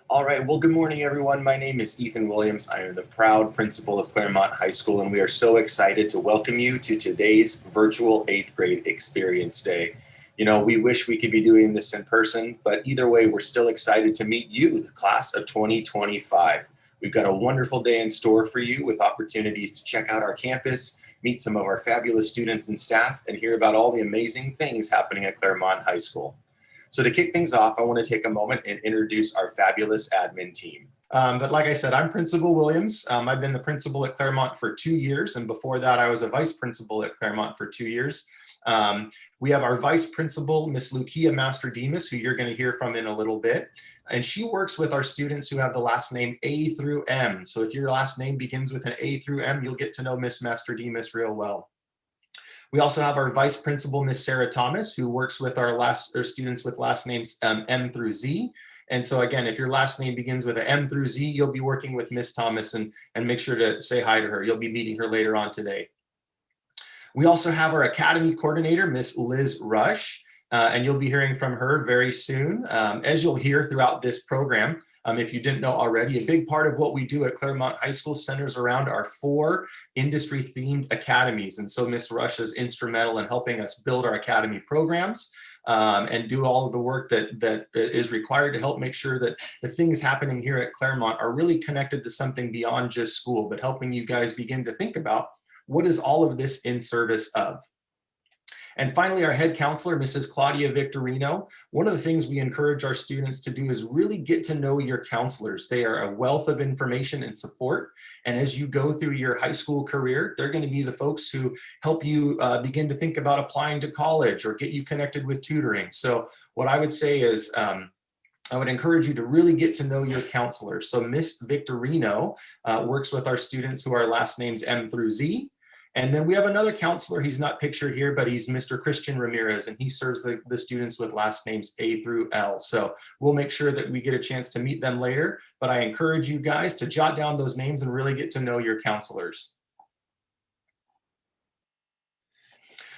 All right, well, good morning, everyone. My name is Ethan Williams. I am the proud principal of Clairemont High School, and we are so excited to welcome you to today's virtual 8th grade experience day. You know, we wish we could be doing this in person, but either way, we're still excited to meet you, the class of 2025. We've got a wonderful day in store for you with opportunities to check out our campus, meet some of our fabulous students and staff, and hear about all the amazing things happening at Clairemont High School. So to kick things off, I want to take a moment and introduce our fabulous admin team. But like I said, I'm Principal Williams. I've been the principal at Claremont for 2 years, and before that, I was a vice principal at Claremont for 2 years. We have our vice principal, Miss Lucia Master-Demas, who you're going to hear from in a little bit, and she works with our students who have the last name A through M. So if your last name begins with an A through M, you'll get to know Miss Master-Demas real well. We also have our vice principal, Miss Sarah Thomas, who works with our students with last names M through Z. And so again, if your last name begins with an M through Z, you'll be working with Miss Thomas, and make sure to say hi to her. You'll be meeting her later on today. We also have our academy coordinator, Miss Liz Rush, and you'll be hearing from her very soon. As you'll hear throughout this program, if you didn't know already, a big part of what we do at Clairemont High School centers around our 4 industry-themed academies. And so Ms. Rush is instrumental in helping us build our academy programs and do all of the work that is required to help make sure that the things happening here at Clairemont are really connected to something beyond just school, but helping you guys begin to think about what is all of this in service of. And finally, our head counselor, Mrs. Claudia Victorino. One of the things we encourage our students to do is really get to know your counselors. They are a wealth of information and support. And as you go through your high school career, they're going to be the folks who help you begin to think about applying to college or get you connected with tutoring. So what I would say is, I would encourage you to really get to know your counselor. So Miss Victorino works with our students who are last names M through Z. And then we have another counselor, he's not pictured here, but he's Mr. Christian Ramirez, and he serves the students with last names A through L. So we'll make sure that we get a chance to meet them later, but I encourage you guys to jot down those names and really get to know your counselors.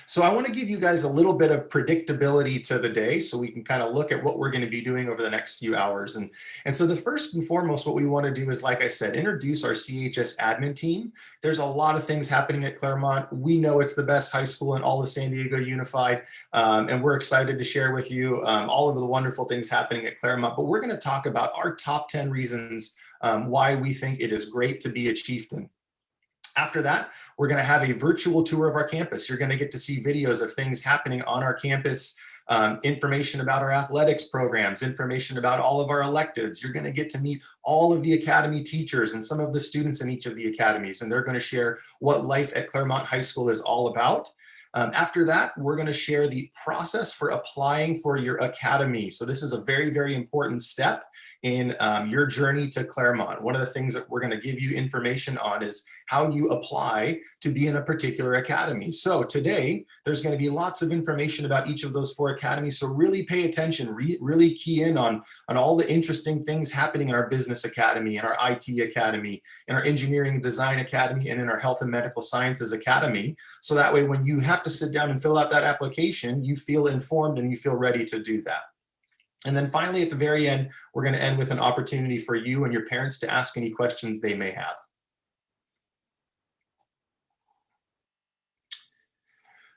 So I want to give you guys a little bit of predictability to the day so we can kind of look at what we're going to be doing over the next few hours. And so the first and foremost, what we want to do is, like I said, introduce our Chs Admin Team. There's a lot of things happening at Claremont. We know it's the best high school in all of San Diego Unified, and we're excited to share with you all of the wonderful things happening at Claremont. But we're going to talk about our top 10 reasons why we think it is great to be a chieftain. After that, we're going to have a virtual tour of our campus. You're going to get to see videos of things happening on our campus, information about our athletics programs, information about all of our electives. You're going to get to meet all of the academy teachers and some of the students in each of the academies, and they're going to share what life at Clairemont High School is all about. After that, we're going to share the process for applying for your academy. So this is a very, very important step in your journey to Claremont. One of the things that we're going to give you information on is how you apply to be in a particular academy. So today, there's going to be lots of information about each of those 4 academies. So really pay attention, really key in on all the interesting things happening in our business academy, in our IT academy, in our engineering and design academy, and in our health and medical sciences academy. So that way, when you have to sit down and fill out that application, you feel informed and you feel ready to do that. And then finally, at the very end, we're going to end with an opportunity for you and your parents to ask any questions they may have.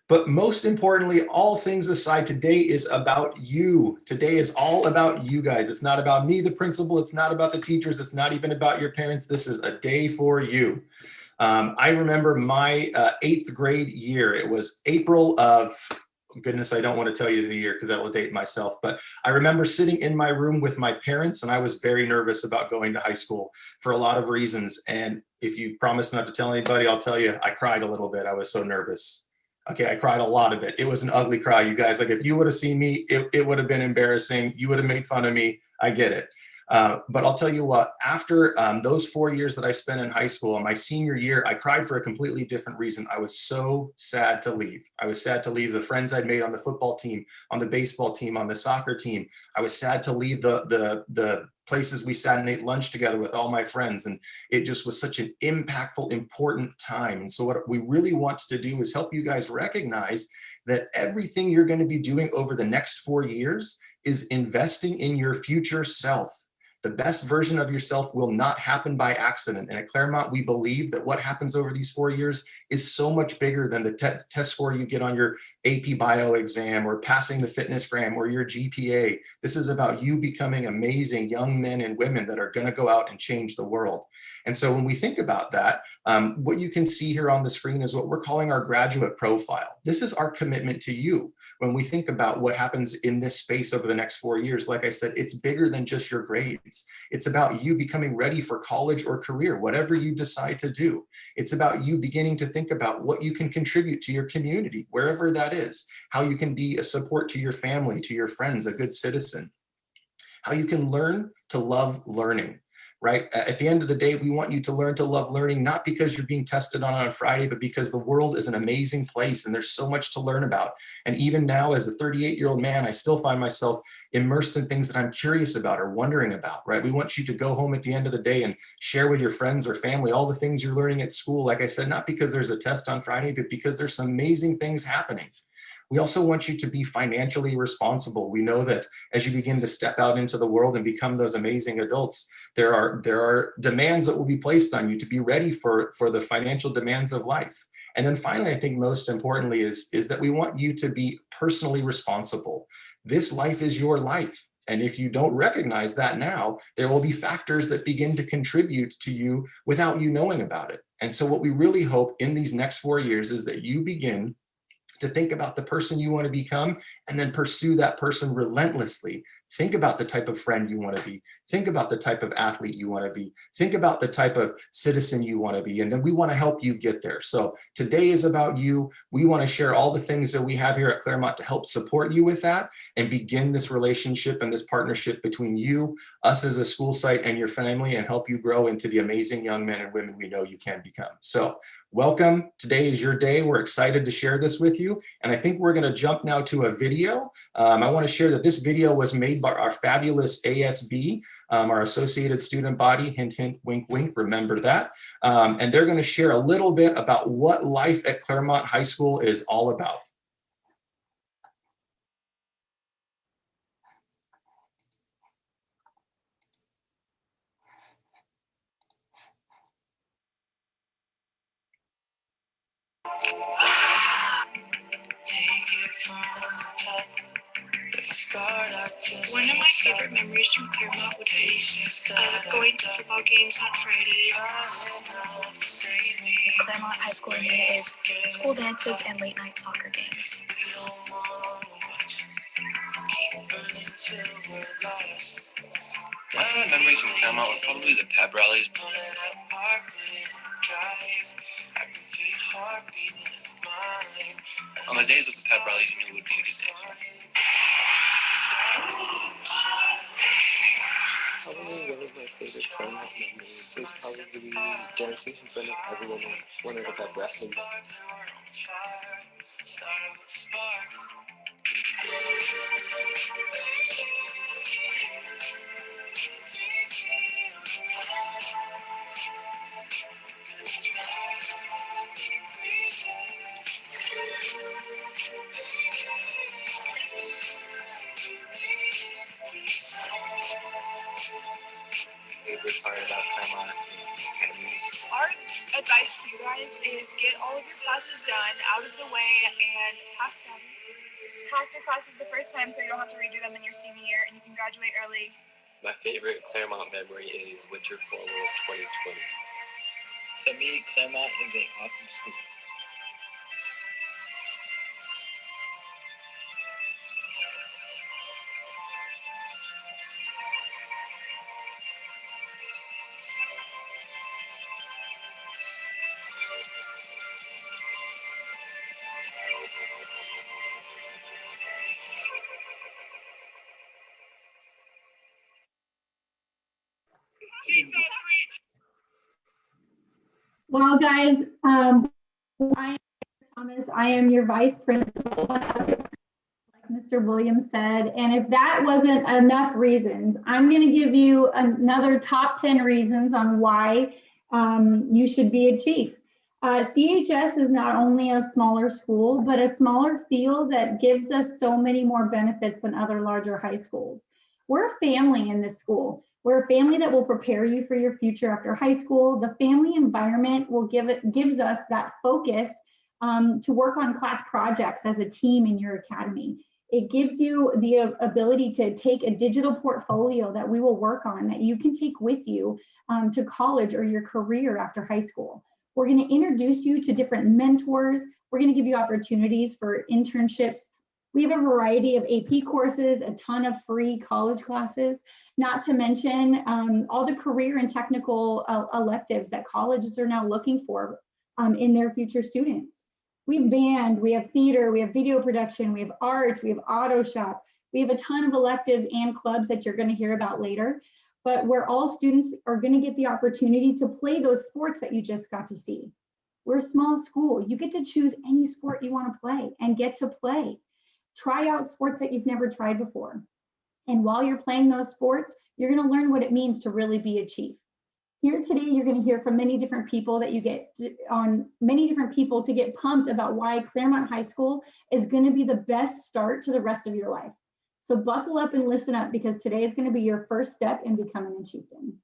But most importantly, all things aside, today is about you. Today is all about you guys. It's not about me, the principal. It's not about the teachers. It's not even about your parents. This is a day for you. I remember my 8th grade year. It was April of, goodness, I don't want to tell you the year because that will date myself, but I remember sitting in my room with my parents, and I was very nervous about going to high school for a lot of reasons. And if you promise not to tell anybody, I'll tell you, I cried a little bit. I was so nervous. Okay, I cried a lot of it. It was an ugly cry, you guys. Like, if you would have seen me, it would have been embarrassing. You would have made fun of me. I get it. But I'll tell you what, after those 4 years that I spent in high school, in my senior year, I cried for a completely different reason. I was so sad to leave. I was sad to leave the friends I'd made on the football team, on the baseball team, on the soccer team. I was sad to leave the places we sat and ate lunch together with all my friends. And it just was such an impactful, important time. And so what we really want to do is help you guys recognize that everything you're going to be doing over the next 4 years is investing in your future self. The best version of yourself will not happen by accident. And at Claremont, we believe that what happens over these 4 years is so much bigger than the test score you get on your AP bio exam or passing the fitnessgram or your GPA. This is about you becoming amazing young men and women that are going to go out and change the world. And so when we think about that, what you can see here on the screen is what we're calling our graduate profile. This is our commitment to you. When we think about what happens in this space over the next 4 years, like I said, it's bigger than just your grades. It's about you becoming ready for college or career, whatever you decide to do. It's about you beginning to think about what you can contribute to your community, wherever that is, how you can be a support to your family, to your friends, a good citizen, how you can learn to love learning. Right? At the end of the day, we want you to learn to love learning, not because you're being tested on Friday, but because the world is an amazing place and there's so much to learn about. And even now, as a 38-year-old man, I still find myself immersed in things that I'm curious about or wondering about, right? We want you to go home at the end of the day and share with your friends or family all the things you're learning at school. Like I said, not because there's a test on Friday, but because there's some amazing things happening. We also want you to be financially responsible. We know that as you begin to step out into the world and become those amazing adults, there are demands that will be placed on you to be ready for the financial demands of life. And then finally, I think most importantly is that we want you to be personally responsible. This life is your life. And if you don't recognize that now, there will be factors that begin to contribute to you without you knowing about it. And so what we really hope in these next 4 years is that you begin to think about the person you want to become and then pursue that person relentlessly. Think about the type of friend you want to be. Think about the type of athlete you want to be. Think about the type of citizen you want to be. And then we want to help you get there. So today is about you. We want to share all the things that we have here at Claremont to help support you with that and begin this relationship and this partnership between you, us as a school site, and your family, and help you grow into the amazing young men and women we know you can become. So welcome. Today is your day. We're excited to share this with you. And I think we're going to jump now to a video. I want to share that this video was made by our fabulous ASB, our Associated Student Body, hint, hint, wink, wink, remember that. And they're going to share a little bit about what life at Clairemont High School is all about. One of my favorite memories from Claremont would be going to football games on Fridays. The Claremont High School is school dances and late night soccer games. My favorite memories from Claremont were probably the Pep Rallies. On the days of the Pep Rallies, you knew it would be a good day. Probably one of my favorite Claremont memories was probably dancing in front of everyone at one of the Pep Rallies. Our advice to you guys is get all of your classes done, out of the way, and pass them. Pass your classes the first time so you don't have to redo them in your senior year and you can graduate early. My favorite Claremont memory is Winter Fall of 2020. To me, Claremont is an awesome school. Well, guys, I am Thomas. I am your vice principal, like Mr. Williams said. And if that wasn't enough reasons, I'm going to give you another top 10 reasons on why you should be a chief. CHS is not only a smaller school, but a smaller field that gives us so many more benefits than other larger high schools. We're a family in this school. We're a family that will prepare you for your future after high school. The family environment gives us that focus to work on class projects as a team in your academy. It gives you the ability to take a digital portfolio that we will work on that you can take with you to college or your career after high school. We're going to introduce you to different mentors. We're going to give you opportunities for internships. We have a variety of AP courses, a ton of free college classes, not to mention all the career and technical electives that colleges are now looking for in their future students. We have band, we have theater, we have video production, we have art, we have auto shop. We have a ton of electives and clubs that you're going to hear about later, but where all students are going to get the opportunity to play those sports that you just got to see. We're a small school. You get to choose any sport you want to play and get to play. Try out sports that you've never tried before. And while you're playing those sports, you're going to learn what it means to really be a chief. Here today, you're going to hear from many different people that you get many different people to get pumped about why Clairemont High School is going to be the best start to the rest of your life. So buckle up and listen up, because today is going to be your first step in becoming a chieftain.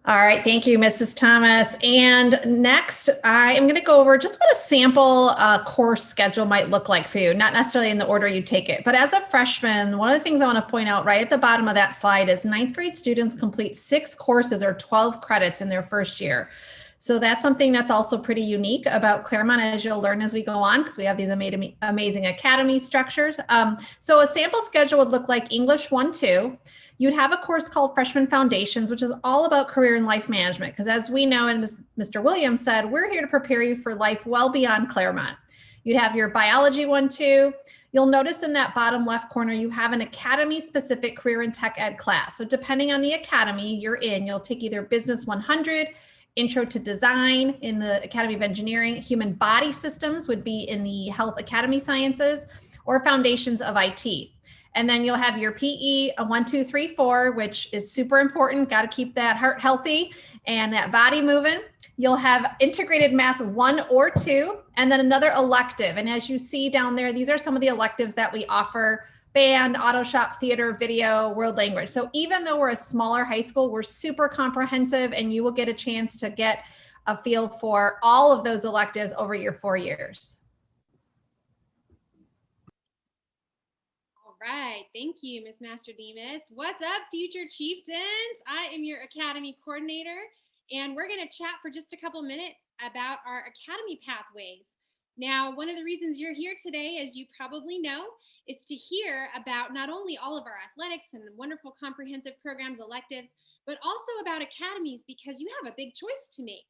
All right, thank you, Mrs. Thomas. And next, I am going to go over just what a sample course schedule might look like for you, not necessarily in the order you take it. But as a freshman, one of the things I want to point out right at the bottom of that slide is 9th grade students complete 6 courses or 12 credits in their first year. So that's something that's also pretty unique about Claremont, as you'll learn as we go on, because we have these amazing academy structures. So a sample schedule would look like English 1-2. You'd have a course called Freshman Foundations, which is all about career and life management. Because as we know, and Mr. Williams said, we're here to prepare you for life well beyond Claremont. You'd have your Biology 1-2. You'll notice in that bottom left corner, you have an academy-specific career and tech ed class. So depending on the academy you're in, you'll take either Business 100, Intro to Design in the Academy of Engineering, Human Body Systems would be in the Health Academy Sciences, or Foundations of IT. And then you'll have your PE, a 1, 2, 3, 4, which is super important. Got to keep that heart healthy and that body moving. You'll have integrated math 1 or 2, and then another elective. And as you see down there, these are some of the electives that we offer: band, auto shop, theater, video, world language. So even though we're a smaller high school, we're super comprehensive, and you will get a chance to get a feel for all of those electives over your 4 years. All right, thank you, Ms. Master Demas. What's up, future chieftains? I am your academy coordinator, and we're going to chat for just a couple minutes about our academy pathways. Now, one of the reasons you're here today, as you probably know, is to hear about not only all of our athletics and wonderful comprehensive programs, electives, but also about academies, because you have a big choice to make.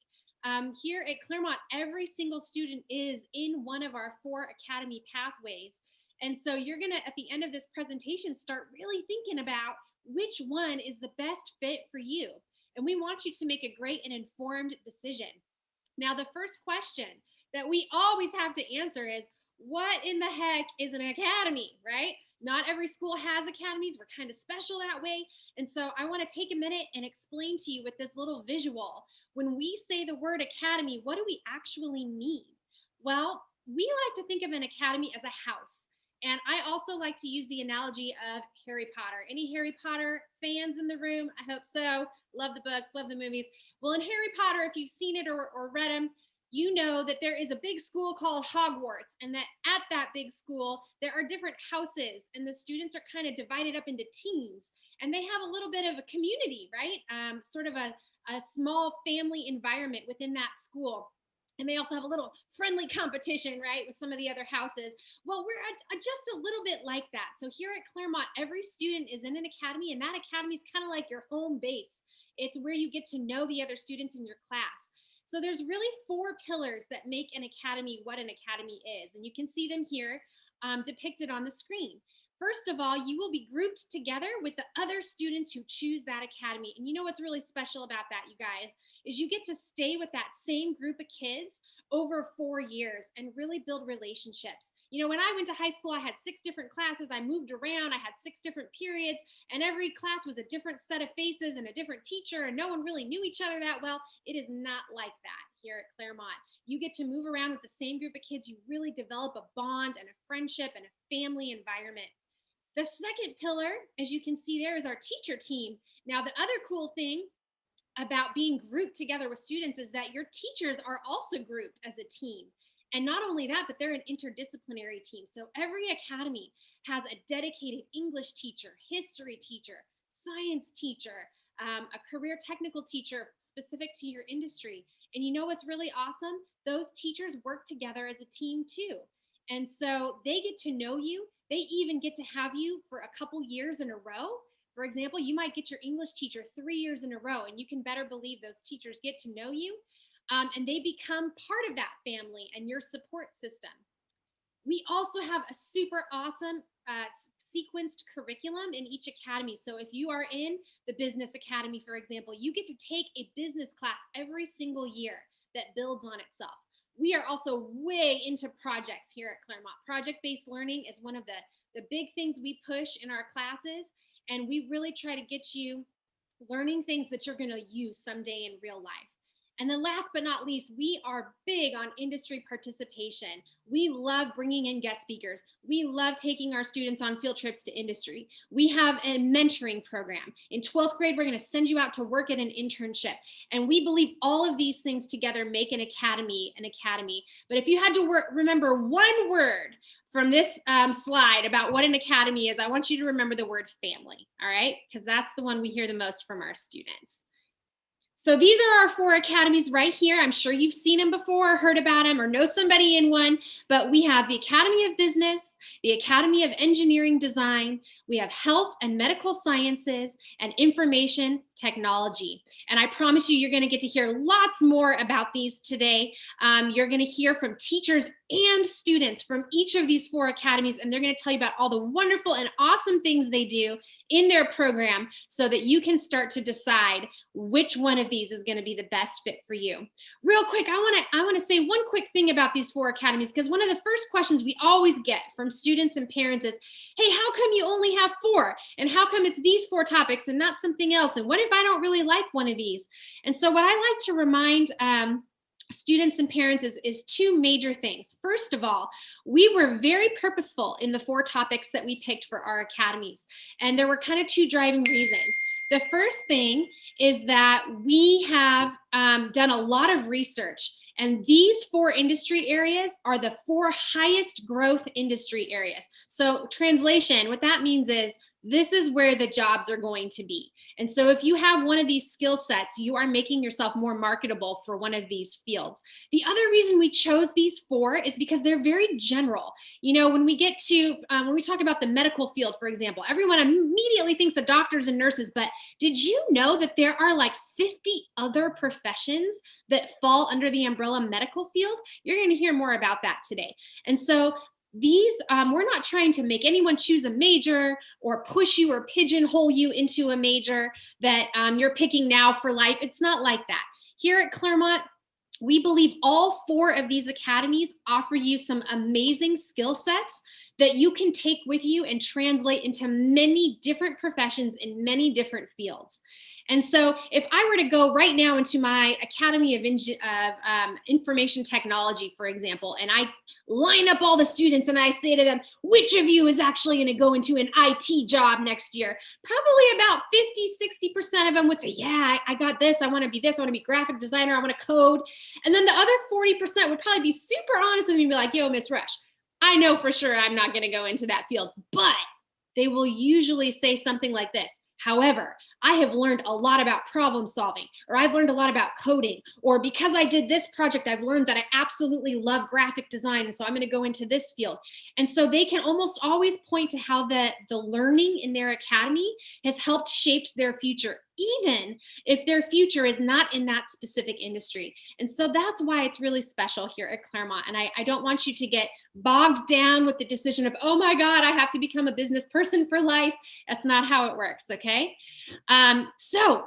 Here at Claremont, every single student is in one of our 4 academy pathways. And so you're going to, at the end of this presentation, start really thinking about which one is the best fit for you. And we want you to make a great and informed decision. Now, the first question that we always have to answer is, what in the heck is an academy, right? Not every school has academies. We're kind of special that way. And so I want to take a minute and explain to you with this little visual. When we say the word academy, what do we actually mean? Well, we like to think of an academy as a house. And I also like to use the analogy of Harry Potter. Any Harry Potter fans in the room? I hope so. Love the books, love the movies. Well, in Harry Potter, if you've seen it or read them, you know that there is a big school called Hogwarts, and that at that big school, there are different houses, and the students are kind of divided up into teams, and they have a little bit of a community, right? Sort of a small family environment within that school. And they also have a little friendly competition, right, with some of the other houses. Well, we're just a little bit like that. So here at Claremont, every student is in an academy, and that academy is kind of like your home base. It's where you get to know the other students in your class. So there's really 4 pillars that make an academy what an academy is. And you can see them here depicted on the screen. First of all, you will be grouped together with the other students who choose that academy. And you know what's really special about that, you guys, is you get to stay with that same group of kids over 4 years and really build relationships. You know, when I went to high school, I had 6 different classes. I moved around. I had 6 different periods, and every class was a different set of faces and a different teacher, and no one really knew each other that well. It is not like that here at Claremont. You get to move around with the same group of kids. You really develop a bond and a friendship and a family environment. The second pillar, as you can see there, is our teacher team. Now, the other cool thing about being grouped together with students is that your teachers are also grouped as a team. And not only that, but they're an interdisciplinary team. So every academy has a dedicated English teacher, history teacher, science teacher, a career technical teacher specific to your industry. And you know what's really awesome? Those teachers work together as a team too. And so they get to know you. They even get to have you for a couple years in a row. For example, you might get your English teacher 3 years in a row, and you can better believe those teachers get to know you, and they become part of that family and your support system. We also have a super awesome sequenced curriculum in each academy. So if you are in the business academy, for example, you get to take a business class every single year that builds on itself. We are also way into projects here at Claremont. Project-based learning is one of the big things we push in our classes, and we really try to get you learning things that you're going to use someday in real life. And then last but not least, we are big on industry participation. We love bringing in guest speakers. We love taking our students on field trips to industry. We have a mentoring program. In 12th grade, we're going to send you out to work at an internship. And we believe all of these things together make an academy an academy. But if you had to remember one word from this slide about what an academy is, I want you to remember the word family, all right? Because that's the one we hear the most from our students. So these are our 4 academies right here. I'm sure you've seen them before, heard about them, or know somebody in one, but we have the Academy of Business, the Academy of Engineering Design, we have Health and Medical Sciences, and Information Technology. And I promise you, you're gonna get to hear lots more about these today. You're gonna hear from teachers and students from each of these 4 academies, and they're gonna tell you about all the wonderful and awesome things they do in their program so that you can start to decide which one of these is going to be the best fit for you. Real quick, I want to say one quick thing about these 4 academies, because one of the first questions we always get from students and parents is, hey, how come you only have 4? And how come it's these 4 topics and not something else? And what if I don't really like one of these? And so what I like to remind students and parents is 2 major things. First of all, we were very purposeful in the 4 topics that we picked for our academies. And there were kind of 2 driving reasons. The first thing is that we have done a lot of research, and these 4 industry areas are the 4 highest growth industry areas. So translation, what that means is this is where the jobs are going to be. And so if you have one of these skill sets, you are making yourself more marketable for one of these fields. The other reason we chose these 4 is because they're very general. You know, when we get to, when we talk about the medical field, for example, everyone immediately thinks of doctors and nurses, but did you know that there are like 50 other professions that fall under the umbrella medical field? You're going to hear more about that today. And so these, we're not trying to make anyone choose a major or push you or pigeonhole you into a major that you're picking now for life. It's not like that. Here at Claremont, we believe all 4 of these academies offer you some amazing skill sets that you can take with you and translate into many different professions in many different fields. And so if I were to go right now into my Academy of Information Technology, for example, and I line up all the students and I say to them, which of you is actually going to go into an IT job next year? Probably about 50–60% of them would say, yeah, I got this. I want to be this. I want to be graphic designer. I want to code. And then the other 40% would probably be super honest with me and be like, yo, Miss Rush, I know for sure I'm not going to go into that field, but they will usually say something like this. However, I have learned a lot about problem solving, or I've learned a lot about coding, or because I did this project, I've learned that I absolutely love graphic design, and so I'm going to go into this field. And so they can almost always point to how the learning in their academy has helped shape their future, even if their future is not in that specific industry. And so that's why it's really special here at Claremont. And I don't want you to get bogged down with the decision of, oh my God, I have to become a business person for life. That's not how it works, okay? So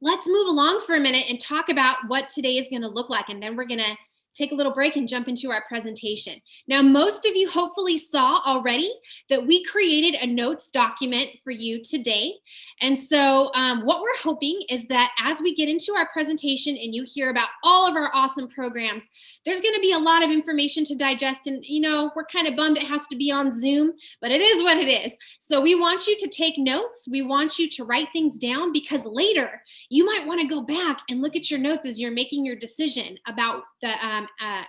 let's move along for a minute and talk about what today is going to look like. And then we're going to take a little break and jump into our presentation. Now, most of you hopefully saw already that we created a notes document for you today. And so what we're hoping is that as we get into our presentation and you hear about all of our awesome programs, there's going to be a lot of information to digest. And, you know, we're kind of bummed it has to be on Zoom, but it is what it is. So we want you to take notes. We want you to write things down, because later you might want to go back and look at your notes as you're making your decision about the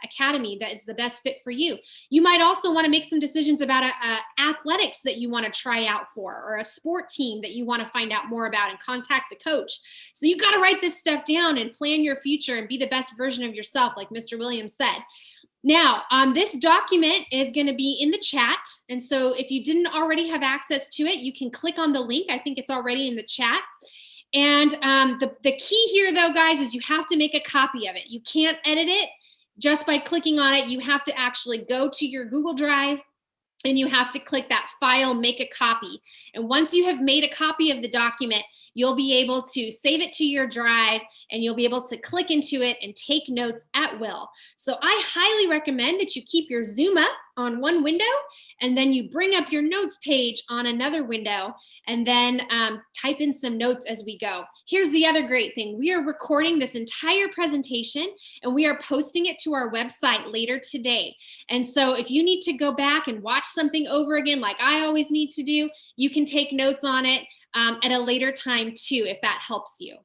academy that is the best fit for you. You might also want to make some decisions about athletics that you want to try out for, or a sport team that you want to find out more about and contact the coach. So you got to write this stuff down and plan your future and be the best version of yourself, like Mr. Williams said. Now, this document is going to be in the chat. And so if you didn't already have access to it, you can click on the link. I think it's already in the chat. And the key here, though, guys, is you have to make a copy of it. You can't edit it just by clicking on it. You have to actually go to your Google Drive and you have to click that file, make a copy. And once you have made a copy of the document, you'll be able to save it to your drive and you'll be able to click into it and take notes at will. So I highly recommend that you keep your Zoom up on one window and then you bring up your notes page on another window and then type in some notes as we go. Here's the other great thing. We are recording this entire presentation and we are posting it to our website later today. And so if you need to go back and watch something over again, like I always need to do, you can take notes on it at a later time too, if that helps you.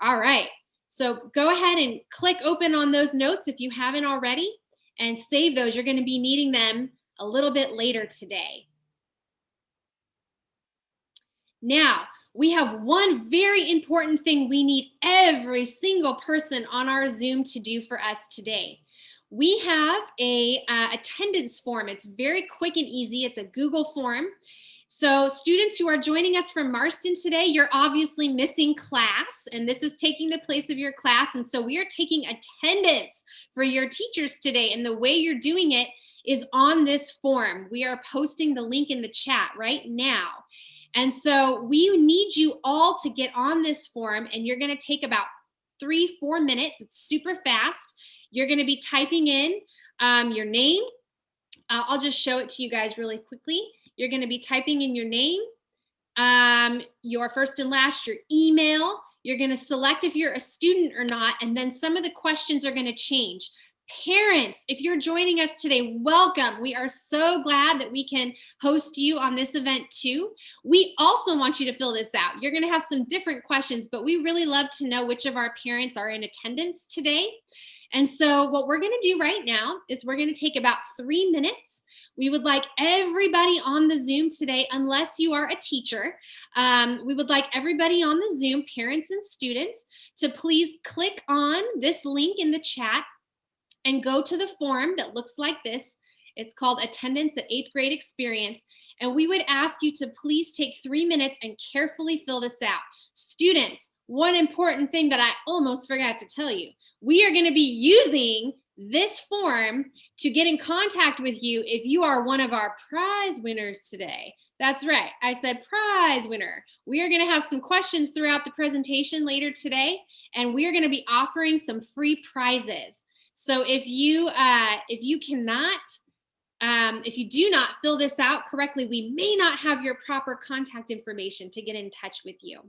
All right, so go ahead and click open on those notes if you haven't already and save those. You're going to be needing them a little bit later today. Now, we have one very important thing we need every single person on our Zoom to do for us today. We have a attendance form. It's very quick and easy. It's a Google form. So students who are joining us from Marston today, you're obviously missing class, and this is taking the place of your class. And so we are taking attendance for your teachers today. And the way you're doing it is on this form. We are posting the link in the chat right now. And so we need you all to get on this form, and you're going to take about 3-4 minutes. It's super fast. You're going to be typing in your name. I'll just show it to you guys really quickly. You're going to be typing in your name, your first and last, your email. You're going to select if you're a student or not, and then some of the questions are going to change. Parents, if you're joining us today, welcome. We are so glad that we can host you on this event too. We also want you to fill this out. You're going to have some different questions, but we really love to know which of our parents are in attendance today. And so what we're going to do right now is we're going to take about 3 minutes. We would like everybody on the Zoom today, unless you are a teacher, we would like everybody on the Zoom, parents and students, to please click on this link in the chat and go to the form that looks like this. It's called Attendance at 8th Grade Experience. And we would ask you to please take 3 minutes and carefully fill this out. Students, one important thing that I almost forgot to tell you, we are going to be using this form to get in contact with you if you are one of our prize winners today. That's right, I said prize winner. We are going to have some questions throughout the presentation later today, and we are going to be offering some free prizes. So if you do not fill this out correctly, we may not have your proper contact information to get in touch with you.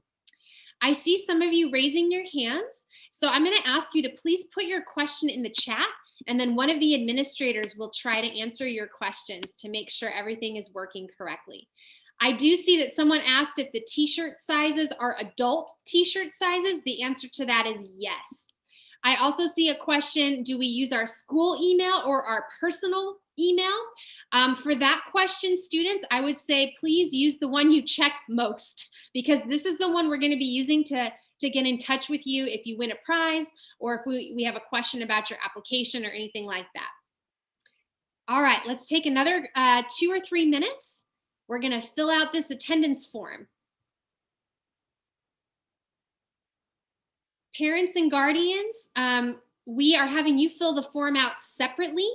I see some of you raising your hands, so I'm going to ask you to please put your question in the chat, and then one of the administrators will try to answer your questions to make sure everything is working correctly. I do see that someone asked if the t-shirt sizes are adult t-shirt sizes. The answer to that is yes. I also see a question, do we use our school email or our personal email? For that question, students, I would say please use the one you check most, because this is the one we're going to be using to get in touch with you if you win a prize or if we have a question about your application or anything like that. All right, let's take another 2 or 3 minutes. We're going to fill out this attendance form. Parents and guardians, we are having you fill the form out separately.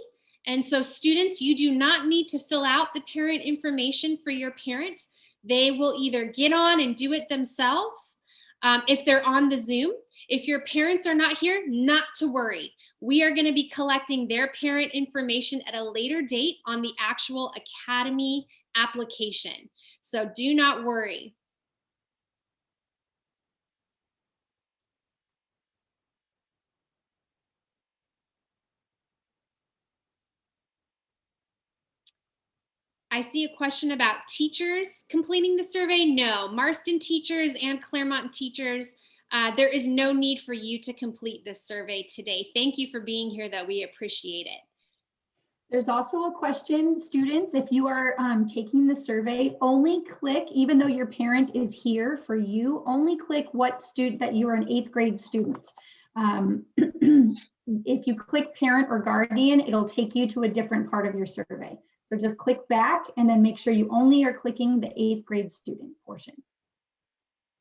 And so students, you do not need to fill out the parent information for your parent. They will either get on and do it themselves if they're on the Zoom. If your parents are not here, not to worry. We are going to be collecting their parent information at a later date on the actual Academy application. So do not worry. I see a question about teachers completing the survey. No, Marston teachers and Claremont teachers, there is no need for you to complete this survey today. Thank you for being here, though. We appreciate it. There's also a question, students, if you are taking the survey, only click, even though your parent is here for you, only click what student that you are an 8th grade student. If you click parent or guardian, it'll take you to a different part of your survey. So just click back and then make sure you only are clicking the 8th grade student portion.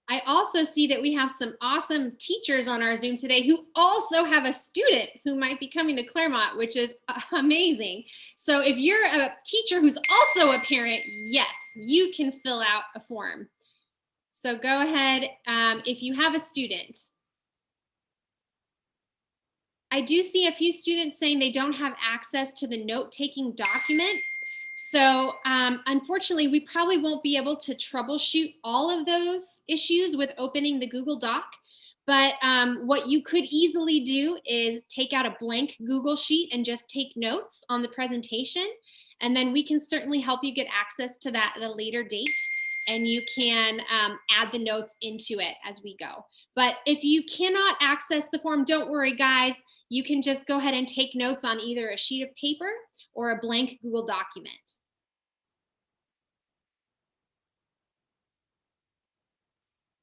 I also see that we have some awesome teachers on our Zoom today who also have a student who might be coming to Claremont, which is amazing. So if you're a teacher who's also a parent, yes, you can fill out a form. So go ahead if you have a student. I do see a few students saying they don't have access to the note-taking document. So unfortunately, we probably won't be able to troubleshoot all of those issues with opening the Google Doc. But what you could easily do is take out a blank Google Sheet and just take notes on the presentation. And then we can certainly help you get access to that at a later date. And you can add the notes into it as we go. But if you cannot access the form, don't worry, guys. You can just go ahead and take notes on either a sheet of paper or a blank Google document.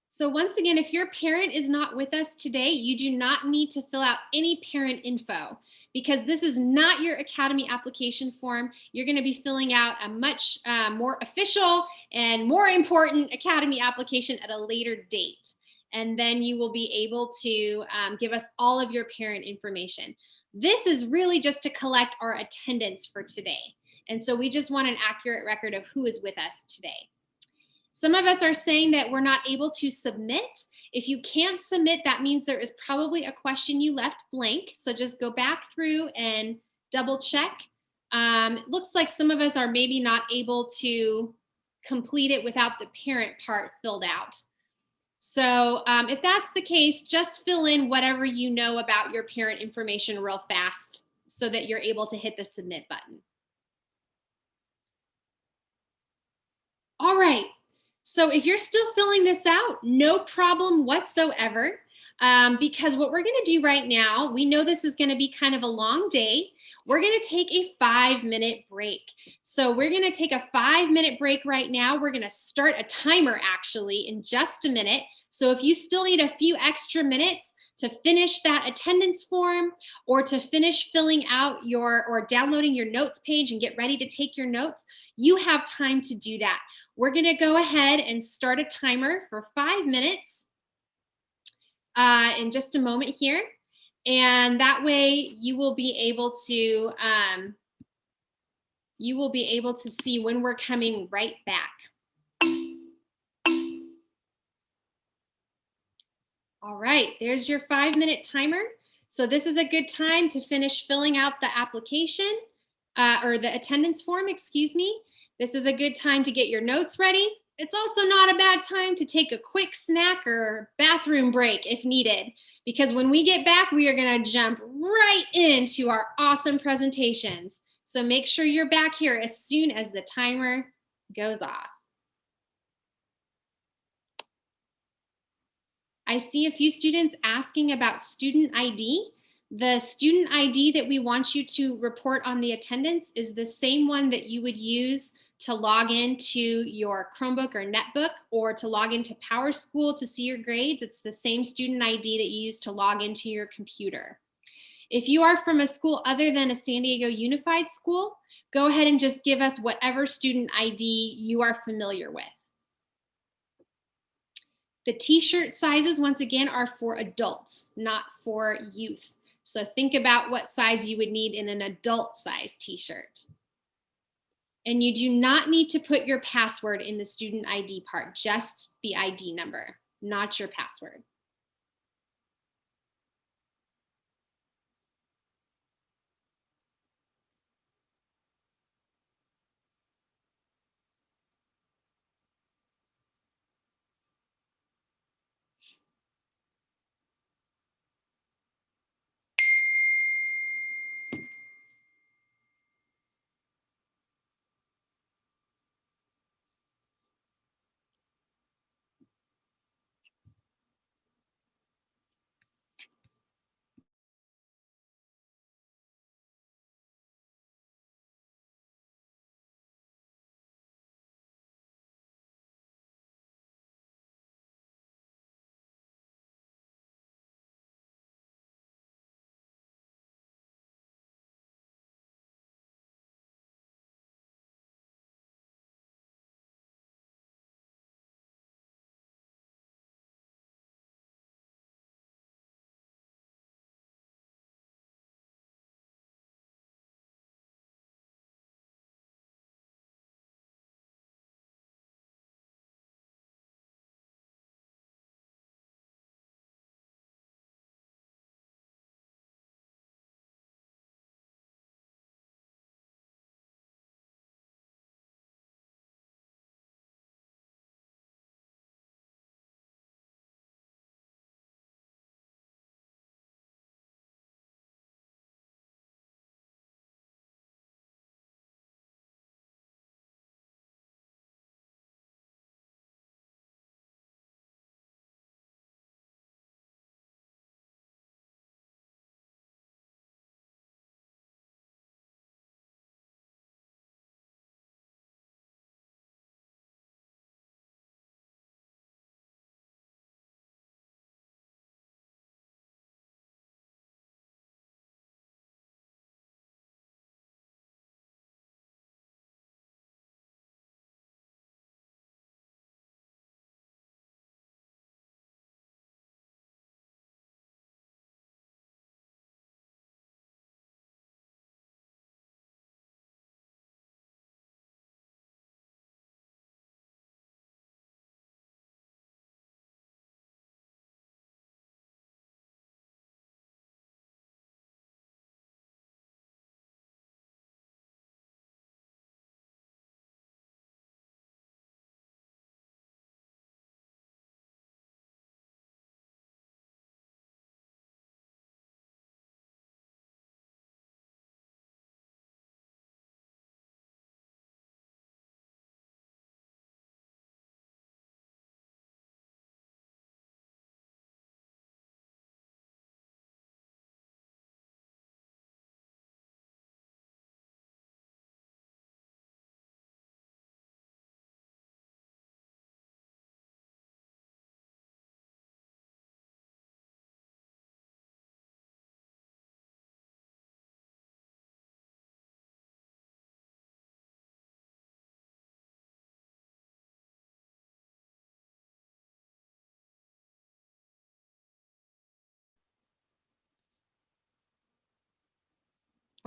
So once again, if your parent is not with us today, you do not need to fill out any parent info because this is not your Academy application form. You're going to be filling out a much more official and more important Academy application at a later date. And then you will be able to give us all of your parent information. This is really just to collect our attendance for today. And so we just want an accurate record of who is with us today. Some of us are saying that we're not able to submit. If you can't submit, that means there is probably a question you left blank. So just go back through and double check. It looks like some of us are maybe not able to complete it without the parent part filled out. So if that's the case, just fill in whatever you know about your parent information real fast so that you're able to hit the submit button. All right, so if you're still filling this out, no problem whatsoever, because what we're gonna do right now, we know this is gonna be kind of a long day. We're gonna take a 5-minute break. So we're gonna take a 5-minute break right now. We're gonna start a timer actually in just a minute. So if you still need a few extra minutes to finish that attendance form or to finish filling out or downloading your notes page and get ready to take your notes, you have time to do that. We're gonna go ahead and start a timer for 5 minutes in just a moment here. And that way you will be able to see when we're coming right back. All right, there's your 5-minute timer. So this is a good time to finish filling out the application or the attendance form, excuse me. This is a good time to get your notes ready. It's also not a bad time to take a quick snack or bathroom break if needed, because when we get back, we are gonna jump right into our awesome presentations. So make sure you're back here as soon as the timer goes off. I see a few students asking about student ID. The student ID that we want you to report on the attendance is the same one that you would use to log into your Chromebook or netbook or to log into PowerSchool to see your grades. It's the same student ID that you use to log into your computer. If you are from a school other than a San Diego Unified School, go ahead and just give us whatever student ID you are familiar with. The t-shirt sizes, once again, are for adults, not for youth. So think about what size you would need in an adult size t-shirt. And you do not need to put your password in the student ID part, just the ID number, not your password.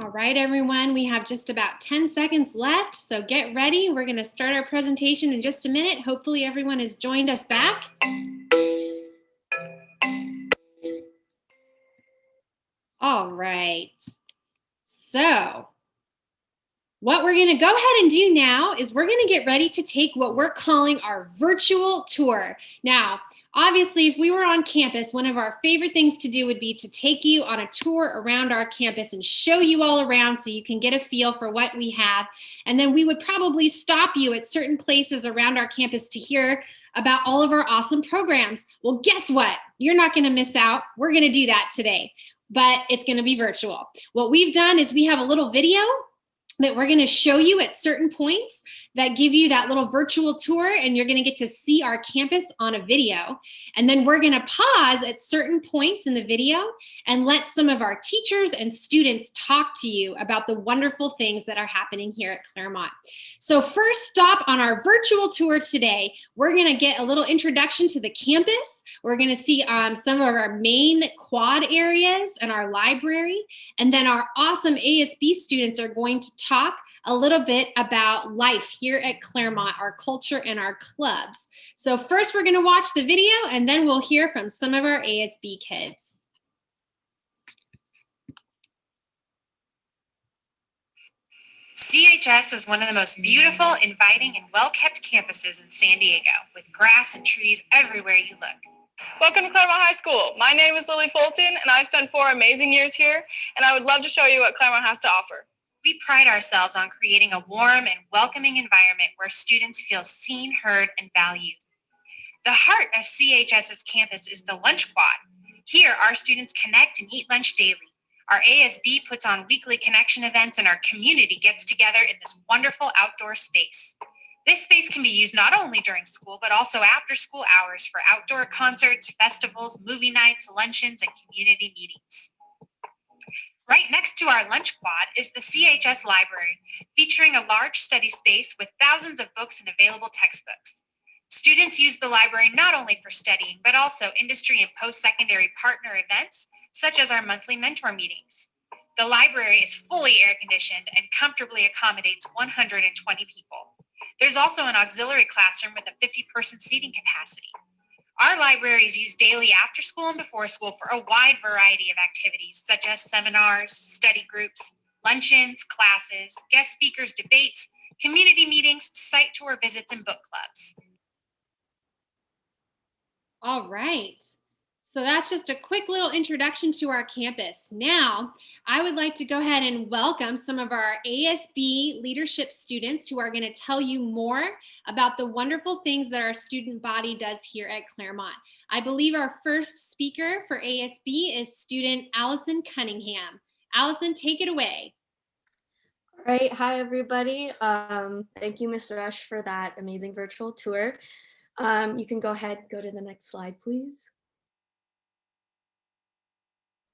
All right, everyone, we have just about 10 seconds left, so get ready. We're going to start our presentation in just a minute. Hopefully everyone has joined us back. All right, so what we're going to go ahead and do now is we're going to get ready to take what we're calling our virtual tour. Now, obviously, if we were on campus, one of our favorite things to do would be to take you on a tour around our campus and show you all around so you can get a feel for what we have. And then we would probably stop you at certain places around our campus to hear about all of our awesome programs. Well, guess what? You're not going to miss out. We're going to do that today, but it's going to be virtual. What we've done is we have a little video that we're going to show you at certain points that give you that little virtual tour, and you're going to get to see our campus on a video. And then we're going to pause at certain points in the video and let some of our teachers and students talk to you about the wonderful things that are happening here at Claremont. So first stop on our virtual tour today, we're going to get a little introduction to the campus. We're going to see some of our main quad areas and our library. And then our awesome ASB students are going to talk a little bit about life here at Claremont, our culture and our clubs. So first we're going to watch the video and then we'll hear from some of our ASB kids. CHS is one of the most beautiful, inviting, and well-kept campuses in San Diego, with grass and trees everywhere you look. Welcome to Clairemont High School. My name is Lily Fulton, and I've spent 4 amazing years here, and I would love to show you what Claremont has to offer. We pride ourselves on creating a warm and welcoming environment where students feel seen, heard, and valued. The heart of CHS's campus is the Lunch Quad. Here, our students connect and eat lunch daily. Our ASB puts on weekly connection events, and our community gets together in this wonderful outdoor space. This space can be used not only during school, but also after school hours for outdoor concerts, festivals, movie nights, luncheons, and community meetings. Right next to our lunch quad is the CHS Library, featuring a large study space with thousands of books and available textbooks. Students use the library not only for studying, but also industry and post-secondary partner events, such as our monthly mentor meetings. The library is fully air-conditioned and comfortably accommodates 120 people. There's also an auxiliary classroom with a 50-person seating capacity. Our library is used daily after school and before school for a wide variety of activities, such as seminars, study groups, luncheons, classes, guest speakers, debates, community meetings, site tour visits, and book clubs. All right. So that's just a quick little introduction to our campus. Now, I would like to go ahead and welcome some of our ASB leadership students who are going to tell you more about the wonderful things that our student body does here at Claremont. I believe our first speaker for ASB is student Allison Cunningham. Allison, take it away. All right, hi everybody. Thank you, Ms. Rush, for that amazing virtual tour. You can go ahead, go to the next slide, please.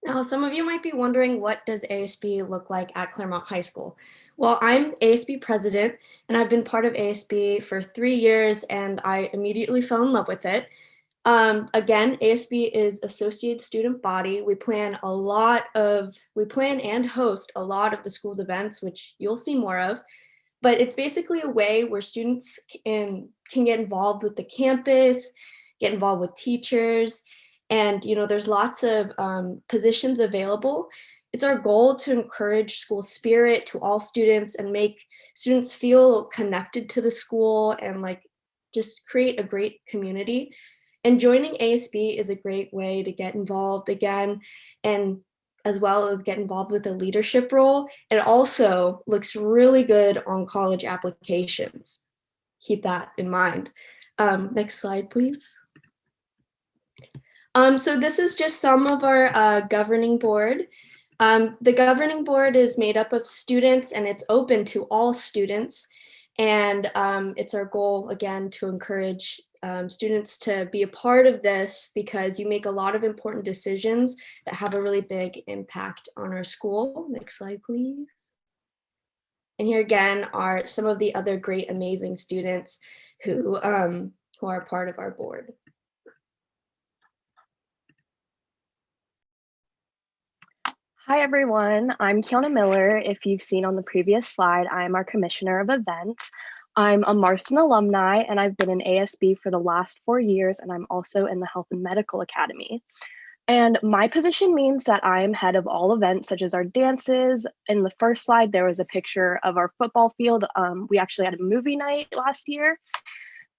Now, some of you might be wondering, what does ASB look like at Clairemont High School? Well, I'm ASB president, and I've been part of ASB for 3 years, and I immediately fell in love with it. Again, ASB is associate student body. We plan and host a lot of the school's events, which you'll see more of. But it's basically a way where students can get involved with the campus, get involved with teachers, and there's lots of positions available. It's our goal to encourage school spirit to all students and make students feel connected to the school and just create a great community. And joining ASB is a great way to get involved again, and as well as get involved with a leadership role. It also looks really good on college applications. Keep that in mind. Next slide, please. So this is just some of our governing board. The governing board is made up of students, and it's open to all students. And it's our goal, again, to encourage students to be a part of this, because you make a lot of important decisions that have a really big impact on our school. Next slide, please. And here again are some of the other great, amazing students who are part of our board. Hi everyone, I'm Kiana Miller. If you've seen on the previous slide, I'm our Commissioner of Events. I'm a Marston alumni and I've been in ASB for the last 4 years, and I'm also in the Health and Medical Academy. And my position means that I am head of all events such as our dances. In the first slide, there was a picture of our football field. We actually had a movie night last year.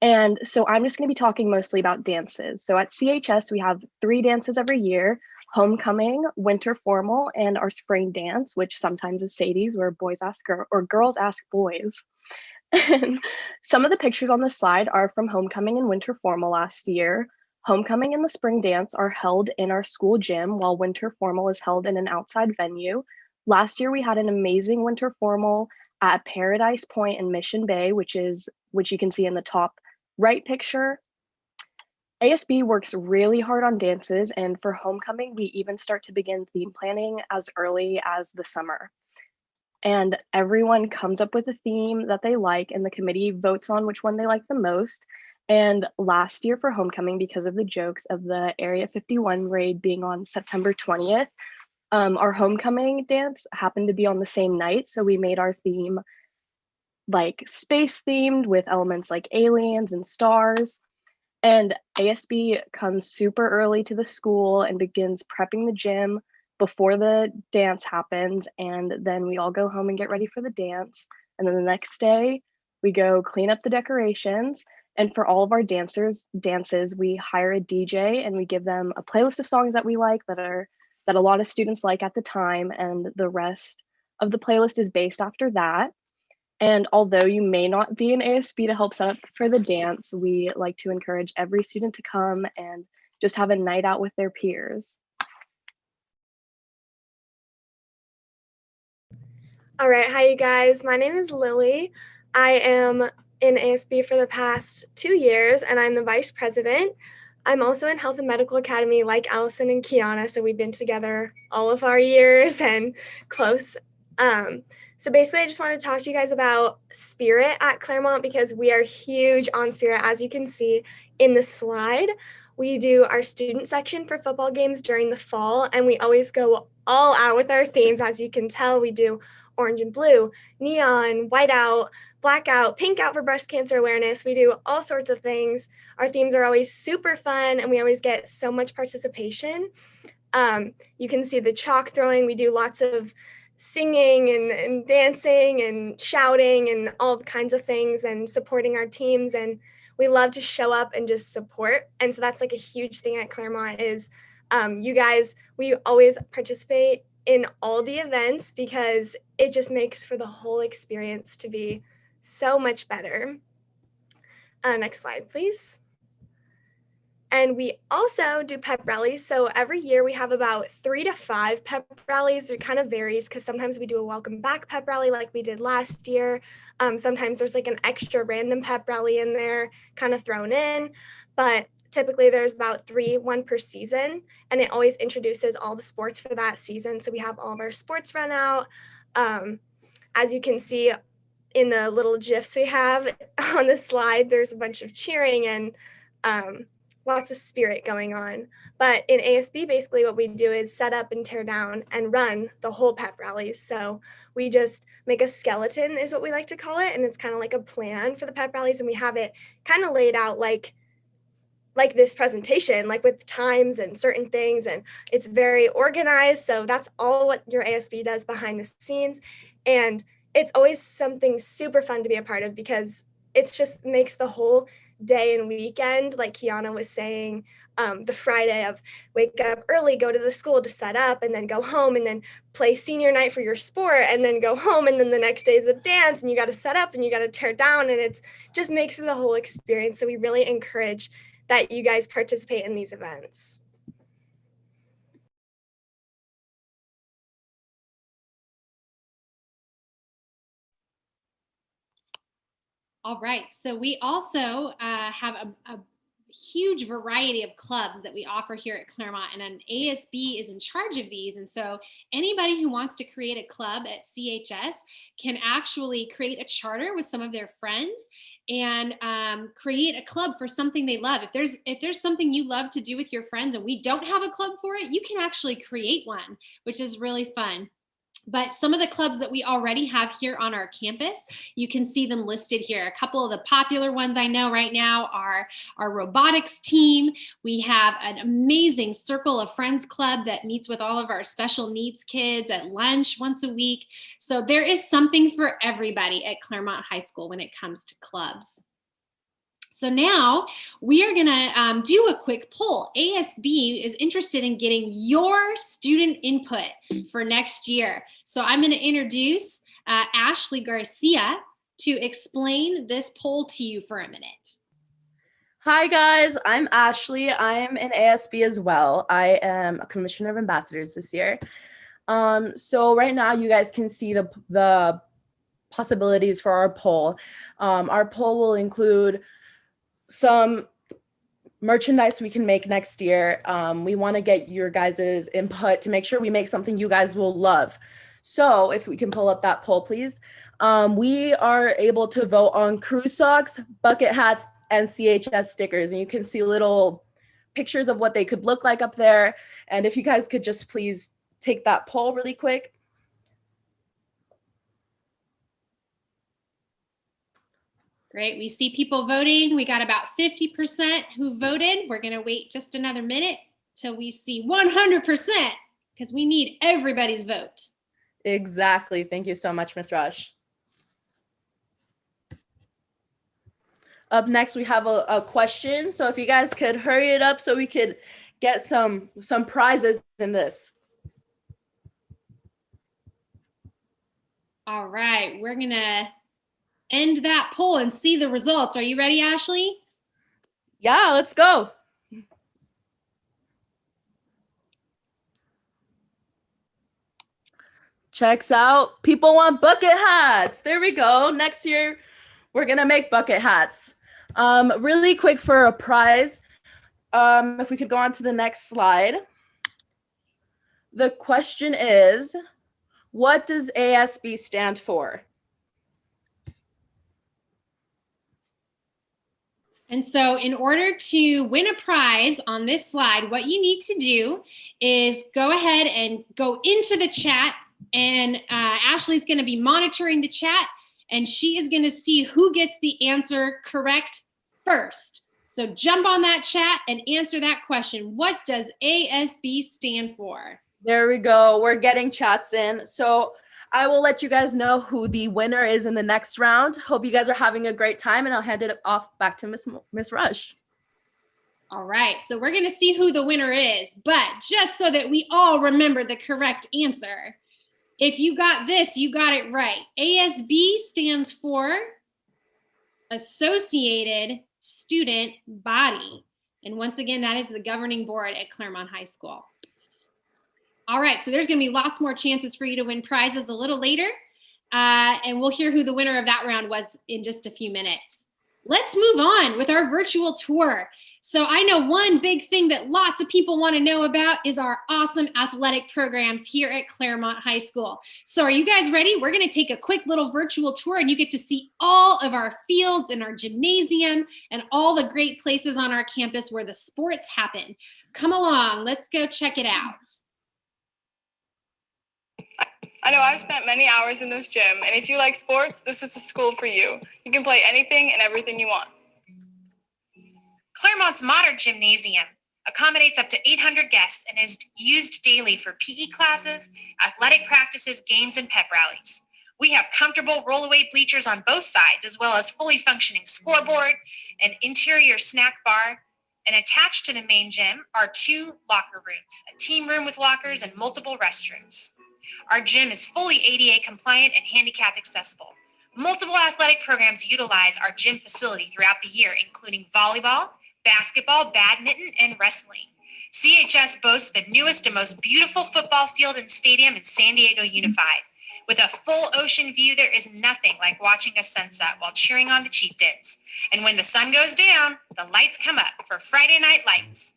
And so I'm just going to be talking mostly about dances. So at CHS, we have 3 dances every year: homecoming, winter formal, and our spring dance, which sometimes is Sadie's, where boys ask or girls ask boys. And some of the pictures on this slide are from homecoming and winter formal last year. Homecoming and the spring dance are held in our school gym, while winter formal is held in an outside venue. Last year, we had an amazing winter formal at Paradise Point in Mission Bay, which you can see in the top right picture. ASB works really hard on dances, and for homecoming, we even start to begin theme planning as early as the summer. And everyone comes up with a theme that they like, and the committee votes on which one they like the most. And last year for homecoming, because of the jokes of the Area 51 raid being on September 20th, our homecoming dance happened to be on the same night. So we made our theme like space themed with elements like aliens and stars. And ASB comes super early to the school and begins prepping the gym before the dance happens. And then we all go home and get ready for the dance. And then the next day, we go clean up the decorations. And for all of our dances, we hire a DJ and we give them a playlist of songs that we like that a lot of students like at the time. And the rest of the playlist is based after that. And although you may not be in ASB to help set up for the dance, we like to encourage every student to come and just have a night out with their peers. All right, hi you guys. My name is Lily. I am in ASB for the past 2 years and I'm the vice president. I'm also in Health and Medical Academy like Allison and Kiana, so we've been together all of our years and close. So basically, I just want to talk to you guys about Spirit at Claremont because we are huge on Spirit, as you can see in the slide. We do our student section for football games during the fall, and we always go all out with our themes. As you can tell, we do orange and blue, neon, white out, black out, pink out for breast cancer awareness. We do all sorts of things. Our themes are always super fun, and we always get so much participation. You can see the chalk throwing. We do lots of singing and dancing and shouting and all kinds of things and supporting our teams. And we love to show up and just support. And so that's like a huge thing at Claremont is you guys, we always participate in all the events because it just makes for the whole experience to be so much better. Next slide, please. And we also do pep rallies. So every year we have about 3 to 5 pep rallies. It kind of varies because sometimes we do a welcome back pep rally like we did last year. Sometimes there's like an extra random pep rally in there kind of thrown in. But typically there's about 1 per season. And it always introduces all the sports for that season. So we have all of our sports run out. As you can see in the little GIFs we have on the slide, there's a bunch of cheering and lots of spirit going on. But in ASB, basically what we do is set up and tear down and run the whole pep rallies. So we just make a skeleton is what we like to call it. And it's kind of like a plan for the pep rallies. And we have it kind of laid out like this presentation, like with times and certain things. And it's very organized. So that's all what your ASB does behind the scenes. And it's always something super fun to be a part of because it's just makes the whole day and weekend, like Kiana was saying, the Friday of wake up early, go to the school to set up and then go home and then play senior night for your sport and then go home and then the next day is a dance and you got to set up and you got to tear down and it's just makes for the whole experience. So we really encourage that you guys participate in these events. All right, so we also have a huge variety of clubs that we offer here at Claremont, and an ASB is in charge of these. And so anybody who wants to create a club at CHS can actually create a charter with some of their friends and create a club for something they love. If there's something you love to do with your friends and we don't have a club for it, you can actually create one, which is really fun. But some of the clubs that we already have here on our campus, you can see them listed here. A couple of the popular ones I know right now are our robotics team. We have an amazing Circle of Friends club that meets with all of our special needs kids at lunch once a week. So there is something for everybody at Claremont High School when it comes to clubs. So now we are going to do a quick poll. ASB is interested in getting your student input for next year. So I'm going to introduce Ashley Garcia to explain this poll to you for a minute. Hi guys, I'm Ashley. I'm in ASB as well. I am a Commissioner of Ambassadors this year. So right now you guys can see the possibilities for our poll. Our poll will include some merchandise we can make next year. We want to get your guys' input to make sure we make something you guys will love. So if we can pull up that poll, please. We are able to vote on crew socks, bucket hats, and CHS stickers. And you can see little pictures of what they could look like up there. And if you guys could just please take that poll really quick. Great, we see people voting. We got about 50% who voted. We're gonna wait just another minute till we see 100% because we need everybody's vote. Exactly, thank you so much, Ms. Rush. Up next, we have a question. So if you guys could hurry it up so we could get some prizes in this. All right, we're gonna end that poll and see the results. Are you ready, Ashley? Yeah, let's go. Checks out. People want bucket hats. There we go. Next year, we're gonna make bucket hats. Really quick for a prize. If we could go on to the next slide. The question is, what does ASB stand for? And so in order to win a prize on this slide, what you need to do is go ahead and go into the chat, and Ashley's going to be monitoring the chat, and she is going to see who gets the answer correct first. So jump on that chat and answer that question. What does ASB stand for? There we go. We're getting chats in. So I will let you guys know who the winner is in the next round. Hope you guys are having a great time, and I'll hand it off back to Miss Rush. All right, so we're gonna see who the winner is, but just so that we all remember the correct answer, if you got this, you got it right. ASB stands for Associated Student Body. And once again, that is the governing board at Claremont High School. All right, so there's gonna be lots more chances for you to win prizes a little later, and we'll hear who the winner of that round was in just a few minutes. Let's move on with our virtual tour. So I know one big thing that lots of people wanna know about is our awesome athletic programs here at Claremont High School. So are you guys ready? We're gonna take a quick little virtual tour, and you get to see all of our fields and our gymnasium and all the great places on our campus where the sports happen. Come along, let's go check it out. I know I've spent many hours in this gym, and if you like sports, this is the school for you. You can play anything and everything you want. Claremont's modern gymnasium accommodates up to 800 guests and is used daily for PE classes, athletic practices, games, and pep rallies. We have comfortable roll-away bleachers on both sides, as well as fully functioning scoreboard, an interior snack bar, and attached to the main gym are 2 locker rooms, a team room with lockers, and multiple restrooms. Our gym is fully ADA compliant and handicap accessible. Multiple athletic programs utilize our gym facility throughout the year, including volleyball, basketball, badminton, and wrestling. CHS boasts the newest and most beautiful football field and stadium in San Diego Unified. With a full ocean view, there is nothing like watching a sunset while cheering on the Chieftains. And when the sun goes down, the lights come up for Friday Night Lights.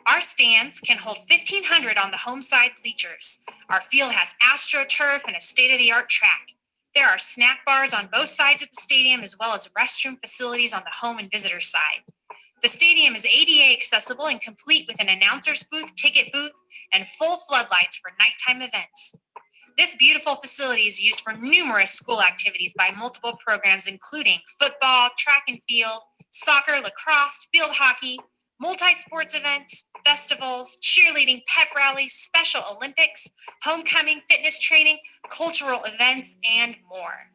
Our stands can hold 1,500 on the home side bleachers. Our field has AstroTurf and a state-of-the-art track. There are snack bars on both sides of the stadium, as well as restroom facilities on the home and visitor side. The stadium is ADA accessible and complete with an announcer's booth, ticket booth, and full floodlights for nighttime events. This beautiful facility is used for numerous school activities by multiple programs, including football, track and field, soccer, lacrosse, field hockey, multi-sports events, festivals, cheerleading, pep rallies, Special Olympics, homecoming, fitness training, cultural events, and more.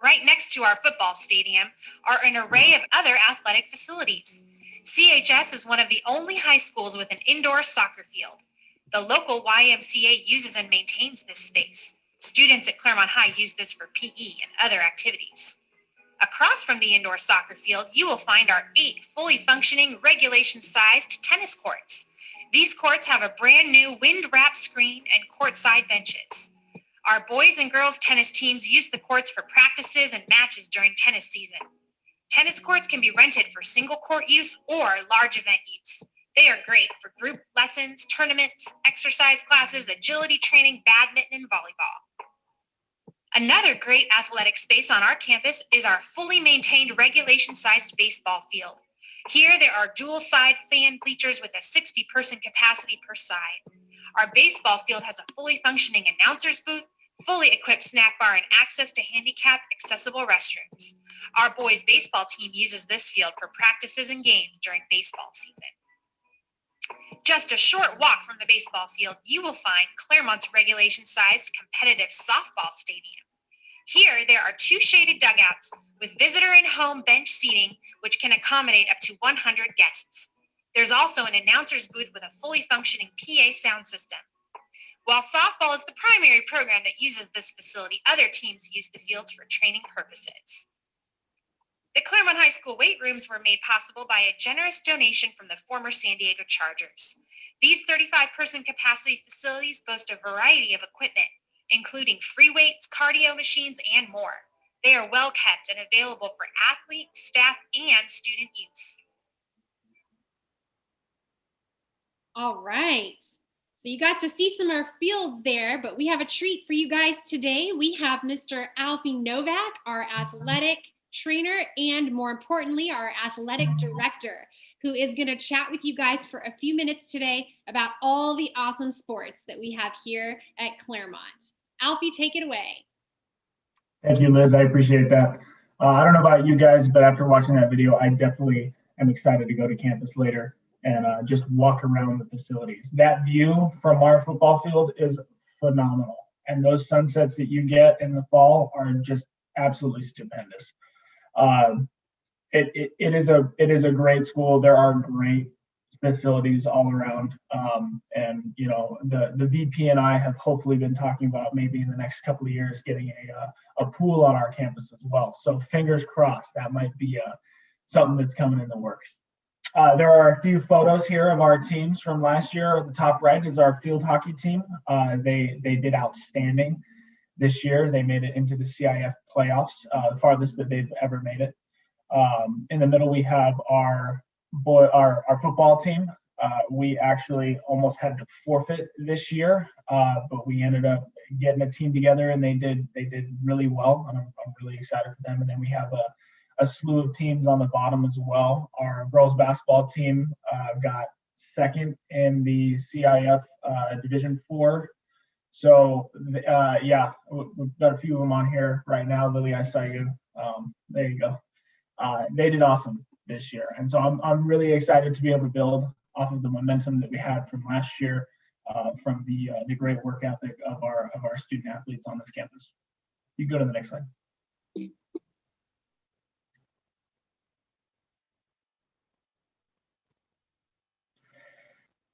Right next to our football stadium are an array of other athletic facilities. CHS is one of the only high schools with an indoor soccer field. The local YMCA uses and maintains this space. Students at Clairemont High use this for PE and other activities. Across from the indoor soccer field, you will find our 8 fully functioning, regulation-sized tennis courts. These courts have a brand new wind-wrapped screen and courtside benches. Our boys and girls tennis teams use the courts for practices and matches during tennis season. Tennis courts can be rented for single court use or large event use. They are great for group lessons, tournaments, exercise classes, agility training, badminton, and volleyball. Another great athletic space on our campus is our fully maintained regulation-sized baseball field. Here, there are dual-side fan bleachers with a 60-person capacity per side. Our baseball field has a fully functioning announcer's booth, fully equipped snack bar, and access to handicapped accessible restrooms. Our boys' baseball team uses this field for practices and games during baseball season. Just a short walk from the baseball field, you will find Claremont's regulation-sized competitive softball stadium. Here, there are 2 shaded dugouts with visitor and home bench seating, which can accommodate up to 100 guests. There's also an announcer's booth with a fully functioning PA sound system. While softball is the primary program that uses this facility, other teams use the fields for training purposes. The Clairemont High School weight rooms were made possible by a generous donation from the former San Diego Chargers. These 35-person capacity facilities boast a variety of equipment, including free weights, cardio machines, and more. They are well kept and available for athlete, staff, and student use. All right. So you got to see some of our fields there, but we have a treat for you guys today. We have Mr. Alfie Novak, our athletic trainer, and more importantly, our athletic director, who is going to chat with you guys for a few minutes today about all the awesome sports that we have here at Claremont. Alfie, take it away. Thank you, Liz. I appreciate that. I don't know about you guys, but after watching that video, I definitely am excited to go to campus later and just walk around the facilities. That view from our football field is phenomenal. And those sunsets that you get in the fall are just absolutely stupendous. It is a great school. There are great facilities all around. And you know, the VP and I have hopefully been talking about maybe in the next couple of years getting a pool on our campus as well. So fingers crossed, that might be something that's coming in the works. There are a few photos here of our teams from last year. At the top right is our field hockey team. They did outstanding this year. They made it into the CIF playoffs, the farthest that they've ever made it. In the middle, we have our football team. We actually almost had to forfeit this year, but we ended up getting a team together, and they did really well, and I'm really excited for them. And then we have a slew of teams on the bottom as well. Our girls basketball team got second in the CIF Division 4. So yeah, we've got a few of them on here right now. Lily, I saw you. There you go. They did awesome this year, and so I'm really excited to be able to build off of the momentum that we had from last year, from the great work ethic of our student athletes on this campus. You go to the next slide.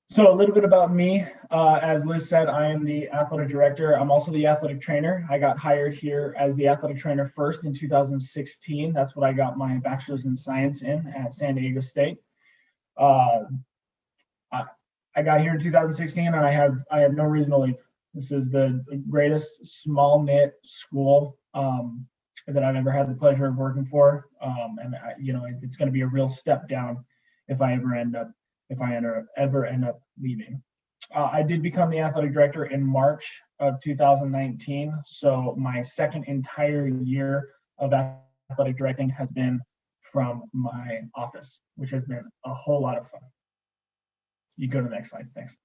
So a little bit about me. As Liz said, I am the athletic director. I'm also the athletic trainer. I got hired here as the athletic trainer first in 2016. That's what I got my bachelor's in science in at San Diego State. I got here in 2016, and I have no reason to leave. This is the greatest small knit school that I've ever had the pleasure of working for, and it's going to be a real step down if I ever end up leaving. I did become the athletic director in March of 2019, so my second entire year of athletic directing has been from my office, which has been a whole lot of fun. You go to the next slide, thanks.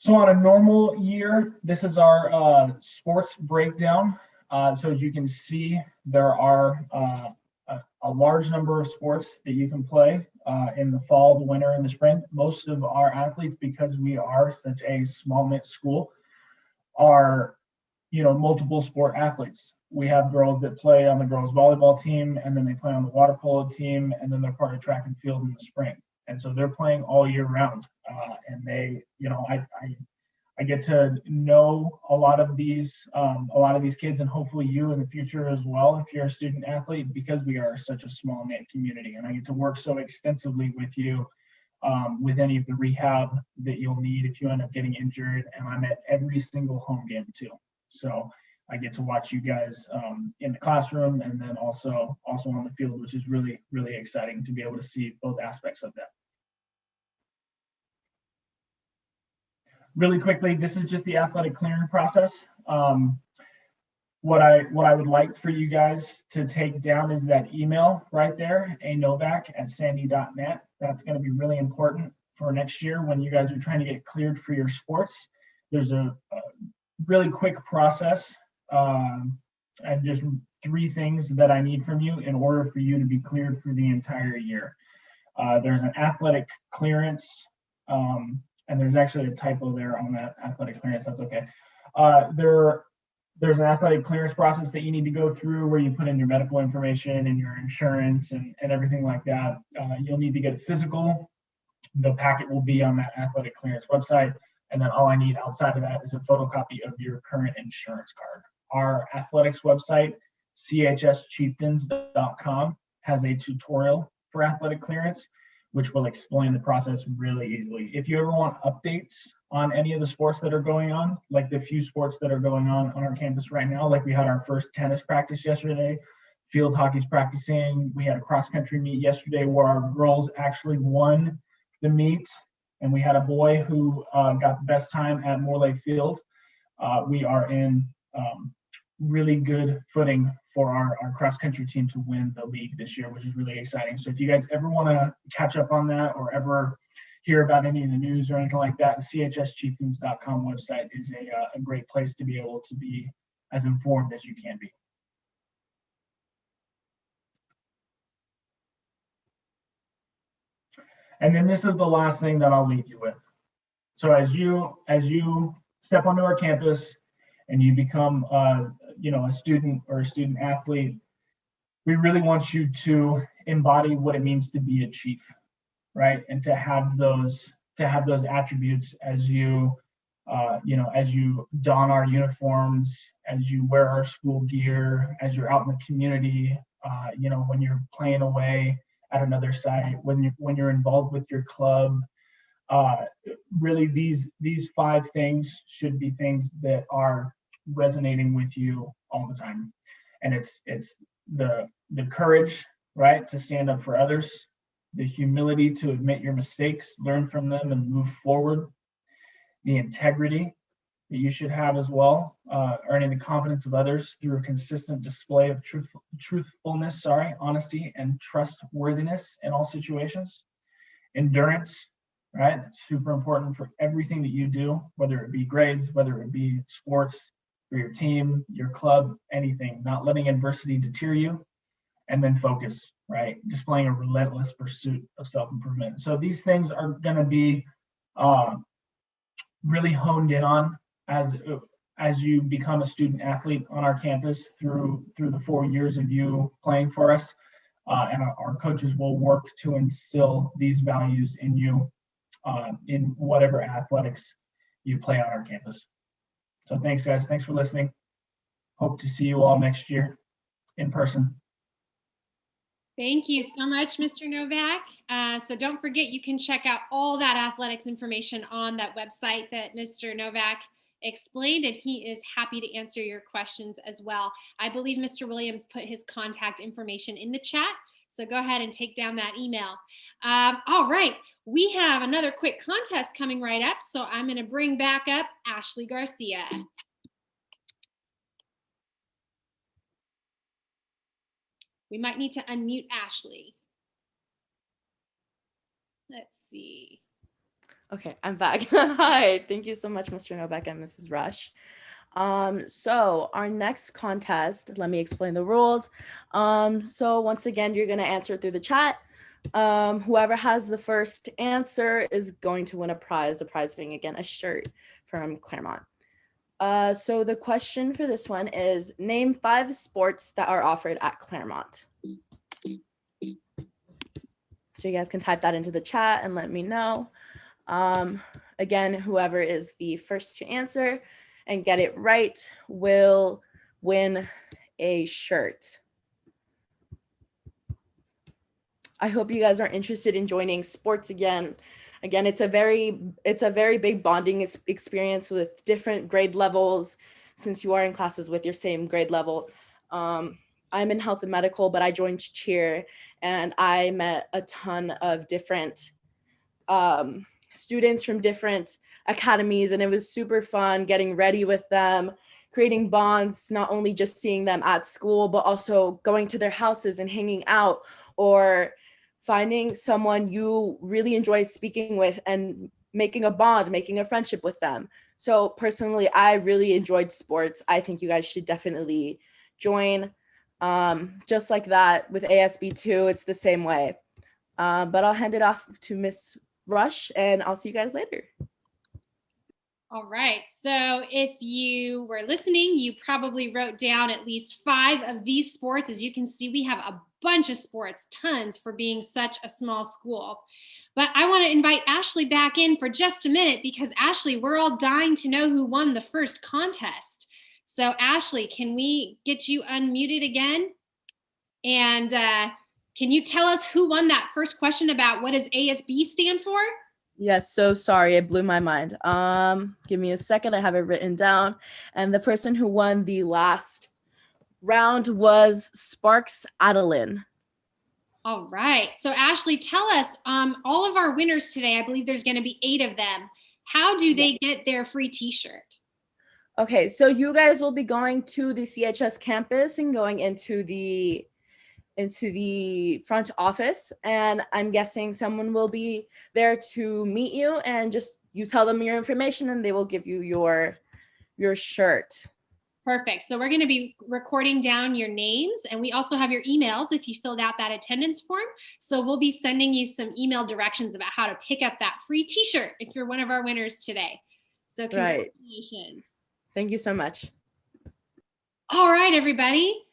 So on a normal year, this is our sports breakdown. So as you can see, there are a large number of sports that you can play in the fall, the winter, and the spring. Most of our athletes, because we are such a small knit school, are multiple sport athletes. We have girls that play on the girls volleyball team, and then they play on the water polo team, and then they're part of track and field in the spring. And so they're playing all year round. And they, I get to know a lot of these kids, and hopefully you in the future as well, if you're a student athlete, because we are such a small knit community. And I get to work so extensively with you with any of the rehab that you'll need if you end up getting injured. And I'm at every single home game too. So I get to watch you guys in the classroom, and then also on the field, which is really, really exciting to be able to see both aspects of that. Really quickly, this is just the athletic clearing process. What I would like for you guys to take down is that email right there, anovak@sandy.net. That's going to be really important for next year when you guys are trying to get cleared for your sports. There's a really quick process and just 3 things that I need from you in order for you to be cleared for the entire year. There's an athletic clearance, and there's actually a typo there on that athletic clearance. That's okay. There's an athletic clearance process that you need to go through where you put in your medical information and your insurance and everything like that. You'll need to get a physical. The packet will be on that athletic clearance website. And then all I need outside of that is a photocopy of your current insurance card. Our athletics website, chschieftains.com, has a tutorial for athletic clearance, which will explain the process really easily. If you ever want updates on any of the sports that are going on, like the few sports that are going on our campus right now, like we had our first tennis practice yesterday, field hockey's practicing, we had a cross country meet yesterday where our girls actually won the meet, and we had a boy who got the best time at Morley Field. We are in really good footing for our cross country team to win the league this year, which is really exciting. So if you guys ever want to catch up on that or ever hear about any of the news or anything like that, the chschieftains.com website is a great place to be able to be as informed as you can be. And then this is the last thing that I'll leave you with. So as you step onto our campus and you become a student or a student athlete, we really want you to embody what it means to be a chief, right? And to have those attributes as you don our uniforms, as you wear our school gear, as you're out in the community, when you're playing away at another site, when you're involved with your club. Really, these 5 things should be things that are resonating with you all the time. And it's the courage, right, to stand up for others, the humility to admit your mistakes, learn from them, and move forward, the integrity that you should have as well, earning the confidence of others through a consistent display of truthfulness, honesty, and trustworthiness in all situations. Endurance, right? It's super important for everything that you do, whether it be grades, whether it be sports, for your team, your club, anything. Not letting adversity deter you. And then focus, right? Displaying a relentless pursuit of self-improvement. So these things are going to be really honed in on as you become a student athlete on our campus through the 4 years of you playing for us. And our coaches will work to instill these values in you in whatever athletics you play on our campus. So thanks, guys. Thanks for listening. Hope to see you all next year in person. Thank you so much, Mr. Novak. So don't forget, you can check out all that athletics information on that website that Mr. Novak explained, and he is happy to answer your questions as well. I believe Mr. Williams put his contact information in the chat, so go ahead and take down that email. All right, we have another quick contest coming right up, so I'm going to bring back up Ashley Garcia. We might need to unmute Ashley. Let's see. Okay, I'm back. Hi, thank you so much, Mr. Novak and Mrs. Rush. So our next contest, let me explain the rules. So once again, you're gonna answer through the chat. Whoever has the first answer is going to win a prize being, again, a shirt from Claremont. So the question for this one is, name 5 sports that are offered at Claremont. So you guys can type that into the chat and let me know. Again, whoever is the first to answer and get it right will win a shirt. I hope you guys are interested in joining sports again. Again, it's a very big bonding experience with different grade levels, since you are in classes with your same grade level. I'm in health and medical, but I joined cheer and I met a ton of different students from different academies, and it was super fun getting ready with them, creating bonds, not only just seeing them at school, but also going to their houses and hanging out, or finding someone you really enjoy speaking with and making a bond, making a friendship with them. So personally, I really enjoyed sports. I think you guys should definitely join. Just like that with ASB2, it's the same way. But I'll hand it off to Miss Rush and I'll see you guys later. All right, so if you were listening, you probably wrote down at least 5 of these sports. As you can see, we have a bunch of sports, tons, for being such a small school. But I want to invite Ashley back in for just a minute, because Ashley, we're all dying to know who won the first contest. So Ashley, can we get you unmuted again? And can you tell us who won that first question about what does ASB stand for? Yes, so sorry, it blew my mind. Give me a second, I have it written down. And the person who won the last round was Sparks Adeline. All right, so Ashley, tell us, all of our winners today, I believe there's gonna be 8 of them. How do they get their free t-shirt? Okay, so you guys will be going to the CHS campus and going into the front office, and I'm guessing someone will be there to meet you, and just you tell them your information and they will give you your shirt. Perfect. So we're going to be recording down your names, and we also have your emails if you filled out that attendance form. So we'll be sending you some email directions about how to pick up that free t-shirt if you're one of our winners today. So congratulations. Right. Thank you so much. All right, everybody.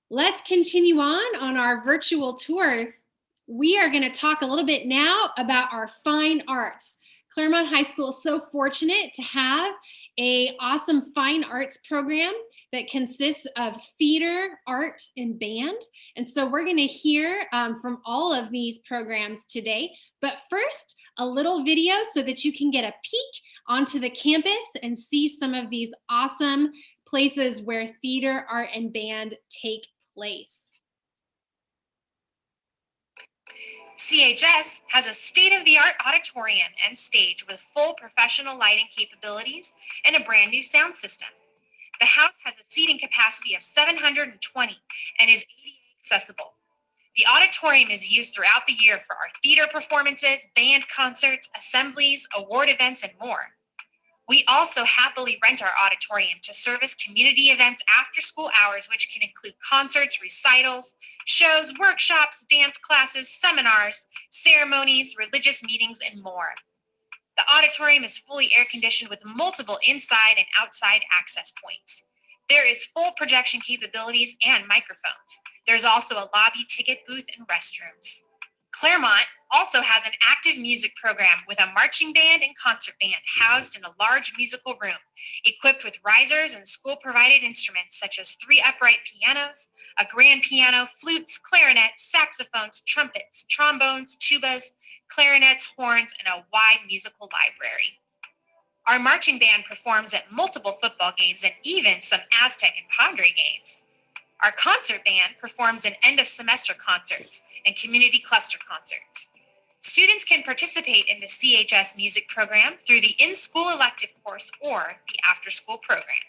Let's continue on our virtual tour. We are going to talk a little bit now about our fine arts. Clairemont High School is so fortunate to have an awesome fine arts program that consists of theater, art, and band. And so we're going to hear from all of these programs today. But first, a little video so that you can get a peek onto the campus and see some of these awesome places where theater, art, and band take place. CHS has a state-of-the-art auditorium and stage with full professional lighting capabilities and a brand new sound system. The house has a seating capacity of 720 and is ADA accessible. The auditorium is used throughout the year for our theater performances, band concerts, assemblies, award events, and more. We also happily rent our auditorium to service community events after school hours, which can include concerts, recitals, shows, workshops, dance classes, seminars, ceremonies, religious meetings, and more. The auditorium is fully air conditioned with multiple inside and outside access points. There is full projection capabilities and microphones. There's also a lobby, ticket booth, and restrooms. Claremont also has an active music program with a marching band and concert band housed in a large musical room, equipped with risers and school-provided instruments such as 3 upright pianos, a grand piano, flutes, clarinets, saxophones, trumpets, trombones, tubas, clarinets, horns, and a wide musical library. Our marching band performs at multiple football games and even some Aztec and Padre games. Our concert band performs in end-of-semester concerts and community cluster concerts. Students can participate in the CHS music program through the in-school elective course or the after-school program.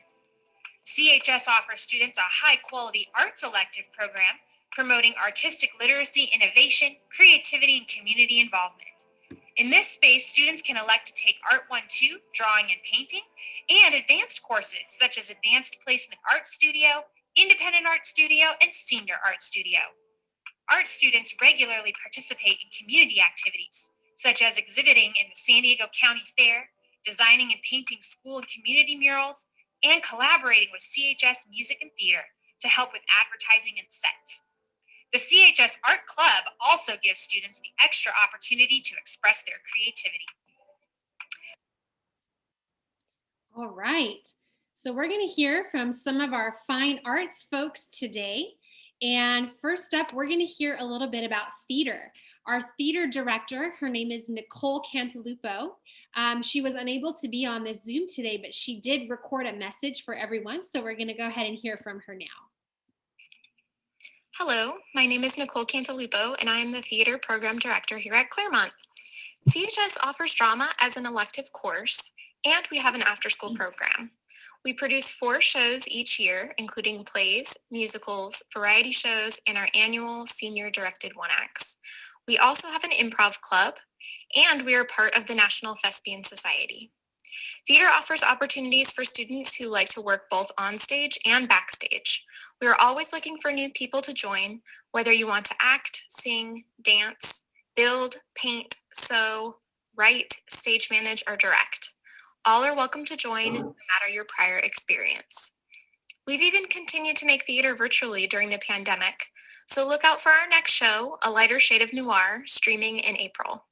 CHS offers students a high-quality arts elective program promoting artistic literacy, innovation, creativity, and community involvement. In this space, students can elect to take Art 1-2, drawing and painting, and advanced courses such as Advanced Placement Art Studio, Independent Art Studio, and Senior Art Studio. Art students regularly participate in community activities, such as exhibiting in the San Diego County Fair, designing and painting school and community murals, and collaborating with CHS Music and Theater to help with advertising and sets. The CHS Art Club also gives students the extra opportunity to express their creativity. All right. So we're going to hear from some of our fine arts folks today. And first up, we're going to hear a little bit about theater. Our theater director, her name is Nicole Cantalupo. She was unable to be on this Zoom today, but she did record a message for everyone. So we're going to go ahead and hear from her now. Hello, my name is Nicole Cantalupo, and I am the theater program director here at Claremont. CHS offers drama as an elective course, and we have an after-school program. We produce 4 shows each year, including plays, musicals, variety shows, and our annual senior-directed one-acts. We also have an improv club, and we are part of the National Thespian Society. Theater offers opportunities for students who like to work both on stage and backstage. We are always looking for new people to join, whether you want to act, sing, dance, build, paint, sew, write, stage manage, or direct. All are welcome to join, no matter your prior experience. We've even continued to make theater virtually during the pandemic, so look out for our next show, A Lighter Shade of Noir, streaming in April.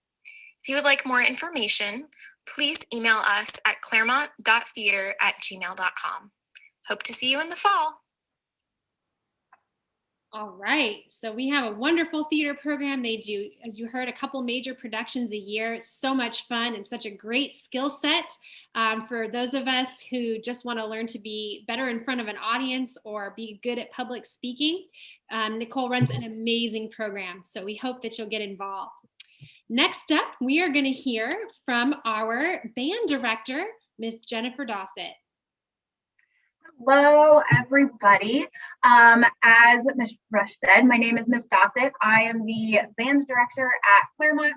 If you would like more information, please email us at claremont.theater@gmail.com. Hope to see you in the fall. All right, so we have a wonderful theater program. They do, as you heard, a couple major productions a year. So much fun and such a great skill set for those of us who just want to learn to be better in front of an audience or be good at public speaking. Nicole runs an amazing program, so we hope that you'll get involved. Next up, we are going to hear from our band director, Miss Jennifer Dossett. Hello, everybody. As Ms. Rush said, my name is Miss Dossett. I am the band director at Claremont.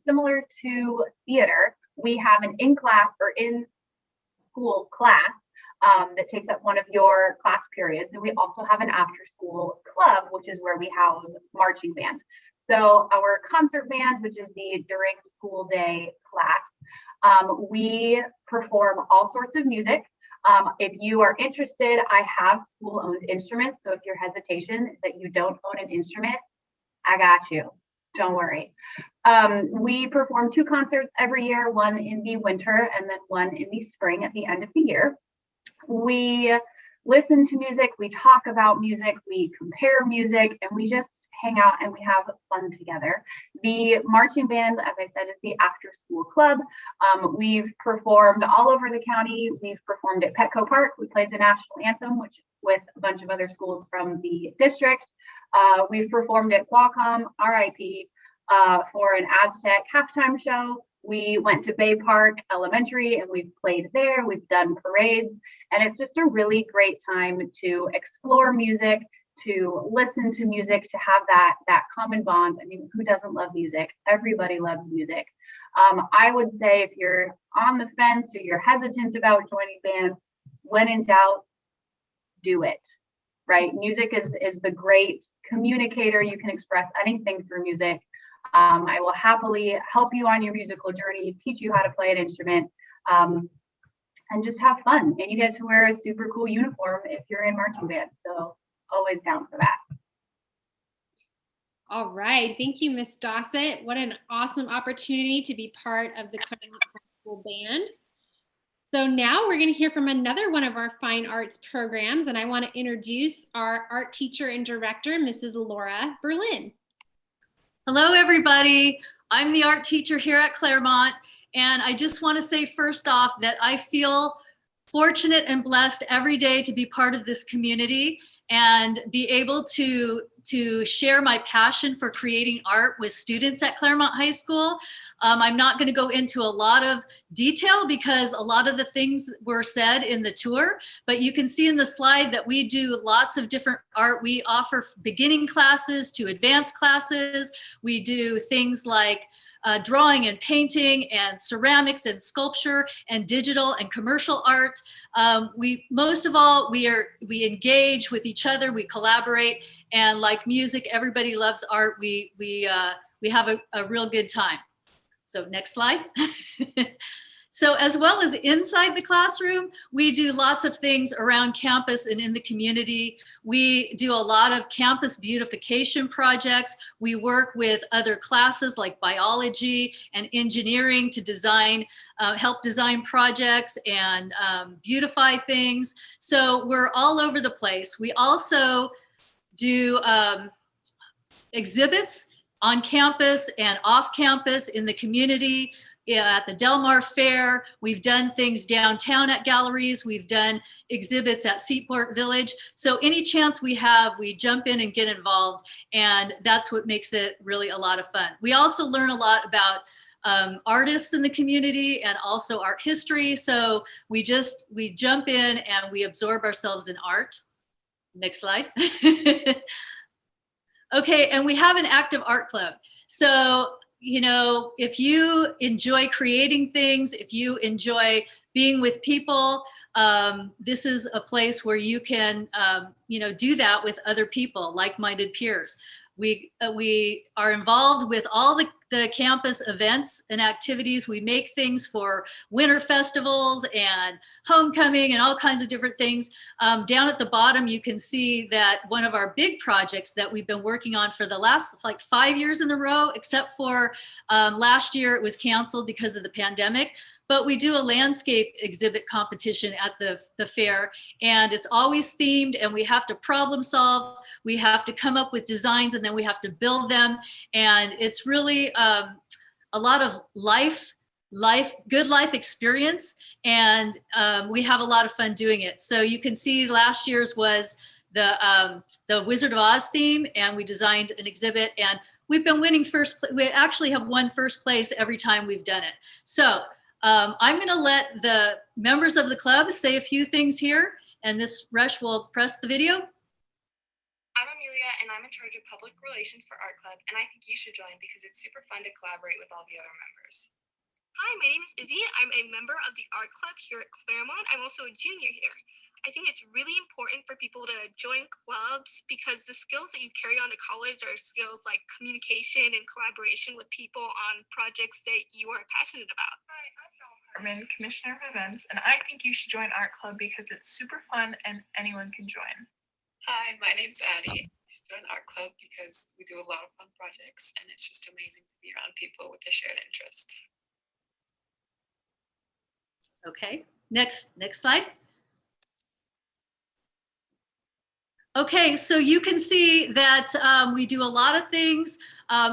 Similar to theater, we have an in-class or in-school class that takes up one of your class periods. And we also have an after-school club, which is where we house marching band. So our concert band, which is the during school day class, we perform all sorts of music. If you are interested, I have school-owned instruments. So if your hesitation that you don't own an instrument, I got you. Don't worry. We perform 2 concerts every year, one in the winter and then one in the spring at the end of the year. We listen to music, we talk about music, we compare music, and we just hang out and we have fun together. The marching band, as I said, is the after-school club. We've performed all over the county. We've performed at Petco Park. We played the national anthem, which with a bunch of other schools from the district. We've performed at Qualcomm, RIP, for an Aztec halftime show. We went to Bay Park Elementary and we've played there. We've done parades, and it's just a really great time to explore music, to listen to music, to have that common bond. I mean, who doesn't love music? Everybody loves music. I would say if you're on the fence or you're hesitant about joining band, when in doubt, do it, right? Music is the great communicator. You can express anything through music. I will happily help you on your musical journey, teach you how to play an instrument, and just have fun. And you get to wear a super cool uniform if you're in marching band. So always down for that. All right, thank you, Miss Dossett. What an awesome opportunity to be part of the Claremont High School Band. So now we're going to hear from another one of our fine arts programs, and I want to introduce our art teacher and director, Mrs. Laura Berlin. Hello, everybody. I'm the art teacher here at Claremont, and I just want to say first off that I feel fortunate and blessed every day to be part of this community and be able to share my passion for creating art with students at Claremont High School. I'm not going to go into a lot of detail because a lot of the things were said in the tour, but you can see in the slide that we do lots of different art. We offer beginning classes to advanced classes. We do things like drawing and painting and ceramics and sculpture and digital and commercial art. Most of all, we engage with each other, we collaborate, and like music, everybody loves art. We have a real good time. So next slide. So as well as inside the classroom, we do lots of things around campus and in the community. We do a lot of campus beautification projects. We work with other classes like biology and engineering to design, help design projects and beautify things. So we're all over the place. We also do exhibits on campus and off campus in the community. At the Del Mar Fair, we've done things downtown at galleries, we've done exhibits at Seaport Village. So any chance we have, we jump in and get involved, and that's what makes it really a lot of fun. We also learn a lot about artists in the community and also art history. So we jump in and we absorb ourselves in art. Next slide. Okay, and we have an active art club. So you know, if you enjoy creating things, if you enjoy being with people, this is a place where you can, you know, do that with other people, like-minded peers. We are involved with all the campus events and activities. We make things for winter festivals and homecoming and all kinds of different things. Down at the bottom, you can see that one of our big projects that we've been working on for the last like 5 years in a row, except for last year it was canceled because of the pandemic. But we do a landscape exhibit competition at the fair, and it's always themed, and we have to problem solve. We have to come up with designs, and then we have to build them. And it's really a lot of good life experience, and we have a lot of fun doing it. So you can see last year's was the Wizard of Oz theme, and we designed an exhibit, and we've been winning first place. We actually have won first place every time we've done it. So I'm going to let the members of the club say a few things here, and Ms. Rush will press the video. I'm Amelia, and I'm in charge of public relations for Art Club, and I think you should join because it's super fun to collaborate with all the other members. Hi, my name is Izzy. I'm a member of the Art Club here at Claremont. I'm also a junior here. I think it's really important for people to join clubs because the skills that you carry on to college are skills like communication and collaboration with people on projects that you are passionate about. Hi, I'm Carmen, Commissioner of Events, and I think you should join Art Club because it's super fun and anyone can join. Hi, my name's Addie. I join Art Club because we do a lot of fun projects and it's just amazing to be around people with a shared interest. Okay, next slide. Okay, so you can see that we do a lot of things.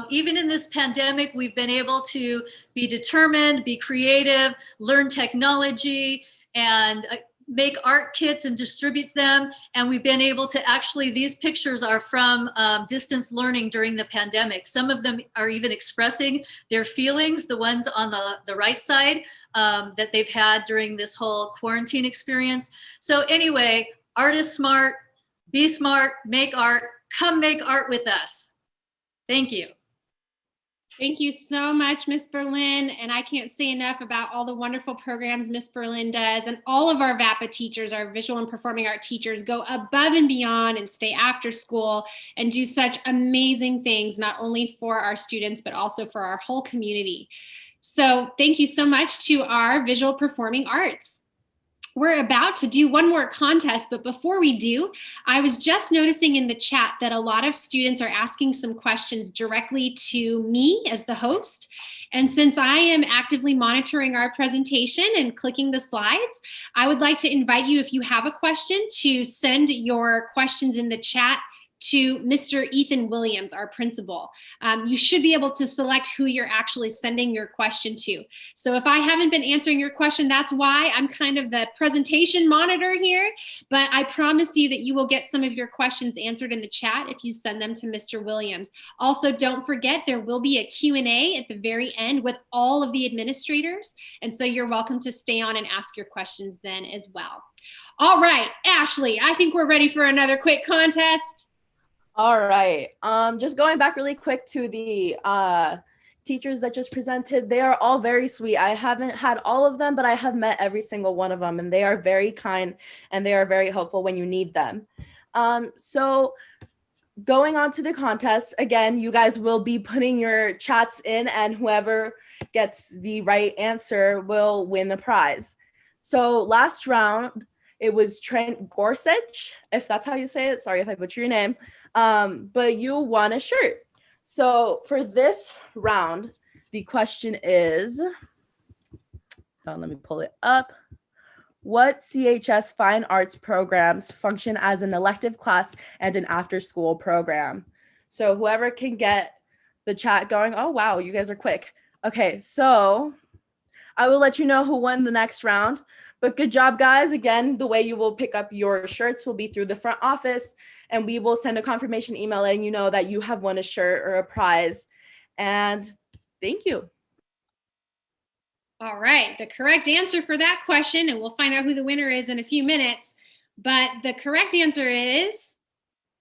Even in this pandemic, we've been able to be determined, be creative, learn technology, and make art kits and distribute them. And we've been able to actually, these pictures are from distance learning during the pandemic. Some of them are even expressing their feelings, the ones on the right side that they've had during this whole quarantine experience. So anyway, art is smart. Be smart, make art, come make art with us. Thank you. Thank you so much, Miss Berlin. And I can't say enough about all the wonderful programs Miss Berlin does. And all of our VAPA teachers, our visual and performing art teachers, go above and beyond and stay after school and do such amazing things, not only for our students, but also for our whole community. So thank you so much to our visual performing arts. we're about to do one more contest, but before we do, I was just noticing in the chat that a lot of students are asking some questions directly to me as the host. And since I am actively monitoring our presentation and clicking the slides, I would like to invite you, if you have a question, to send your questions in the chat to Mr. Ethan Williams, our principal. You should be able to select who you're actually sending your question to. So if I haven't been answering your question, that's why. I'm kind of the presentation monitor here, but I promise you that you will get some of your questions answered in the chat if you send them to Mr. Williams. Also, don't forget, there will be a Q&A at the very end with all of the administrators. And so you're welcome to stay on and ask your questions then as well. All right, Ashley, I think we're ready for another quick contest. All right. Just going back really quick to the teachers that just presented. They are all very sweet. I haven't had all of them, but I have met every single one of them, and they are very kind and they are very helpful when you need them. So going on to the contest, again, you guys will be putting your chats in, and whoever gets the right answer will win the prize. So last round, it was Trent Gorsuch, if that's how you say it. Sorry if I butcher your name. But you won a shirt. So for this round, the question is, let me pull it up. What CHS Fine Arts programs function as an elective class and an after-school program? So whoever can get the chat going. Oh, wow, you guys are quick. Okay, so I will let you know who won the next round. But good job, guys. Again, the way you will pick up your shirts will be through the front office, and we will send a confirmation email letting you know that you have won a shirt or a prize. And thank you. All right, the correct answer for that question, and we'll find out who the winner is in a few minutes, but the correct answer is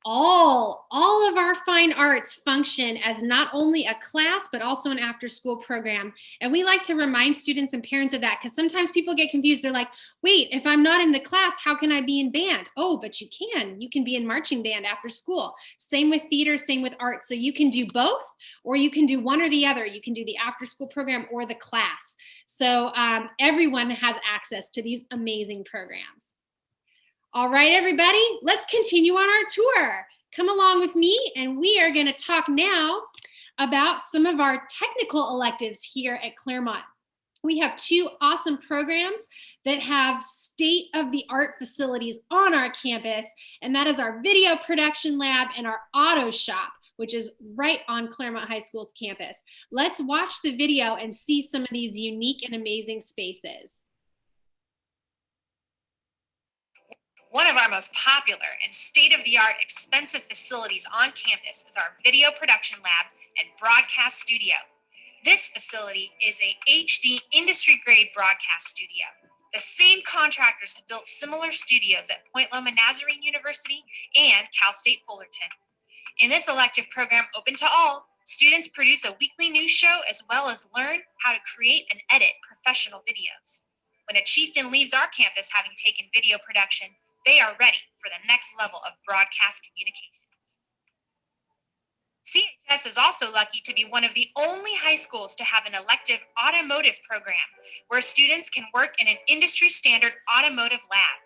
all of our fine arts function as not only a class, but also an after-school program. And we like to remind students and parents of that, because sometimes people get confused. They're like, wait, if I'm not in the class, how can I be in band? Oh, but you can. You can be in marching band after school. Same with theater, same with art. So you can do both, or you can do one or the other. You can do the after-school program or the class. So everyone has access to these amazing programs. All right, everybody, let's continue on our tour. Come along with me, and we are going to talk now about some of our technical electives here at Claremont. We have two awesome programs that have state-of-the-art facilities on our campus, and that is our video production lab and our auto shop, which is right on Claremont High School's campus. Let's watch the video and see some of these unique and amazing spaces. One of our most popular and state-of-the-art expensive facilities on campus is our video production lab and broadcast studio. This facility is a HD industry-grade broadcast studio. The same contractors have built similar studios at Point Loma Nazarene University and Cal State Fullerton. In this elective program open to all, students produce a weekly news show as well as learn how to create and edit professional videos. When a chieftain leaves our campus having taken video production, they are ready for the next level of broadcast communications. CHS is also lucky to be one of the only high schools to have an elective automotive program where students can work in an industry standard automotive lab.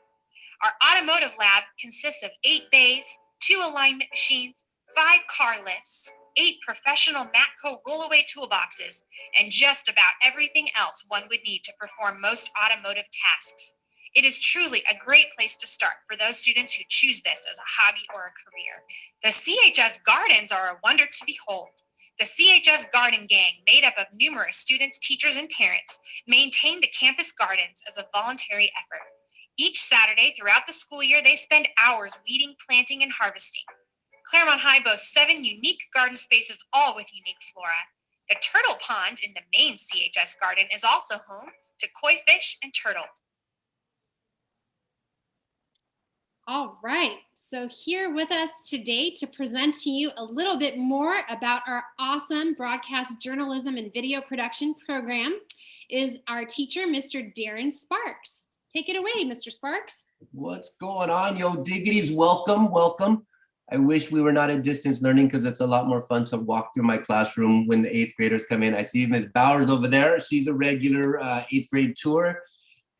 Our automotive lab consists of 8 bays, 2 alignment machines, 5 car lifts, 8 professional Matco rollaway toolboxes, and just about everything else one would need to perform most automotive tasks. It is truly a great place to start for those students who choose this as a hobby or a career. The CHS Gardens are a wonder to behold. The CHS Garden Gang, made up of numerous students, teachers, and parents, maintain the campus gardens as a voluntary effort. Each Saturday throughout the school year, they spend hours weeding, planting, and harvesting. Claremont High boasts 7 unique garden spaces, all with unique flora. The turtle pond in the main CHS garden is also home to koi fish and turtles. All right, so here with us today to present to you a little bit more about our awesome broadcast journalism and video production program is our teacher, Mr. Darren Sparks. Take it away, Mr. Sparks. What's going on, yo diggities? Welcome, welcome. I wish we were not at distance learning because it's a lot more fun to walk through my classroom when the 8th graders come in. I see Ms. Bowers over there. She's a regular 8th grade tour.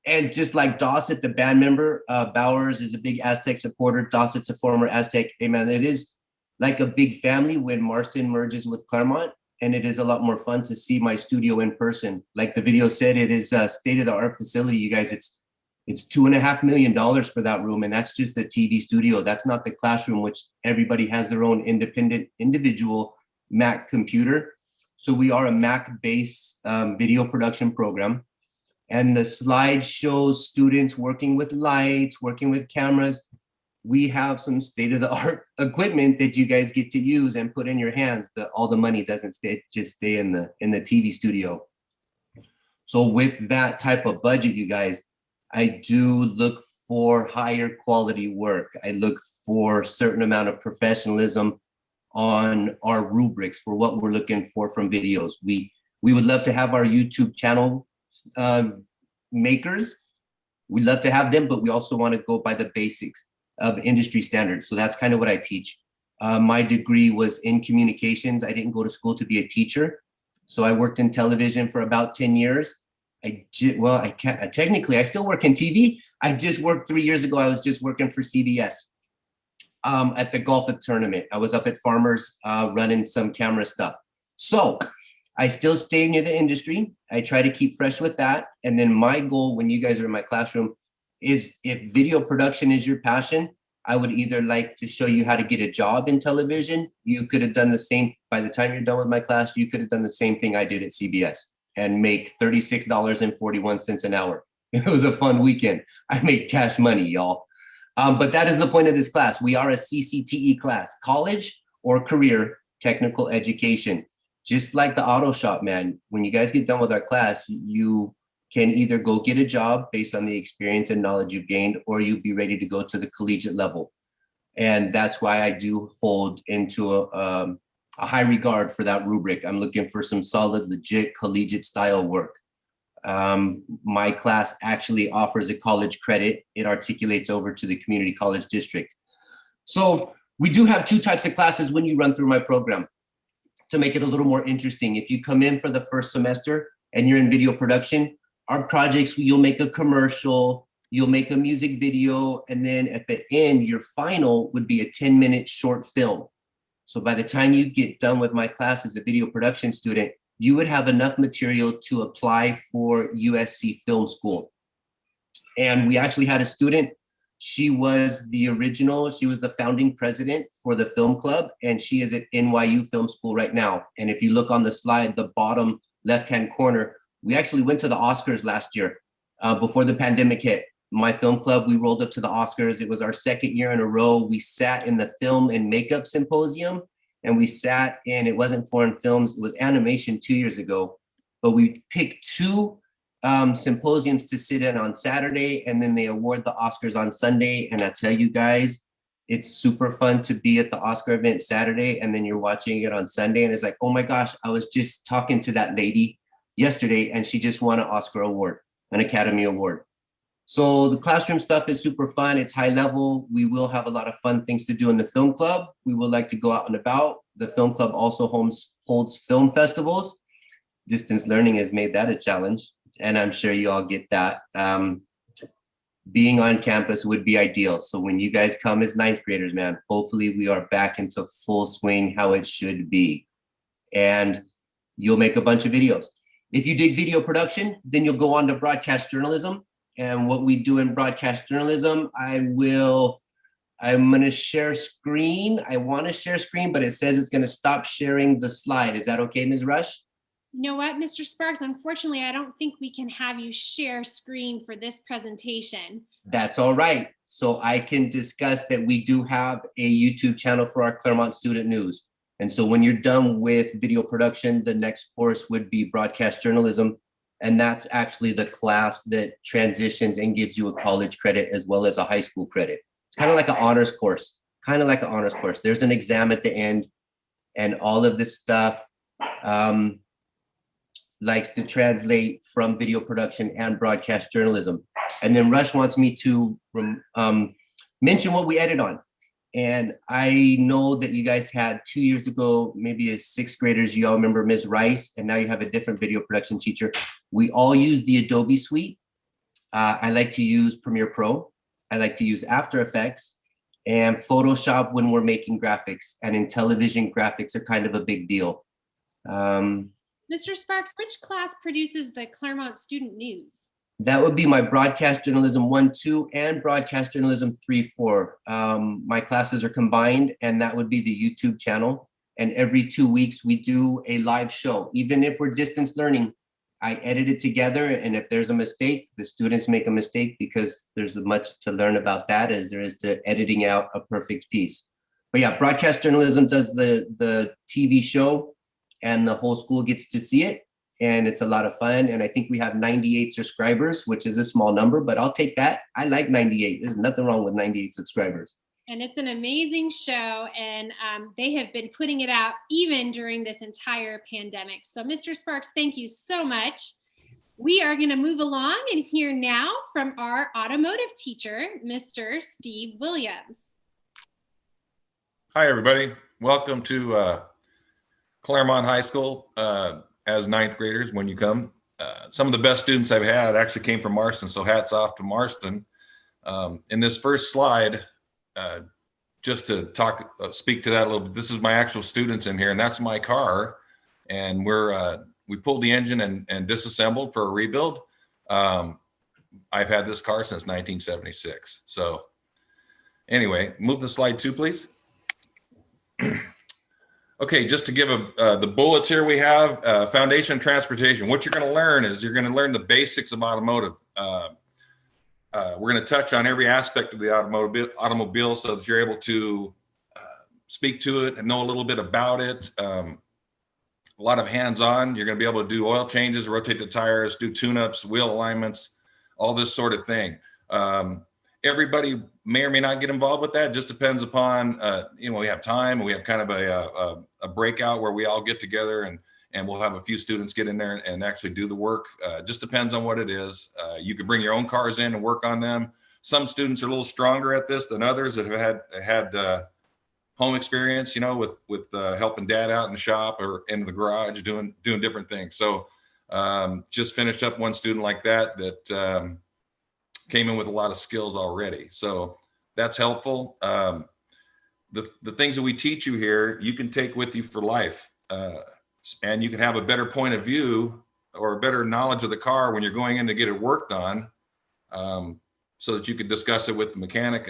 And just like Dosset, the band member, Bowers is a big Aztec supporter. Dosset's a former Aztec. Hey man, it is like a big family when Marston merges with Claremont, and it is a lot more fun to see my studio in person. Like the video said, it is a state-of-the-art facility, you guys. It's $2.5 million for that room, and that's just the TV studio. That's not the classroom, which everybody has their own independent, individual Mac computer. So we are a Mac-based video production program. And the slide shows students working with lights, working with cameras. We have some state-of-the-art equipment that you guys get to use and put in your hands. All the money doesn't stay in the TV studio. So with that type of budget, you guys, I do look for higher quality work. I look for a certain amount of professionalism on our rubrics for what we're looking for from videos. We would love to have our YouTube channel makers. We love to have them, but we also want to go by the basics of industry standards. So that's kind of what I teach. My degree was in communications. I didn't go to school to be a teacher. So I worked in television for about 10 years. Technically, I still work in TV. I just worked 3 years ago. I was just working for CBS at the golf tournament. I was up at Farmers running some camera stuff. So I still stay near the industry. I try to keep fresh with that. And then my goal when you guys are in my classroom is if video production is your passion, I would either like to show you how to get a job in television. You could have done the same, by the time you're done with my class, you could have done the same thing I did at CBS and make $36.41 an hour. It was a fun weekend. I made cash money, y'all. But that is the point of this class. We are a CCTE class, college or career technical education. Just like the auto shop, man, when you guys get done with our class, you can either go get a job based on the experience and knowledge you've gained, or you'll be ready to go to the collegiate level. And that's why I do hold into a high regard for that rubric. I'm looking for some solid, legit collegiate style work. My class actually offers a college credit. It articulates over to the community college district. So we do have two types of classes when you run through my program. To make it a little more interesting, if you come in for the first semester and you're in video production, our projects, you'll make a commercial, you'll make a music video, and then at the end, your final would be a 10-minute short film. So by the time you get done with my class as a video production student, you would have enough material to apply for USC Film School. And we actually had a student. She was the founding president for the film club, and she is at NYU Film School right now. And if you look on the slide, the bottom left-hand corner, we actually went to the Oscars last year before the pandemic hit. My film club, we rolled up to the Oscars. It was our second year in a row. We sat in the film and makeup symposium, and we sat in, it wasn't foreign films, it was animation 2 years ago, but we picked two symposiums to sit in on Saturday, and then they award the Oscars on Sunday. And I tell you guys, it's super fun to be at the Oscar event Saturday, and then you're watching it on Sunday, and it's like, oh my gosh, I was just talking to that lady yesterday, and she just won an Oscar award, an Academy Award. So the classroom stuff is super fun. It's high level. We will have a lot of fun things to do in the film club. We would like to go out and about. The film club also holds film festivals. Distance learning has made that a challenge, and I'm sure you all get that. Being on campus would be ideal. So when you guys come as ninth graders, man, hopefully we are back into full swing how it should be. And you'll make a bunch of videos. If you dig video production, then you'll go on to broadcast journalism. And what we do in broadcast journalism, I'm gonna share screen. I wanna share screen, but it says it's gonna stop sharing the slide. Is that okay, Ms. Rush? You know what, Mr. Sparks, unfortunately, I don't think we can have you share screen for this presentation. That's all right. So I can discuss that we do have a YouTube channel for our Claremont Student News. And so when you're done with video production, the next course would be broadcast journalism. And that's actually the class that transitions and gives you a college credit as well as a high school credit. It's kind of like an honors course, There's an exam at the end, and all of this stuff likes to translate from video production and broadcast journalism. And then Rush wants me to mention what we edit on. And I know that you guys had 2 years ago, maybe as sixth graders, you all remember Ms. Rice, and now you have a different video production teacher. We all use the Adobe suite. I like to use Premiere Pro. I like to use After Effects and Photoshop when we're making graphics. And in television, graphics are kind of a big deal. Mr. Sparks, which class produces the Claremont Student News? That would be my Broadcast Journalism 1, 2, and Broadcast Journalism 3, 4. My classes are combined, and that would be the YouTube channel. And every 2 weeks, we do a live show. Even if we're distance learning, I edit it together. And if there's a mistake, the students make a mistake, because there's as much to learn about that as there is to editing out a perfect piece. But yeah, Broadcast Journalism does the TV show, and the whole school gets to see it. And it's a lot of fun. And I think we have 98 subscribers, which is a small number, but I'll take that. I like 98. There's nothing wrong with 98 subscribers. And it's an amazing show, and they have been putting it out even during this entire pandemic. So Mr. Sparks, thank you so much. We are going to move along and hear now from our automotive teacher, Mr. Steve Williams. Hi, everybody. Welcome to Clairemont High School. As ninth graders, when you come, some of the best students I've had actually came from Marston, so hats off to Marston. In this first slide, just to speak to that a little bit, this is my actual students in here, and that's my car. And we pulled the engine and disassembled for a rebuild. I've had this car since 1976. So anyway, move the slide 2, please. Okay, just to give the bullets here, we have foundation transportation. What you're going to learn is you're going to learn the basics of automotive. We're going to touch on every aspect of the automobile so that you're able to speak to it and know a little bit about it. A lot of hands-on. You're going to be able to do oil changes, rotate the tires, do tune-ups, wheel alignments, all this sort of thing. Everybody may or may not get involved with that. It just depends upon, we have time, and we have kind of a breakout where we all get together and we'll have a few students get in there and actually do the work. Just depends on what it is. You can bring your own cars in and work on them. Some students are a little stronger at this than others that have had home experience, with helping dad out in the shop or in the garage doing different things. So just finished up one student like that came in with a lot of skills already. So that's helpful. The things that we teach you here, you can take with you for life. And you can have a better point of view or a better knowledge of the car when you're going in to get it worked on, so that you could discuss it with the mechanic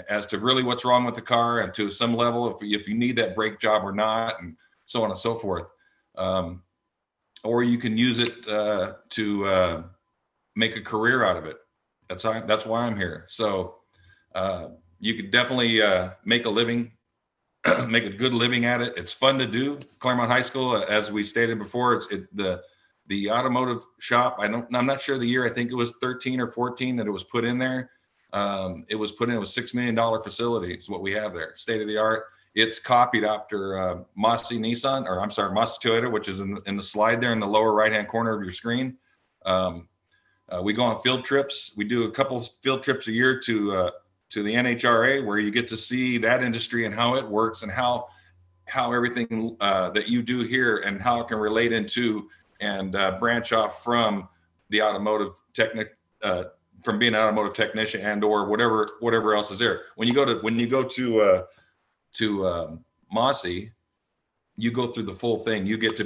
as to really what's wrong with the car, and to some level if you need that brake job or not, and so on and so forth. Or you can use it to make a career out of it. That's why I'm here. So you could definitely make a living, make a good living at it. It's fun to do. Clairemont High School, as we stated before, the automotive shop. I'm not sure the year. I think it was 13 or 14 that it was put in there. It was put in. It was $6 million facility is what we have there. State of the art. It's copied after Massey Nissan, or I'm sorry, Massey Toyota, which is in the slide there in the lower right-hand corner of your screen. We go on field trips. We do a couple field trips a year to the NHRA, where you get to see that industry and how it works, and how everything that you do here and how it can relate into and branch off from the automotive from being an automotive technician and or whatever else is there. When you go to Massey, you go through the full thing. You get to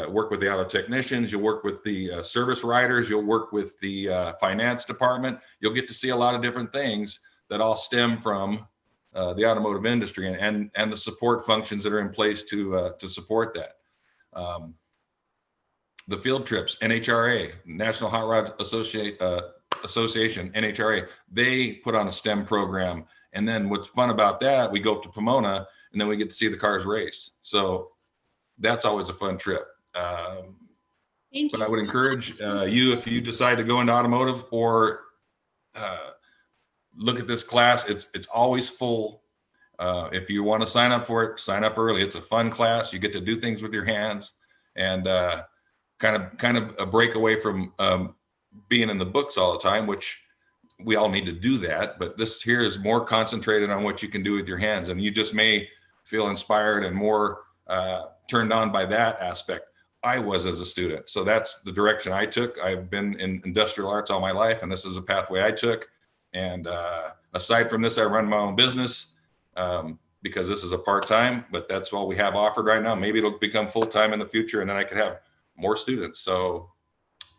work with the auto technicians. You'll work with the service writers. You'll work with the finance department. You'll get to see a lot of different things that all stem from the automotive industry and the support functions that are in place to support that. The field trips, NHRA, National Hot Rod Association, NHRA, they put on a STEM program. And then what's fun about that, we go up to Pomona, and then we get to see the cars race. So that's always a fun trip. But I would encourage you, if you decide to go into automotive or look at this class, it's always full. If you want to sign up for it, sign up early. It's a fun class. You get to do things with your hands, and kind of a break away from being in the books all the time, which we all need to do that. But this here is more concentrated on what you can do with your hands, and you just may feel inspired and more turned on by that aspect. I was as a student. So that's the direction I took. I've been in industrial arts all my life, and this is a pathway I took. And aside from this, I run my own business because this is a part-time, but that's all we have offered right now. Maybe it'll become full-time in the future, and then I could have more students. So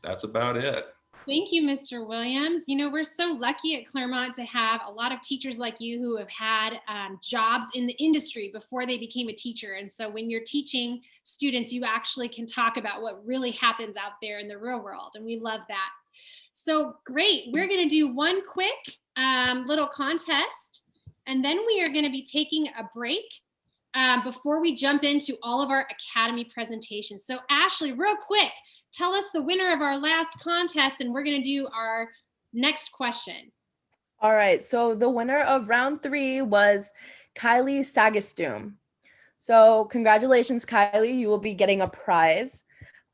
that's about it. Thank you, Mr. Williams. You know, we're so lucky at Claremont to have a lot of teachers like you who have had jobs in the industry before they became a teacher. And so when you're teaching students, you actually can talk about what really happens out there in the real world. And we love that. So great. We're going to do one quick little contest, and then we are going to be taking a break before we jump into all of our Academy presentations. So Ashley, real quick, tell us the winner of our last contest, and we're going to do our next question. All right, so the winner of round 3 was Kylie Sagastum. So congratulations, Kylie. You will be getting a prize.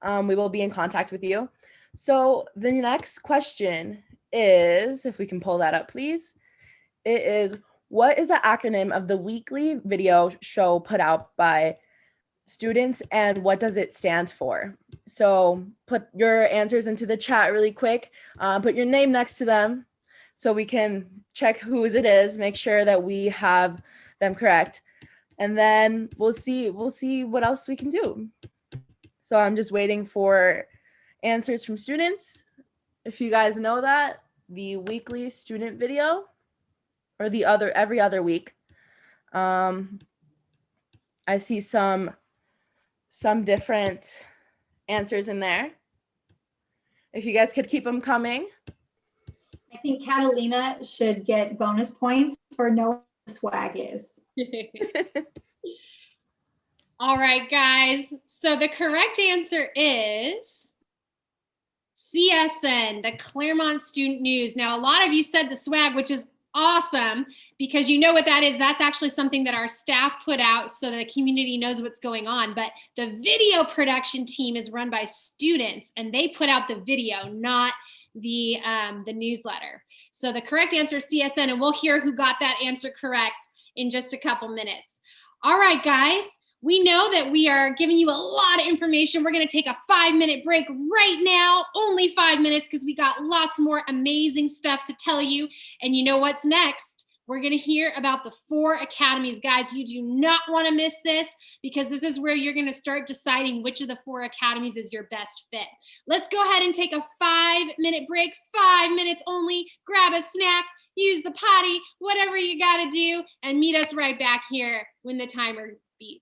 We will be in contact with you. So the next question is, if we can pull that up, please. It is, what is the acronym of the weekly video show put out by students, and what does it stand for? So put your answers into the chat really quick. Put your name next to them so we can check whose it is, make sure that we have them correct. And then we'll see what else we can do. So I'm just waiting for answers from students. If you guys know that, the weekly student video, or the other every other week. I see some different answers in there. If you guys could keep them coming. I think Catalina should get bonus points for knowing what swag is. All right, guys. So the correct answer is CSN, the Claremont Student News. Now, a lot of you said the swag, which is awesome, because you know what that is. That's actually something that our staff put out so the community knows what's going on. But the video production team is run by students, and they put out the video, not the newsletter. So the correct answer is CSN, and we'll hear who got that answer correct in just a couple minutes. All right, guys. We know that we are giving you a lot of information. We're going to take a 5-minute break right now, only 5 minutes, because we got lots more amazing stuff to tell you. And you know what's next? We're going to hear about the 4 academies. Guys, you do not want to miss this, because this is where you're going to start deciding which of the 4 academies is your best fit. Let's go ahead and take a 5-minute break, 5 minutes only. Grab a snack, use the potty, whatever you got to do, and meet us right back here when the timer beeps.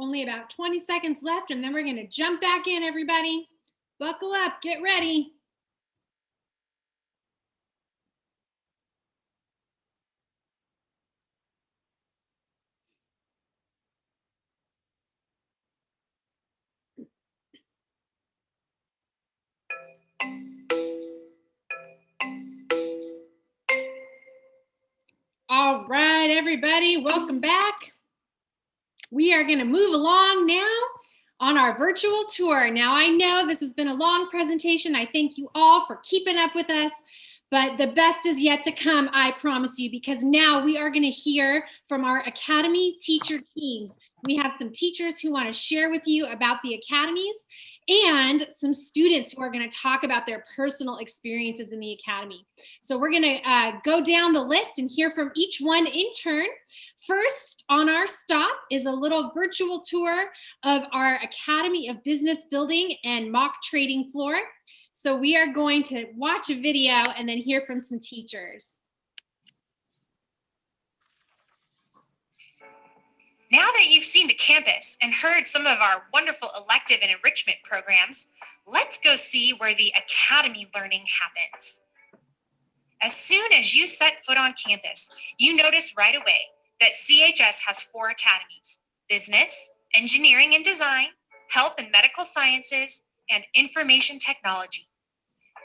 Only about 20 seconds left, and then we're gonna jump back in, everybody. Buckle up, get ready. All right, everybody, welcome back. We are gonna move along now on our virtual tour. Now, I know this has been a long presentation. I thank you all for keeping up with us, but the best is yet to come, I promise you, because now we are gonna hear from our Academy teacher teams. We have some teachers who wanna share with you about the academies and some students who are gonna talk about their personal experiences in the Academy. So we're gonna go down the list and hear from each one in turn. First on our stop is a little virtual tour of our Academy of Business building and mock trading floor. So we are going to watch a video and then hear from some teachers. Now that you've seen the campus and heard some of our wonderful elective and enrichment programs, let's go see where the academy learning happens. As soon as you set foot on campus, you notice right away that CHS has 4 academies: business, engineering and design, health and medical sciences, and information technology.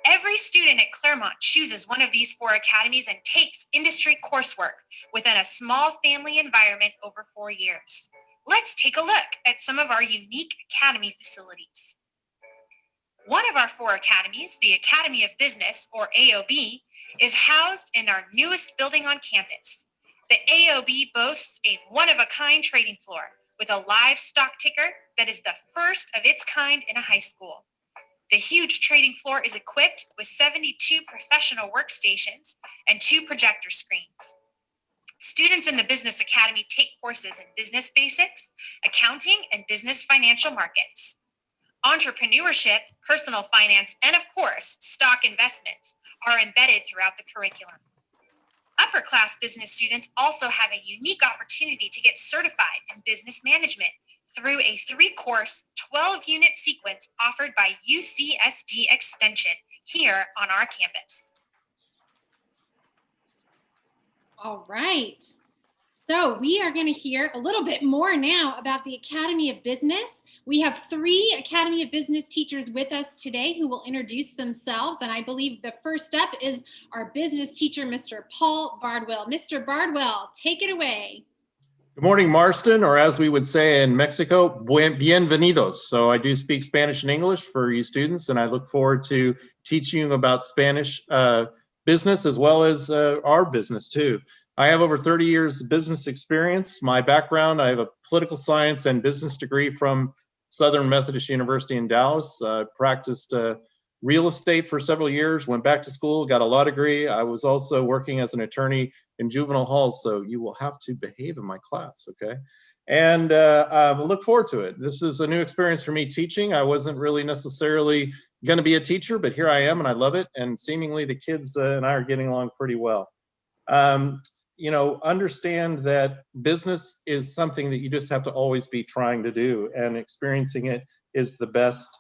Every student at Claremont chooses one of these 4 academies and takes industry coursework within a small family environment over 4 years. Let's take a look at some of our unique academy facilities. One of our 4 academies, the Academy of Business, or AOB, is housed in our newest building on campus. The AOB boasts a one-of-a-kind trading floor with a live stock ticker that is the first of its kind in a high school. The huge trading floor is equipped with 72 professional workstations and 2 projector screens. Students in the Business Academy take courses in business basics, accounting, and business financial markets. Entrepreneurship, personal finance, and of course, stock investments are embedded throughout the curriculum. Upper-class business students also have a unique opportunity to get certified in business management through a 3-course, 12-unit sequence offered by UCSD Extension here on our campus. All right. So we are going to hear a little bit more now about the Academy of Business. We have 3 Academy of Business teachers with us today who will introduce themselves. And I believe the first up is our business teacher, Mr. Paul Bardwell. Mr. Bardwell, take it away. Good morning, Marston, or as we would say in Mexico, bienvenidos. So I do speak Spanish and English for you students, and I look forward to teaching you about Spanish business as well as our business too. I have over 30 years of business experience. My background, I have a political science and business degree from Southern Methodist University in Dallas. I practiced real estate for several years, went back to school, got a law degree. I was also working as an attorney in juvenile halls, so you will have to behave in my class, okay? And I look forward to it. This is a new experience for me teaching. I wasn't really necessarily gonna be a teacher, but here I am and I love it. And seemingly the kids and I are getting along pretty well. You know, understand that business is something that you just have to always be trying to do, and experiencing it is the best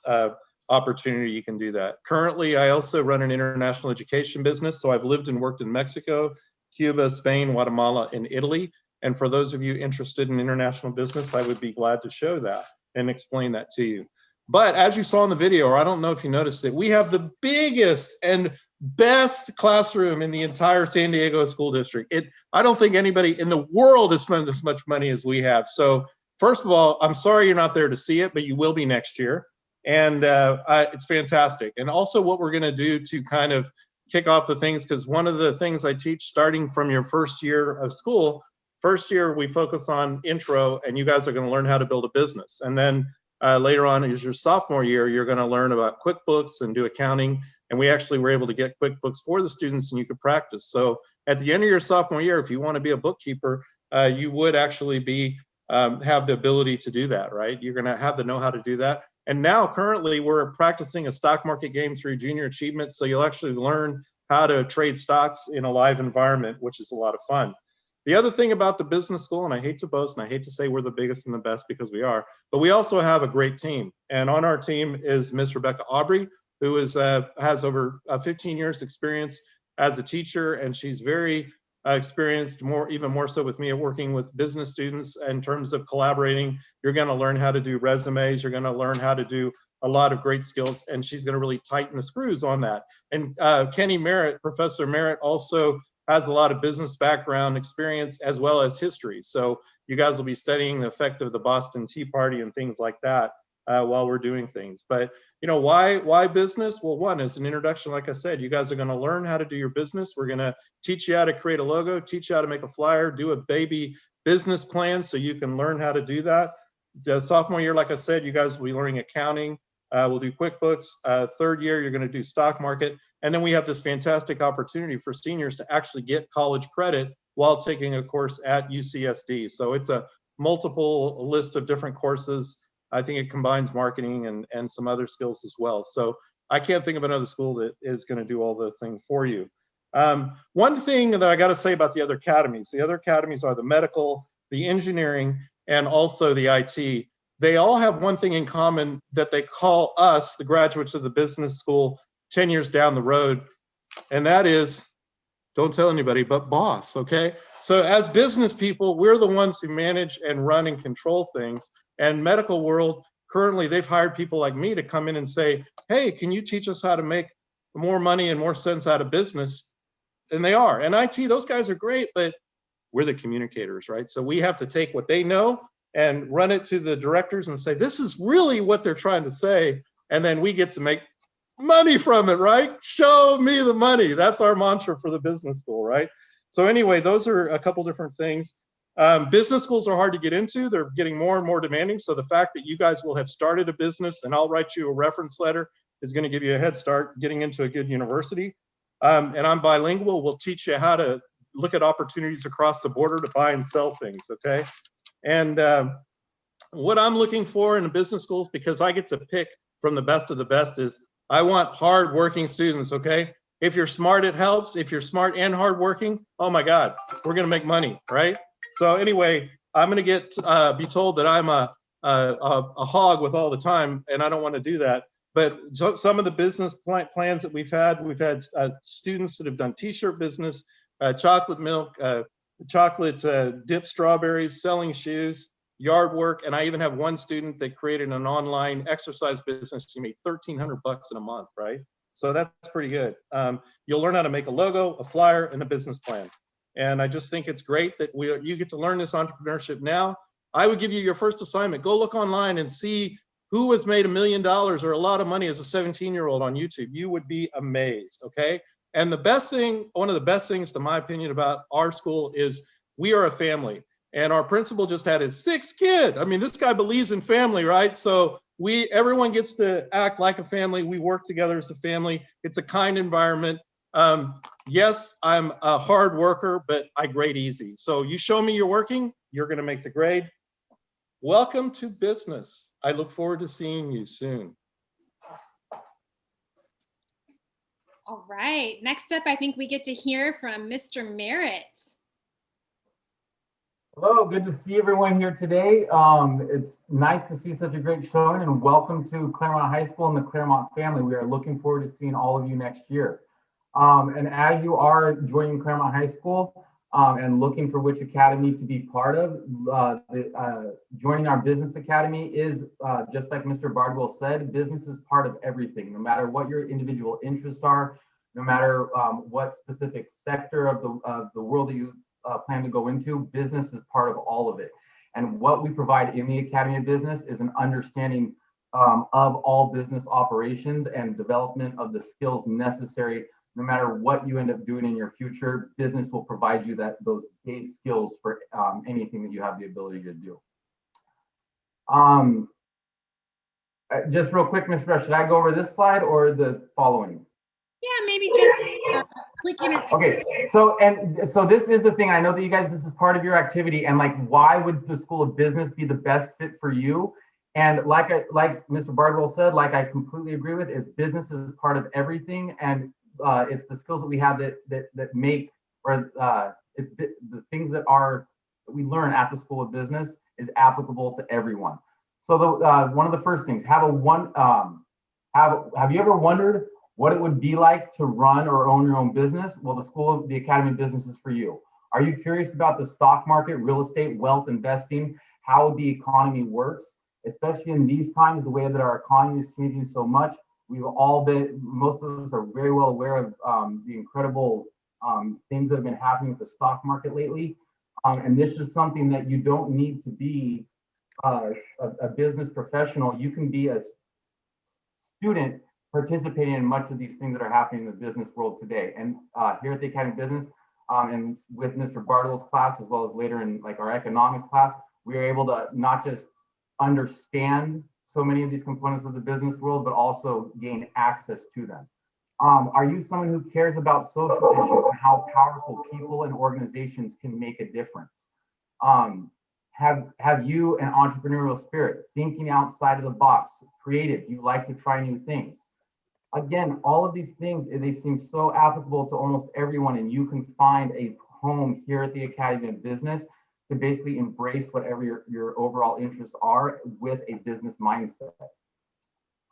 opportunity you can do that. Currently, I also run an international education business. So I've lived and worked in Mexico, Cuba, Spain, Guatemala, and Italy. And for those of you interested in international business, I would be glad to show that and explain that to you. But as you saw in the video, or I don't know if you noticed it, we have the biggest and best classroom in the entire San Diego school district. I don't think anybody in the world has spent as much money as we have. So first of all, I'm sorry you're not there to see it, but you will be next year. And it's fantastic. And also what we're gonna do to kind of kick off the things, because one of the things I teach starting from your first year of school, first year we focus on intro, and you guys are gonna learn how to build a business. And then later on is your sophomore year, you're gonna learn about QuickBooks and do accounting. And we actually were able to get QuickBooks for the students and you could practice. So at the end of your sophomore year, if you wanna be a bookkeeper, you would actually be have the ability to do that, right? You're gonna have the know-how to do that. And now currently we're practicing a stock market game through junior achievement. So you'll actually learn how to trade stocks in a live environment, which is a lot of fun. The other thing about the business school, and I hate to boast and I hate to say we're the biggest and the best because we are, but we also have a great team. And on our team is Miss Rebecca Aubry, who is has over 15 years experience as a teacher, and she's very experienced, even more so with me, at working with business students in terms of collaborating. You're going to learn how to do resumes. You're going to learn how to do a lot of great skills, and she's going to really tighten the screws on that. And Kenny Merritt, Professor Merritt, also has a lot of business background experience as well as history. So you guys will be studying the effect of the Boston Tea Party and things like that while we're doing things. But you know, why business? Well, one, as an introduction, like I said, you guys are going to learn how to do your business. We're going to teach you how to create a logo, teach you how to make a flyer, do a baby business plan so you can learn how to do that. The sophomore year, like I said, you guys will be learning accounting. We'll do QuickBooks. Third year, you're going to do stock market. And then we have this fantastic opportunity for seniors to actually get college credit while taking a course at UCSD. So it's a multiple list of different courses. I think it combines marketing and some other skills as well. So I can't think of another school that is going to do all the things for you. One thing that I got to say about the other academies are the medical, the engineering, and also the IT. They all have one thing in common, that they call us, the graduates of the business school, 10 years down the road, and that is, don't tell anybody, but boss, okay? So as business people, we're the ones who manage and run and control things. And medical world, currently they've hired people like me to come in and say, hey, can you teach us how to make more money and more sense out of business? And they are. And IT, those guys are great, but we're the communicators, right? So we have to take what they know and run it to the directors and say, this is really what they're trying to say. And then we get to make money from it, right? Show me the money. That's our mantra for the business school, right? So anyway, those are a couple different things. Business schools are hard to get into. They're getting more and more demanding. So the fact that you guys will have started a business and I'll write you a reference letter is going to give you a head start getting into a good university. And I'm bilingual. We'll teach you how to look at opportunities across the border to buy and sell things, okay? And what I'm looking for in business schools, because I get to pick from the best of the best, is I want hardworking students, okay? If you're smart, it helps. If you're smart and hardworking, oh my God, we're gonna make money, right? So anyway, I'm gonna be told that I'm a hog with all the time, and I don't wanna do that. But some of the business plans that we've had students that have done t-shirt business, chocolate milk, chocolate dipped strawberries, selling shoes, yard work, and I even have one student that created an online exercise business. She made $1,300 in a month, right? So that's pretty good. You'll learn how to make a logo, a flyer, and a business plan. And I just think it's great that you get to learn this entrepreneurship now. I would give you your first assignment. Go look online and see who has made $1 million or a lot of money as a 17-year-old on YouTube. You would be amazed, okay? And the best thing, one of the best things, to my opinion, about our school is we are a family. And our principal just had his 6th kid. I mean, this guy believes in family, right? So everyone gets to act like a family. We work together as a family. It's a kind environment. Yes, I'm a hard worker, but I grade easy. So you show me you're working, you're gonna make the grade. Welcome to business. I look forward to seeing you soon. All right, next up, I think we get to hear from Mr. Merritt. Hello, good to see everyone here today. It's nice to see such a great showing, and welcome to Clairemont High School and the Claremont family. We are looking forward to seeing all of you next year. And as you are joining Claremont High School and looking for which academy to be part of, joining our business academy is, just like Mr. Bardwell said, business is part of everything, no matter what your individual interests are, no matter what specific sector of the world that you plan to go into, business is part of all of it. And what we provide in the Academy of Business is an understanding of all business operations and development of the skills necessary. No matter what you end up doing in your future, business will provide you those base skills for anything that you have the ability to do. Just real quick, Ms. Rush, should I go over this slide or the following? Yeah, maybe just quick introduction. Okay, so this is the thing. I know that you guys, this is part of your activity, and like, why would the School of Business be the best fit for you? And like Mr. Bardwell said, like I completely agree with, is business is part of everything, and it's the skills that we have that make, or It's the things that we learn at the School of Business is applicable to everyone. So one of the first things, have you ever wondered what it would be like to run or own your own business? Well, the Academy of Business is for you. Are you curious about the stock market, real estate, wealth investing, how the economy works? Especially in these times, the way that our economy is changing so much, most of us are very well aware of the incredible things that have been happening with the stock market lately. And this is something that you don't need to be a business professional. You can be a student participating in much of these things that are happening in the business world today. And here at the Academy of Business, and with Mr. Bartle's class, as well as later in like our economics class, we are able to not just understand so many of these components of the business world, but also gain access to them. Are you someone who cares about social issues and how powerful people and organizations can make a difference? Have you an entrepreneurial spirit, thinking outside of the box, creative? Do you like to try new things? Again, all of these things, they seem so applicable to almost everyone, and you can find a home here at the Academy of Business to basically embrace whatever your overall interests are with a business mindset.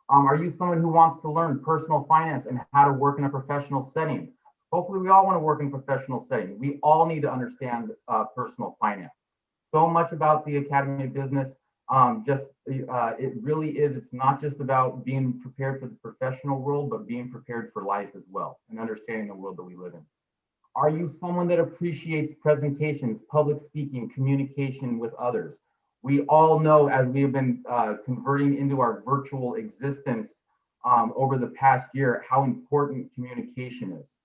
Are you someone who wants to learn personal finance and how to work in a professional setting? Hopefully we all want to work in a professional setting. We all need to understand personal finance. So much about the Academy of Business, it really is, it's not just about being prepared for the professional world, but being prepared for life as well and understanding the world that we live in. Are you someone that appreciates presentations, public speaking, communication with others? We all know, as we have been converting into our virtual existence over the past year, how important communication is.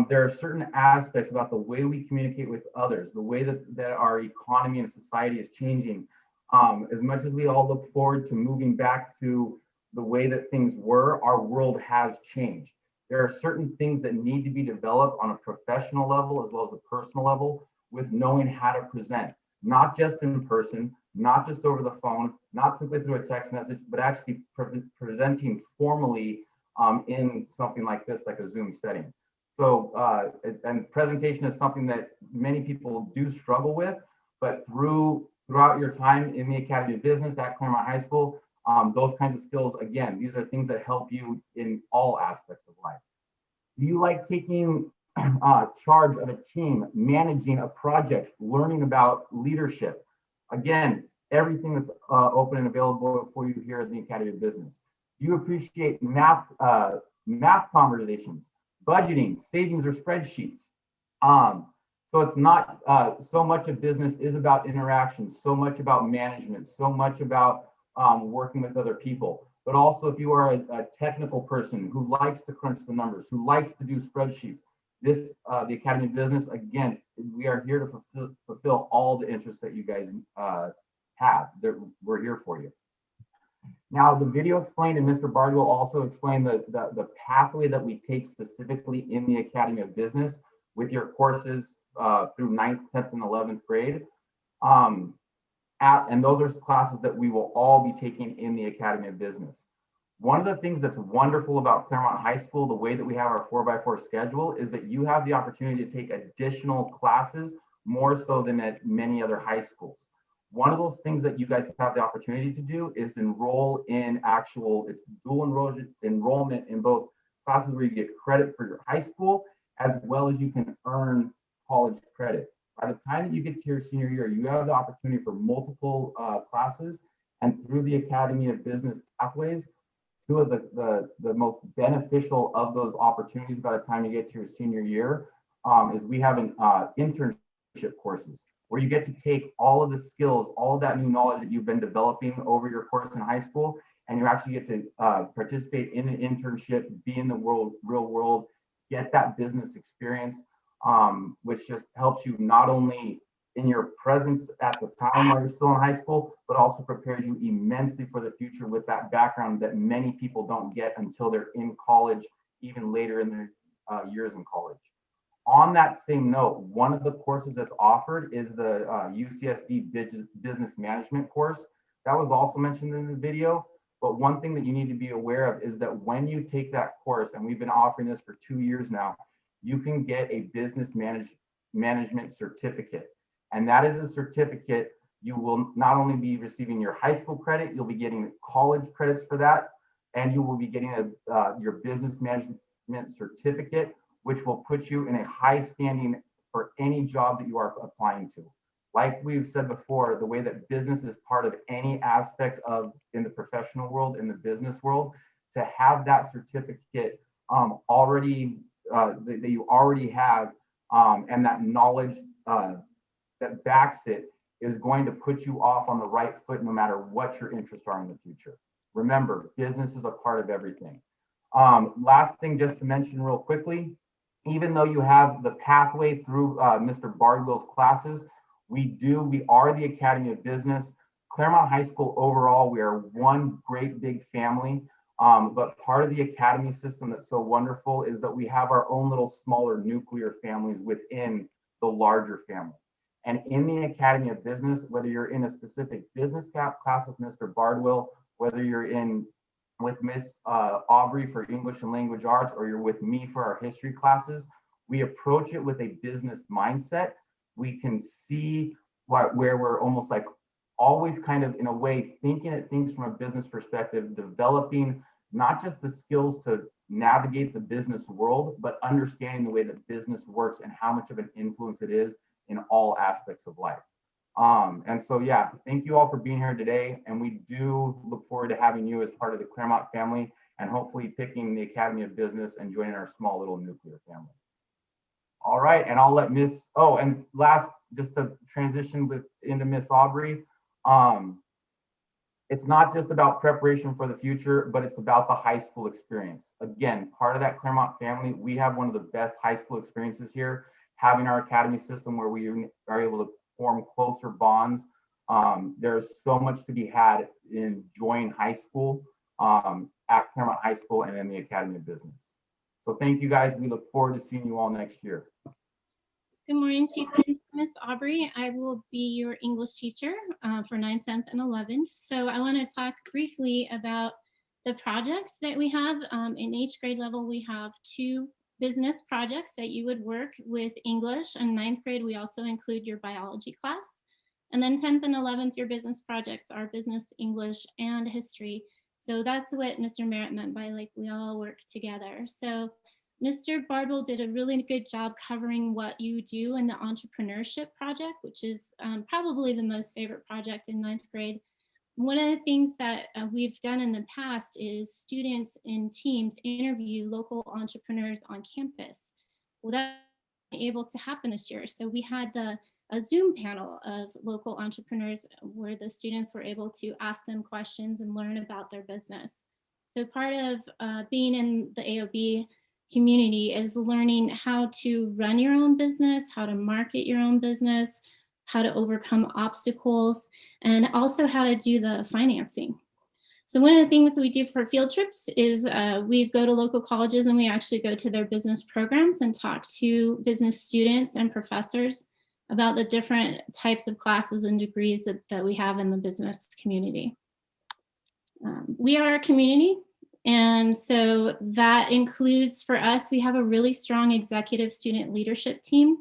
There are certain aspects about the way we communicate with others, the way that our economy and society is changing. As much as we all look forward to moving back to the way that things were, our world has changed. There are certain things that need to be developed on a professional level as well as a personal level, with knowing how to present, not just in person, not just over the phone, not simply through a text message, but actually presenting formally in something like this, like a Zoom setting. So, and presentation is something that many people do struggle with, but throughout your time in the Academy of Business at Clairemont High School, those kinds of skills, again, these are things that help you in all aspects of life. Do you like taking charge of a team, managing a project, learning about leadership? Again, everything that's open and available for you here at the Academy of Business. Do you appreciate math conversations, budgeting, savings, or spreadsheets? So it's not so much of business is about interaction, so much about management, so much about working with other people. But also, if you are a technical person who likes to crunch the numbers, who likes to do spreadsheets, the Academy of Business, again, we are here to fulfill all the interests that you guys have. We're here for you. Now, the video explained, and Mr. Bard will also explain the pathway that we take specifically in the Academy of Business with your courses through 9th, 10th, and 11th grade. And those are classes that we will all be taking in the Academy of Business. One of the things that's wonderful about Clairemont High School, the way that we have our 4x4 schedule, is that you have the opportunity to take additional classes more so than at many other high schools. One of those things that you guys have the opportunity to do is enroll in it's dual enrollment in both classes where you get credit for your high school, as well as you can earn college credit. By the time that you get to your senior year, you have the opportunity for multiple classes, and through the Academy of Business pathways, two of the most beneficial of those opportunities by the time you get to your senior year is we have an internship courses where you get to take all of the skills, all of that new knowledge that you've been developing over your course in high school, and you actually get to participate in an internship, be in the real world, get that business experience, which just helps you not only in your presence at the time while you're still in high school, but also prepares you immensely for the future with that background that many people don't get until they're in college, even later in their years in college. On that same note, one of the courses that's offered is the UCSD Business Management course. That was also mentioned in the video, but one thing that you need to be aware of is that when you take that course, and we've been offering this for 2 years now, you can get a business Management Certificate. And that is a certificate. You will not only be receiving your high school credit, you'll be getting college credits for that, and you will be getting your business management certificate, which will put you in a high standing for any job that you are applying to. Like we've said before, the way that business is part of any aspect of in the professional world, in the business world, to have that certificate already that you already have and that knowledge that backs it is going to put you off on the right foot no matter what your interests are in the future. Remember, business is a part of everything. Last thing just to mention real quickly, even though you have the pathway through Mr. Bardwell's classes, we are the Academy of Business. Clairemont High School overall, we are one great big family. But part of the academy system that's so wonderful is that we have our own little smaller nuclear families within the larger family. And in the Academy of Business, whether you're in a specific business class with Mr. Bardwell, whether you're in with Miss Aubrey for English and Language Arts, or you're with me for our history classes, we approach it with a business mindset. We can see where we're almost like always kind of in a way thinking at things from a business perspective, developing not just the skills to navigate the business world, but understanding the way that business works and how much of an influence it is in all aspects of life. And so, yeah, thank you all for being here today. And we do look forward to having you as part of the Claremont family and hopefully picking the Academy of Business and joining our small little nuclear family. All right, and I'll let Miss, oh, and last, just to transition into Miss Aubrey, it's not just about preparation for the future, but it's about the high school experience. Again, part of that Claremont family, we have one of the best high school experiences here, having our academy system where we are able to form closer bonds. There's so much to be had in enjoying high school at Claremont High School and in the Academy of Business. So thank you guys. We look forward to seeing you all next year. Good morning, Chief. Miss Aubrey. I will be your English teacher for 9th, 10th, and 11th. So I want to talk briefly about the projects that we have. In each grade level, we have 2 business projects that you would work with English. And 9th grade, we also include your biology class. And then 10th and 11th, your business projects are business, English, and history. So that's what Mr. Merritt meant by like we all work together. So Mr. Bardwell did a really good job covering what you do in the entrepreneurship project, which is probably the most favorite project in 9th grade. One of the things that we've done in the past is students in teams interview local entrepreneurs on campus. Well, that was able to happen this year. So we had a Zoom panel of local entrepreneurs where the students were able to ask them questions and learn about their business. So part of being in the AOB community is learning how to run your own business, how to market your own business, how to overcome obstacles, and also how to do the financing. So one of the things we do for field trips is we go to local colleges and we actually go to their business programs and talk to business students and professors about the different types of classes and degrees that we have in the business community. We are a community. And so that includes for us, we have a really strong executive student leadership team.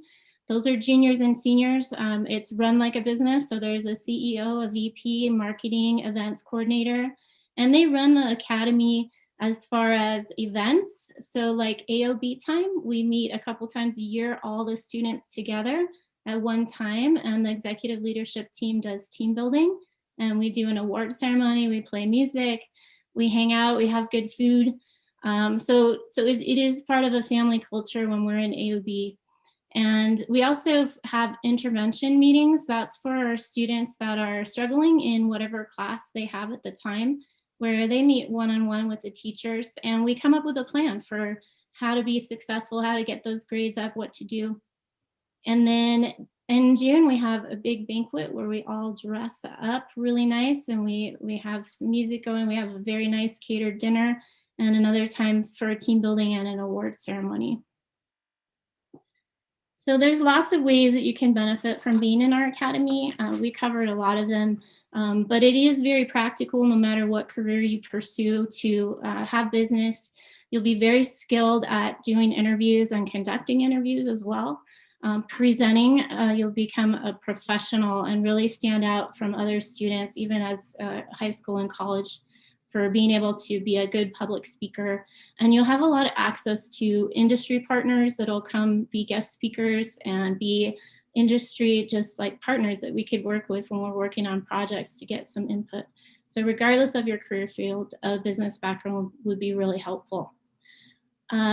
Those are juniors and seniors. It's run like a business. So there's a CEO, a VP, marketing, events coordinator, and they run the academy as far as events. So like AOB time, we meet a couple times a year, all the students together at one time. And the executive leadership team does team building. And we do an award ceremony, we play music, we hang out, we have good food. So it is part of a family culture when we're in AOB. And we also have intervention meetings. That's for our students that are struggling in whatever class they have at the time, where they meet one-on-one with the teachers. And we come up with a plan for how to be successful, how to get those grades up, what to do. And then in June, we have a big banquet where we all dress up really nice and we have some music going. We have a very nice catered dinner and another time for team building and an award ceremony. So there's lots of ways that you can benefit from being in our academy. We covered a lot of them, but it is very practical no matter what career you pursue to have business. You'll be very skilled at doing interviews and conducting interviews as well. presenting, you'll become a professional and really stand out from other students, even as high school and college, for being able to be a good public speaker. And you'll have a lot of access to industry partners that'll come be guest speakers and be industry just like partners that we could work with when we're working on projects to get some input. So regardless of your career field, a business background would be really helpful.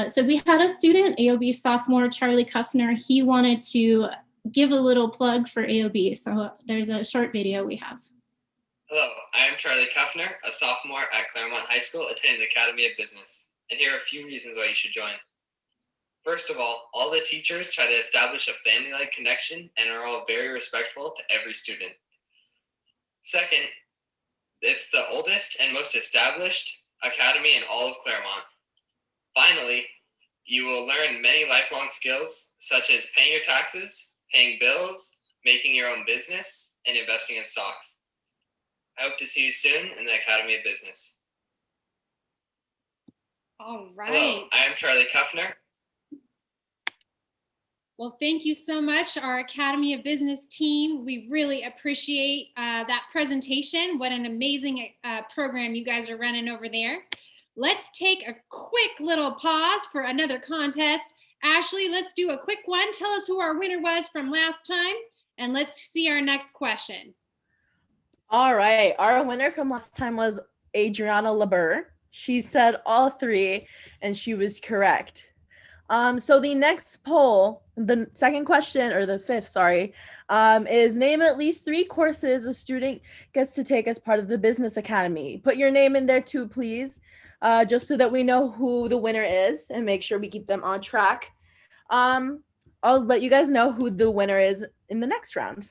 So we had a student, AOB sophomore, Charlie Kuffner. He wanted to give a little plug for AOB. So there's a short video we have. Hello, I am Charlie Kuffner, a sophomore at Clairemont High School attending the Academy of Business. And here are a few reasons why you should join. First of all the teachers try to establish a family-like connection and are all very respectful to every student. Second, it's the oldest and most established academy in all of Claremont. Finally, you will learn many lifelong skills such as paying your taxes, paying bills, making your own business, and investing in stocks. I hope to see you soon in the Academy of Business. All right. Hello, I am Charlie Kuffner. Well, thank you so much, our Academy of Business team. We really appreciate that presentation. What an amazing program you guys are running over there. Let's take a quick little pause for another contest. Ashley, let's do a quick one. Tell us who our winner was from last time, and let's see our next question. All right, our winner from last time was Adriana Labur. She said all three, and she was correct. So the next poll, the second question, or the fifth, sorry, is name at least 3 courses a student gets to take as part of the Business Academy. Put your name in there too, please, just so that we know who the winner is and make sure we keep them on track. I'll let you guys know who the winner is in the next round.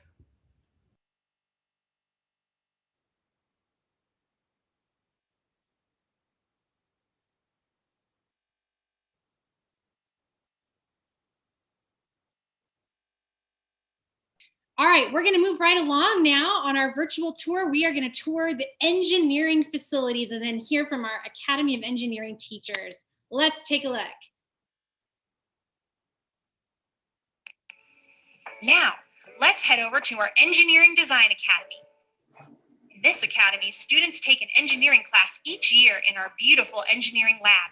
All right, we're going to move right along now on our virtual tour. We are going to tour the engineering facilities and then hear from our Academy of Engineering teachers. Let's take a look. Now, let's head over to our Engineering Design Academy. In this academy, students take an engineering class each year in our beautiful engineering lab.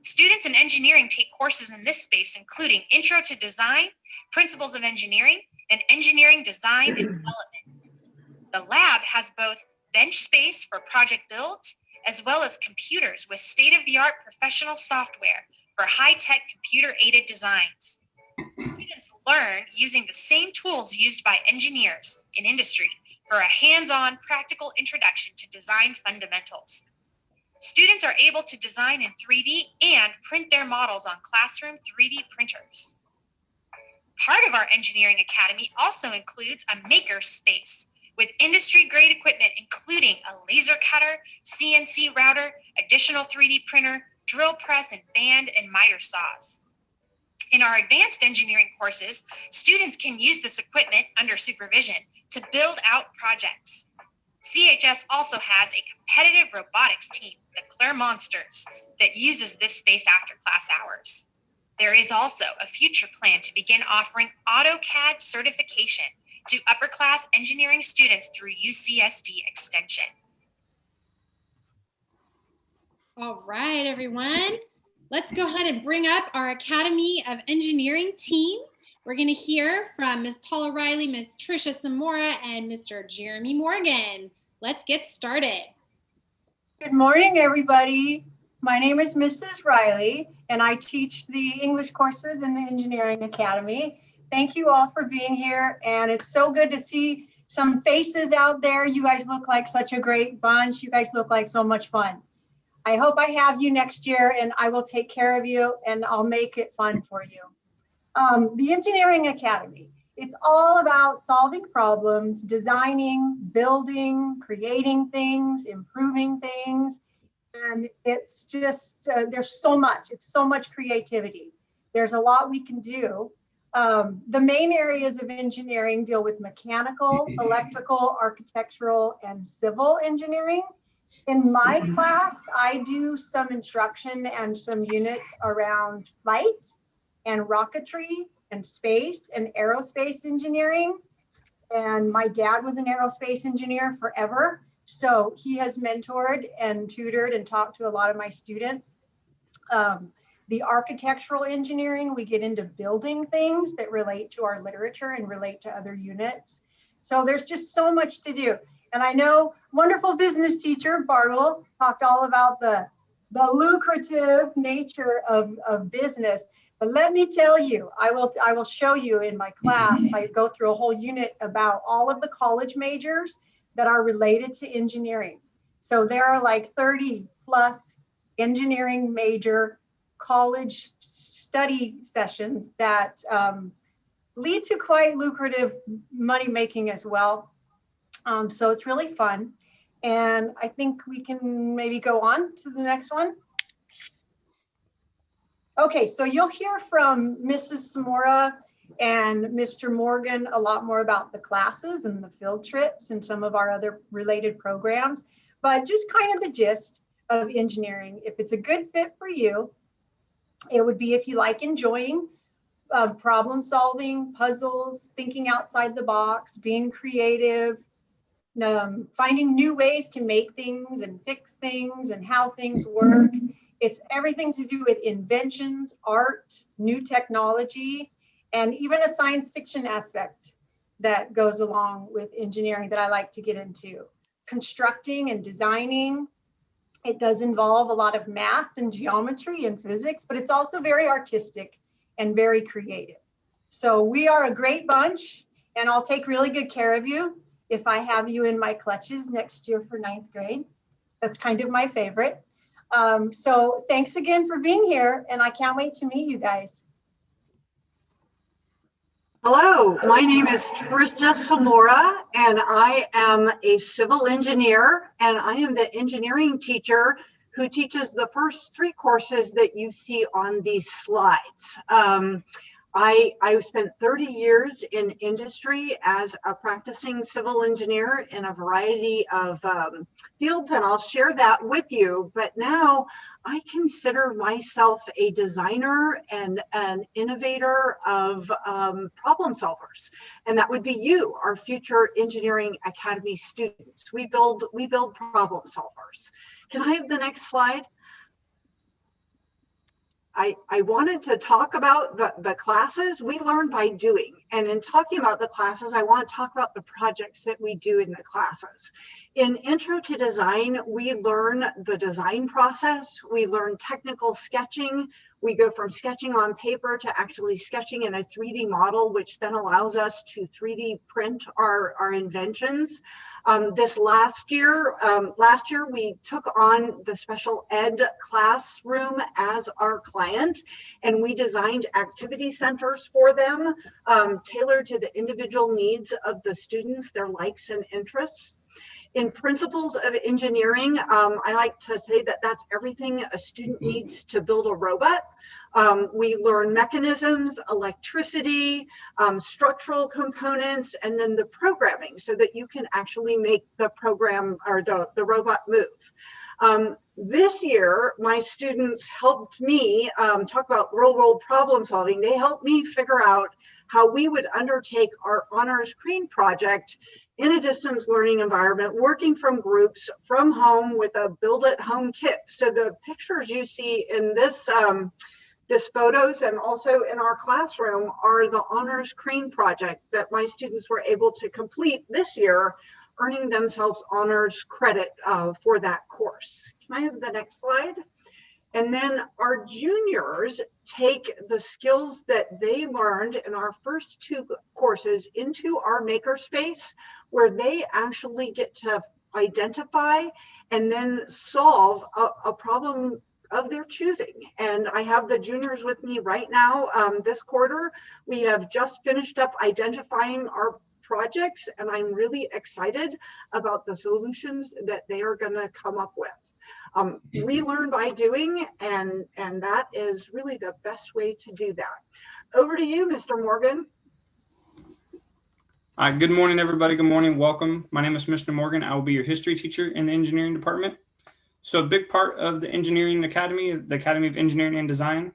Students in engineering take courses in this space, including Intro to Design, Principles of Engineering, and Engineering Design and Development. The lab has both bench space for project builds, as well as computers with state-of-the-art professional software for high-tech computer-aided designs. Students learn using the same tools used by engineers in industry for a hands-on practical introduction to design fundamentals. Students are able to design in 3D and print their models on classroom 3D printers. Part of our Engineering Academy also includes a maker space with industry-grade equipment, including a laser cutter, CNC router, additional 3D printer, drill press, and band and miter saws. In our advanced engineering courses, students can use this equipment under supervision to build out projects. CHS also has a competitive robotics team, the Clairemontsters, that uses this space after class hours. There is also a future plan to begin offering AutoCAD certification to upper-class engineering students through UCSD Extension. All right, everyone. Let's go ahead and bring up our Academy of Engineering team. We're going to hear from Ms. Paula Riley, Ms. Trista Samora, and Mr. Jeremy Morgan. Let's get started. Good morning, everybody. My name is Mrs. Riley, and I teach the English courses in the Engineering Academy. Thank you all for being here, and it's so good to see some faces out there. You guys look like such a great bunch. You guys look like so much fun. I hope I have you next year, and I will take care of you, and I'll make it fun for you. The Engineering Academy, it's all about solving problems, designing, building, creating things, improving things. And it's just, there's so much, it's so much creativity. There's a lot we can do. The main areas of engineering deal with mechanical, electrical, architectural, and civil engineering. In my class, I do some instruction and some units around flight and rocketry and space and aerospace engineering. And my dad was an aerospace engineer forever. So he has mentored and tutored and talked to a lot of my students. The architectural engineering, we get into building things that relate to our literature and relate to other units. So there's just so much to do. And I know wonderful business teacher Bartle talked all about the lucrative nature of business. But let me tell you, I will show you in my class. I go through a whole unit about all of the college majors that are related to engineering. So there are like 30 plus engineering major college study sessions that lead to quite lucrative money making as well. So it's really fun. And I think we can maybe go on to the next one. Okay, so you'll hear from Mrs. Samora and Mr. Morgan a lot more about the classes and the field trips and some of our other related programs, but just kind of the gist of engineering. If it's a good fit for you, it would be if you like enjoying problem solving, puzzles, thinking outside the box, being creative, finding new ways to make things and fix things and how things work. It's everything to do with inventions, art, new technology, and even a science fiction aspect that goes along with engineering that I like to get into. Constructing and designing. It does involve a lot of math and geometry and physics, but it's also very artistic and very creative. So we are a great bunch, and I'll take really good care of you if I have you in my clutches next year for 9th grade. That's kind of my favorite. So thanks again for being here, and I can't wait to meet you guys. Hello, my name is Trista Samora, and I am a civil engineer, and I am the engineering teacher who teaches the first 3 courses that you see on these slides. I spent 30 years in industry as a practicing civil engineer in a variety of fields, and I'll share that with you. But now I consider myself a designer and an innovator of problem solvers, and that would be you, our future Engineering Academy students. We build problem solvers. Can I have the next slide? I wanted to talk about the classes. We learn by doing. And in talking about the classes, I want to talk about the projects that we do in the classes. In Intro to Design, we learn the design process. We learn technical sketching. We go from sketching on paper to actually sketching in a 3D model, which then allows us to 3D print our inventions. This last year we took on the special ed classroom as our client, and we designed activity centers for them, tailored to the individual needs of the students, their likes and interests. In Principles of Engineering, I like to say that that's everything a student needs to build a robot. We learn mechanisms, electricity, structural components, and then the programming so that you can actually make the program or the robot move. This year, my students helped me talk about real world problem solving. They helped me figure out how we would undertake our honors crane project in a distance learning environment, working from groups from home with a build at home kit. So the pictures you see in this photos and also in our classroom are the honors crane project that my students were able to complete this year, earning themselves honors credit for that course. Can I have the next slide? And then our juniors take the skills that they learned in our first 2 courses into our makerspace, where they actually get to identify and then solve a problem of their choosing. And I have the juniors with me right now. This quarter, we have just finished up identifying our projects, and I'm really excited about the solutions that they are going to come up with. We learn by doing, and that is really the best way to do that. Over to you, Mr. Morgan. Good morning, everybody. Good morning. Welcome. My name is Mr. Morgan. I will be your history teacher in the engineering department. So a big part of the Engineering Academy, the Academy of Engineering and Design,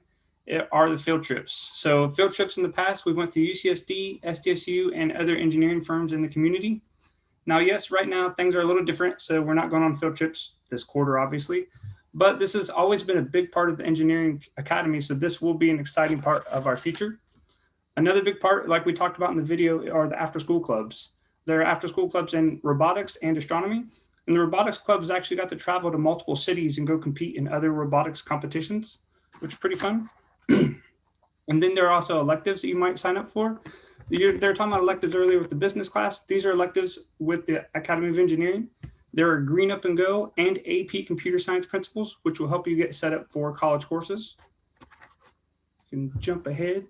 are the field trips. So field trips in the past, we went to UCSD, SDSU, and other engineering firms in the community. Now, yes, right now things are a little different, so we're not going on field trips this quarter, obviously, but this has always been a big part of the engineering academy, so this will be an exciting part of our future. Another big part, like we talked about in the video, are the after-school clubs. There are after-school clubs in robotics and astronomy, and the robotics clubs actually got to travel to multiple cities and go compete in other robotics competitions, which is pretty fun. And then there are also electives that you might sign up for. They're talking about electives earlier with the business class. These are electives with the Academy of Engineering. There are Green Up and Go and AP Computer Science principles, which will help you get set up for college courses. You can jump ahead.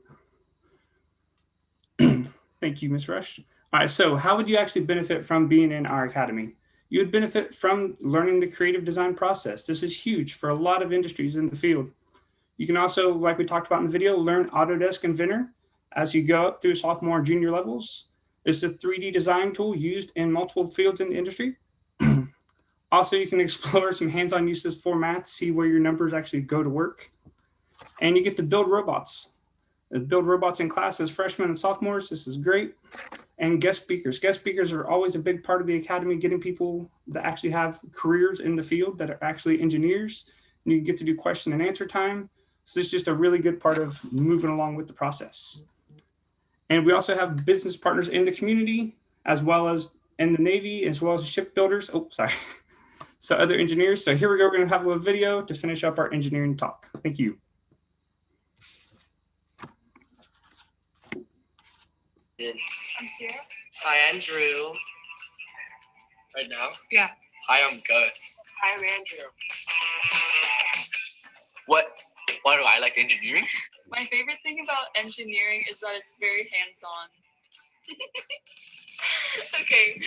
Thank you, Ms. Rush. All right, so how would you actually benefit from being in our academy? You would benefit from learning the creative design process. This is huge for a lot of industries in the field. You can also, like we talked about in the video, learn Autodesk Inventor as you go up through sophomore and junior levels. It's a 3D design tool used in multiple fields in the industry. Also, you can explore some hands-on uses for math, see where your numbers actually go to work. And you get to build robots. Build robots in class as freshmen and sophomores. This is great. And guest speakers. Guest speakers are always a big part of the academy, getting people that actually have careers in the field that are actually engineers. And you get to do question and answer time. So it's just a really good part of moving along with the process. And we also have business partners in the community, as well as in the Navy, as well as shipbuilders. Oh, sorry. So other engineers. So here we go. We're going to have a little video to finish up our engineering talk. Thank you. I'm Sierra. Hi, I'm Drew. Right now? Yeah. Hi, I'm Gus. Hi, I'm Andrew. Why do I like engineering? My favorite thing about engineering is that it's very hands-on. Okay.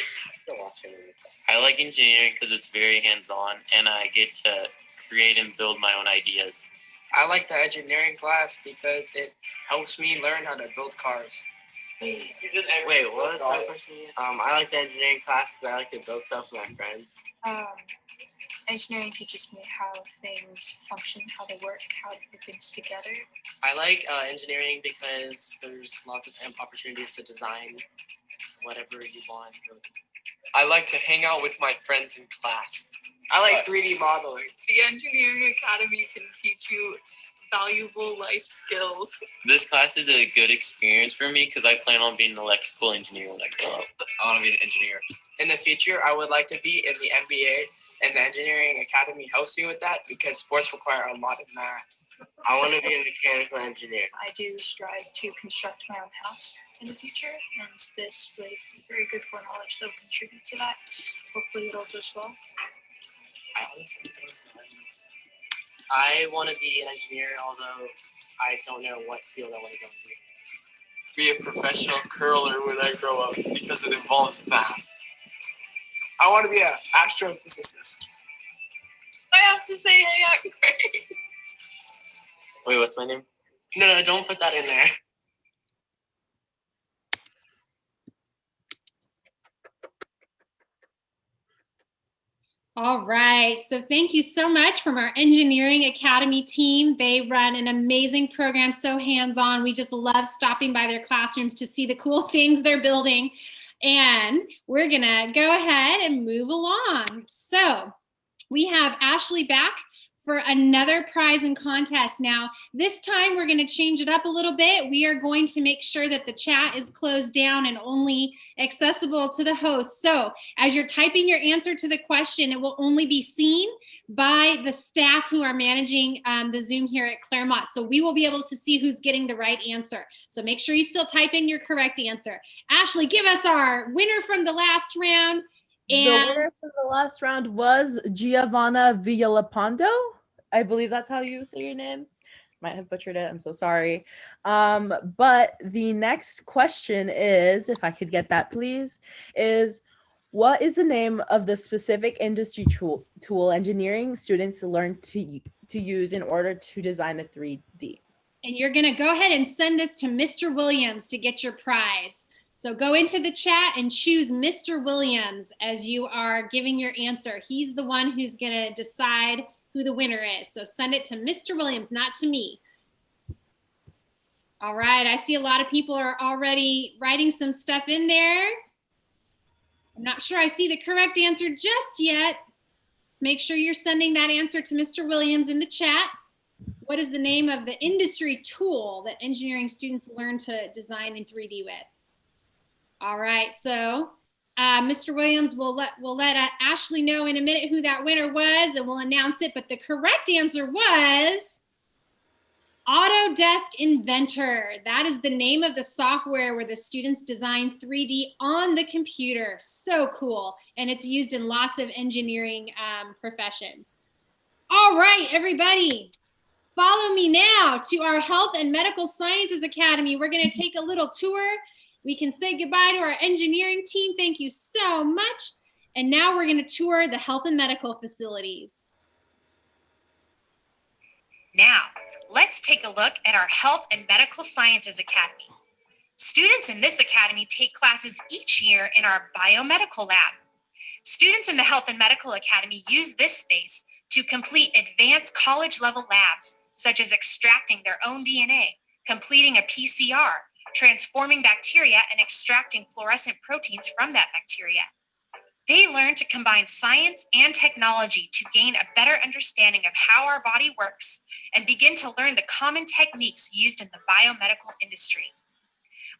I like engineering because it's very hands-on and I get to create and build my own ideas. I like the engineering class because it helps me learn how to build cars. Wait, what was that question again? I like the engineering class because I like to build stuff with my friends. Engineering teaches me how things function, how they work, how to put things together. I like engineering because there's lots of opportunities to design whatever you want. I like to hang out with my friends in class. I like 3D modeling. The Engineering Academy can teach you valuable life skills. This class is a good experience for me because I plan on being an electrical engineer when I grow up. I want to be an engineer. In the future, I would like to be in the NBA, and the Engineering Academy helps me with that because sports require a lot of math. I want to be a mechanical engineer. I do strive to construct my own house in the future, and this will be very good for knowledge that will contribute to that. Hopefully it all goes well. I want to be an engineer, although I don't know what field I want to go into. Be a professional curler when I grow up because it involves math. I want to be an astrophysicist. I have to say, hey, I'm great. Wait, what's my name? No, don't put that in there. All right, so thank you so much from our Engineering Academy team. They run an amazing program, so hands-on. We just love stopping by their classrooms to see the cool things they're building. And we're gonna go ahead and move along. So we have Ashley back for another prize and contest. Now, this time we're gonna change it up a little bit. We are going to make sure that the chat is closed down and only accessible to the host. So as you're typing your answer to the question, it will only be seen by the staff who are managing the Zoom here at Claremont. So we will be able to see who's getting the right answer. So make sure you still type in your correct answer. Ashley, give us our winner from the last round. And the winner from the last round was Giovanna Villapando. I believe that's how you say your name. Might have butchered it. I'm so sorry. But the next question is, if I could get that, please, is what is the name of the specific industry tool engineering students learn to use in order to design a 3D? And you're going to go ahead and send this to Mr. Williams to get your prize. So go into the chat and choose Mr. Williams as you are giving your answer. He's the one who's going to decide who the winner is. So send it to Mr. Williams, not to me. All right, I see a lot of people are already writing some stuff in there. I'm not sure I see the correct answer just yet. Make sure you're sending that answer to Mr. Williams in the chat. What is the name of the industry tool that engineering students learn to design in 3D with? All right, so Mr. Williams will let Ashley know in a minute who that winner was, and we'll announce it. But the correct answer was Autodesk Inventor. That is the name of the software where the students design 3D on the computer. So cool, and it's used in lots of engineering professions. All right, everybody. Follow me now to our Health and Medical Sciences Academy. We're going to take a little tour. We can say goodbye to our engineering team. Thank you so much. And now we're going to tour the health and medical facilities. Now, let's take a look at our Health and Medical Sciences Academy. Students in this academy take classes each year in our biomedical lab. Students in the Health and Medical Academy use this space to complete advanced college-level labs, such as extracting their own DNA, completing a PCR, transforming bacteria, and extracting fluorescent proteins from that bacteria. They learn to combine science and technology to gain a better understanding of how our body works and begin to learn the common techniques used in the biomedical industry.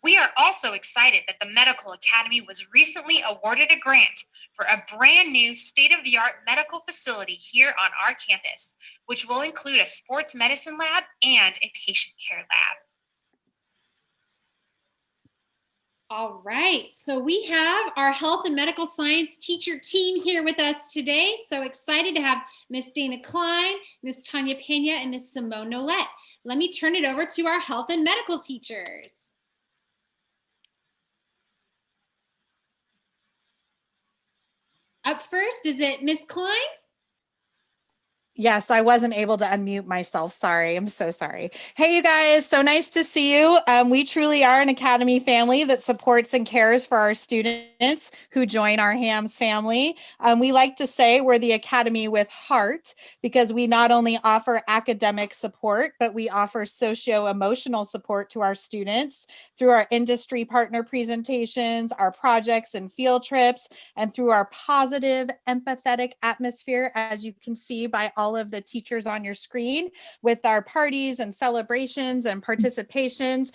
We are also excited that the Medical Academy was recently awarded a grant for a brand new state-of-the-art medical facility here on our campus, which will include a sports medicine lab and a patient care lab. All right, so we have our health and medical science teacher team here with us today. So excited to have Miss Dana Klein, Miss Tanya Pena, and Miss Simone Nolette. Let me turn it over to our health and medical teachers. Up first, is it Miss Klein? Yes, I wasn't able to unmute myself. Sorry. I'm so sorry. Hey, you guys. So nice to see you. We truly are an academy family that supports and cares for our students who join our HAMS family. We like to say we're the academy with heart because we not only offer academic support, but we offer socio-emotional support to our students through our industry partner presentations, our projects and field trips, and through our positive, empathetic atmosphere, as you can see by all of the teachers on your screen with our parties and celebrations and participations.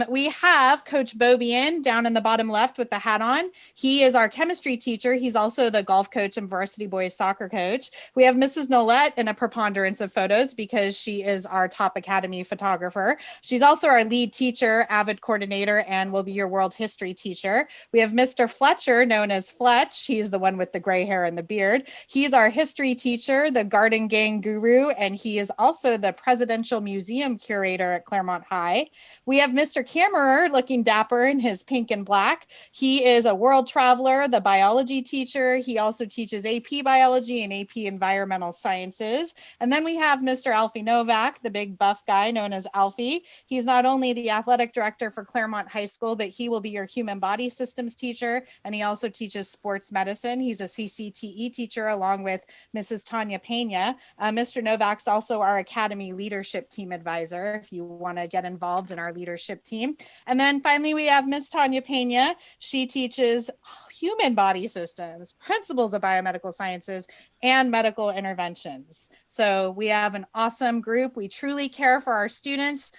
We have Coach Bobian down in the bottom left with the hat on. He is our chemistry teacher. He's also the golf coach and varsity boys soccer coach. We have Mrs. Nolette in a preponderance of photos because she is our top academy photographer. She's also our lead teacher, avid coordinator, and will be your world history teacher. We have Mr. Fletcher, known as Fletch. He's the one with the gray hair and the beard. He's our history teacher, the garden gang guru, and he is also the presidential museum curator at Clairemont High. We have Mr. Kammerer looking dapper in his pink and black. He is a world traveler, the biology teacher. He also teaches AP biology and AP environmental sciences. And then we have Mr. Alfie Novak, the big buff guy known as Alfie. He's not only the athletic director for Clairemont High School, but he will be your human body systems teacher. And he also teaches sports medicine. He's a CCTE teacher along with Mrs. Tanya Pena. Mr. Novak's also our Academy Leadership Team advisor, if you want to get involved in our leadership team. And then finally, we have Miss Tanya Pena. She teaches human body systems, principles of biomedical sciences, and medical interventions. So we have an awesome group. We truly care for our students,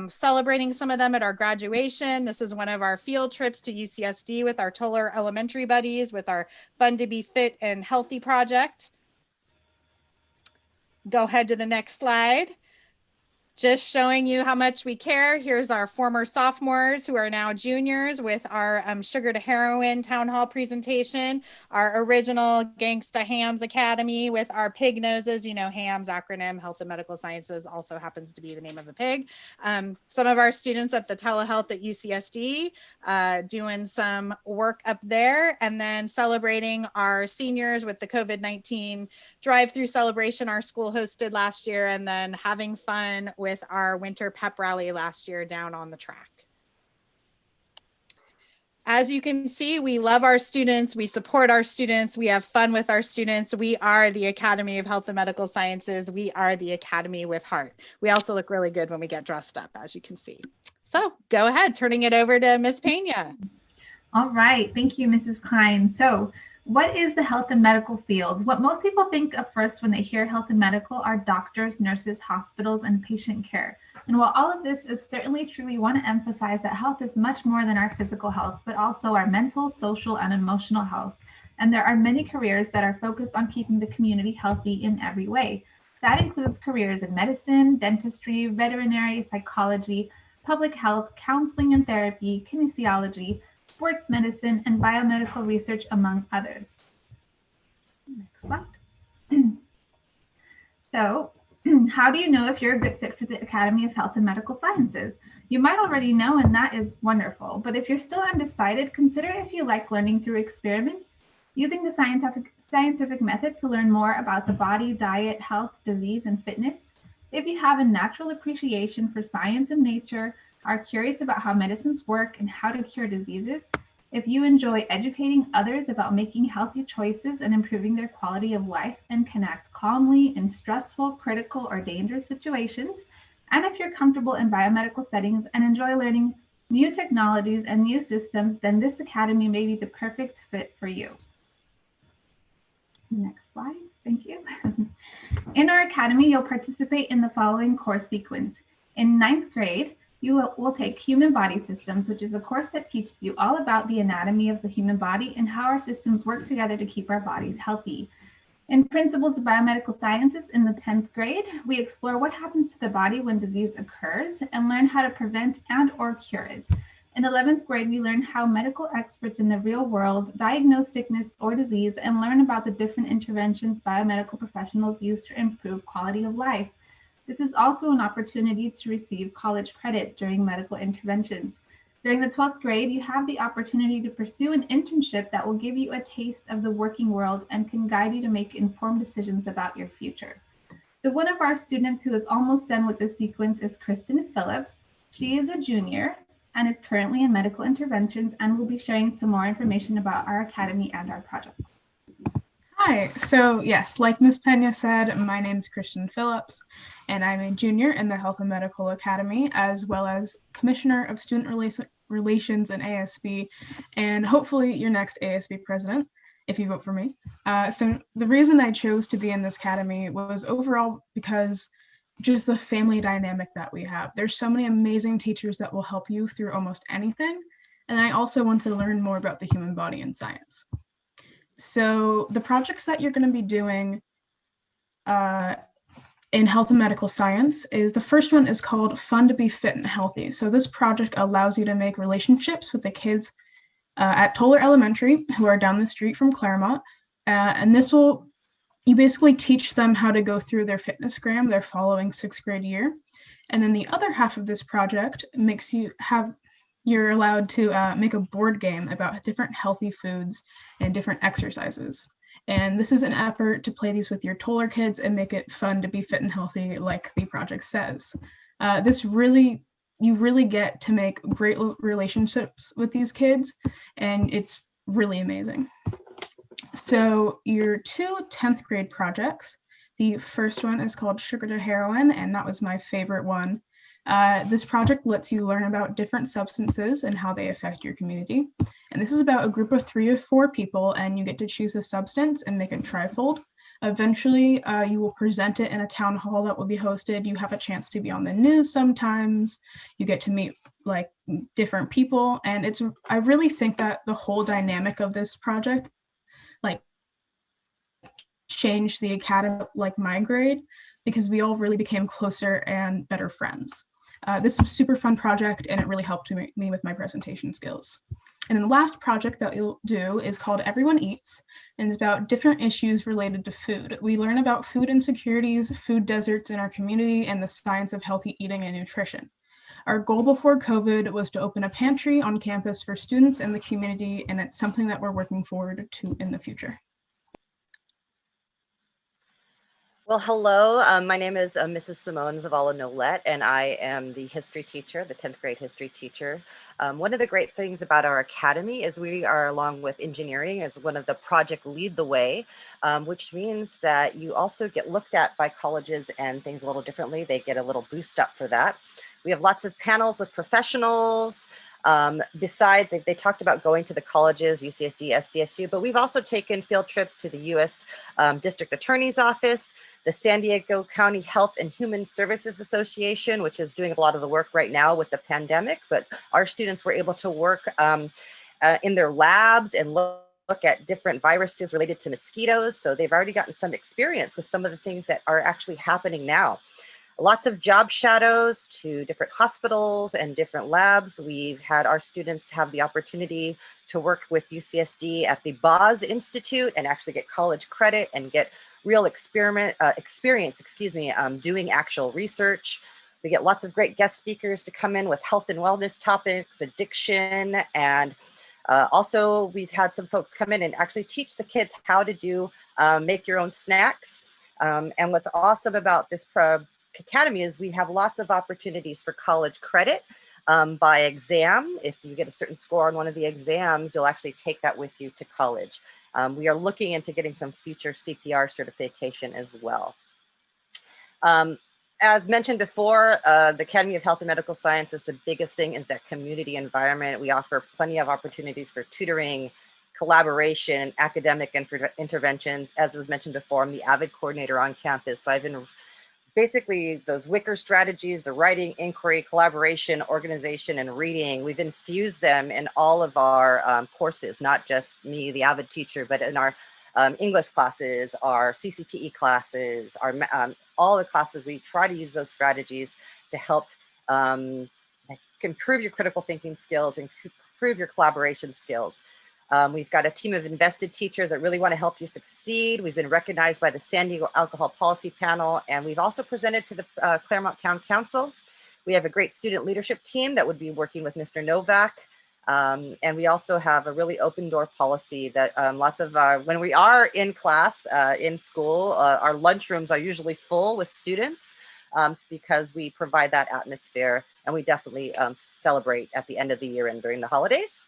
celebrating some of them at our graduation. This is one of our field trips to UCSD with our Toller Elementary buddies with our Fun to Be Fit and Healthy project. Go ahead to the next slide. Just showing you how much we care. Here's our former sophomores who are now juniors with our Sugar to Heroin town hall presentation, our original Gangsta Hams Academy with our pig noses. You know, HAMS acronym, Health and Medical Sciences, also happens to be the name of a pig. Some of our students at the telehealth at UCSD doing some work up there, and then celebrating our seniors with the COVID-19 drive-through celebration our school hosted last year, and then having fun with our winter pep rally last year down on the track. As you can see, we love our students, we support our students, we have fun with our students. We are the Academy of Health and Medical Sciences. We are the Academy with heart. We also look really good when we get dressed up, as you can see. So go ahead, turning it over to Ms. Pena. All right, thank you, Mrs. Klein. So what is the health and medical field? What most people think of first when they hear health and medical are doctors, nurses, hospitals, and patient care. And while all of this is certainly true, we want to emphasize that health is much more than our physical health, but also our mental, social, and emotional health. And there are many careers that are focused on keeping the community healthy in every way. That includes careers in medicine, dentistry, veterinary, psychology, public health, counseling and therapy, kinesiology, sports medicine, and biomedical research, among others. Next slide. So, how do you know if you're a good fit for the Academy of Health and Medical Sciences? You might already know, and that is wonderful. But if you're still undecided, consider if you like learning through experiments, using the scientific method to learn more about the body, diet, health, disease, and fitness. If you have a natural appreciation for science and nature, are curious about how medicines work and how to cure diseases, if you enjoy educating others about making healthy choices and improving their quality of life and can act calmly in stressful, critical, or dangerous situations, and if you're comfortable in biomedical settings and enjoy learning new technologies and new systems, then this academy may be the perfect fit for you. Next slide, thank you. In our academy, you'll participate in the following course sequence. In 9th grade, you will take Human Body Systems, which is a course that teaches you all about the anatomy of the human body and how our systems work together to keep our bodies healthy. In Principles of Biomedical Sciences in the 10th grade, we explore what happens to the body when disease occurs and learn how to prevent and or cure it. In 11th grade, we learn how medical experts in the real world diagnose sickness or disease and learn about the different interventions biomedical professionals use to improve quality of life. This is also an opportunity to receive college credit during medical interventions. During the 12th grade, you have the opportunity to pursue an internship that will give you a taste of the working world and can guide you to make informed decisions about your future. So one of our students who is almost done with this sequence is Kristen Phillips. She is a junior and is currently in medical interventions and will be sharing some more information about our academy and our projects. Hi, so yes, like Ms. Pena said, my name is Kristen Phillips, and I'm a junior in the Health and Medical Academy, as well as Commissioner of Student Relations and ASB, and hopefully your next ASB president, if you vote for me. So the reason I chose to be in this academy was overall because just the family dynamic that we have. There's so many amazing teachers that will help you through almost anything, and I also want to learn more about the human body and science. So the projects that you're going to be doing in health and medical science is the first one is called Fun to Be Fit and Healthy. So this project allows you to make relationships with the kids at Toller Elementary who are down the street from Claremont. And this will, you basically teach them how to go through their fitnessgram their following 6th grade year. And then the other half of this project makes you have, you're allowed to make a board game about different healthy foods and different exercises. And this is an effort to play these with your Toller kids and make it fun to be fit and healthy, like the project says. You really get to make great relationships with these kids, and it's really amazing. So your 2 10th grade projects, the first one is called Sugar to Heroin, and that was my favorite one. This project lets you learn about different substances and how they affect your community. And this is about a group of 3 or 4 people, and you get to choose a substance and make it trifold. Eventually, you will present it in a town hall that will be hosted. You have a chance to be on the news sometimes. You get to meet like different people. And I really think that the whole dynamic of this project like changed the academy, like my grade, because we all really became closer and better friends. This is a super fun project, and it really helped me with my presentation skills. And then the last project that you'll do is called Everyone Eats, and it's about different issues related to food. We learn about food insecurities, food deserts in our community, and the science of healthy eating and nutrition. Our goal before COVID was to open a pantry on campus for students in the community, and it's something that we're working forward to in the future. Well, hello. My name is Mrs. Simone Zavala-Nolette, and I am the history teacher, the 10th grade history teacher. One of the great things about our academy is we are, along with engineering, as one of the project lead the way, which means that you also get looked at by colleges and things a little differently. They get a little boost up for that. We have lots of panels with professionals. Besides, they talked about going to the colleges, UCSD, SDSU, but we've also taken field trips to the U.S. District Attorney's Office, the San Diego County Health and Human Services Association, which is doing a lot of the work right now with the pandemic, but our students were able to work in their labs and look at different viruses related to mosquitoes. So they've already gotten some experience with some of the things that are actually happening now. Lots of job shadows to different hospitals and different labs. We've had our students have the opportunity to work with UCSD at the Boz Institute and actually get college credit and get real experience, doing actual research. We get lots of great guest speakers to come in with health and wellness topics, addiction, and also we've had some folks come in and actually teach the kids how to do make your own snacks. And what's awesome about this academy is we have lots of opportunities for college credit by exam. If you get a certain score on one of the exams, you'll actually take that with you to college. We are looking into getting some future CPR certification as well. As mentioned before, the Academy of Health and Medical Sciences, the biggest thing is that community environment. We offer plenty of opportunities for tutoring, collaboration, academic interventions. As was mentioned before, I'm the AVID coordinator on campus. So I've been basically those Wicker strategies, the writing, inquiry, collaboration, organization, and reading, we've infused them in all of our courses, not just me, the AVID teacher, but in our English classes, our CCTE classes, our all the classes. We try to use those strategies to help improve your critical thinking skills and improve your collaboration skills. We've got a team of invested teachers that really want to help you succeed. We've been recognized by the San Diego Alcohol Policy Panel, and we've also presented to the Claremont Town Council. We have a great student leadership team that would be working with Mr. Novak. And we also have a really open door policy that lots of when we are in class, in school, our lunchrooms are usually full with students because we provide that atmosphere, and we definitely celebrate at the end of the year and during the holidays.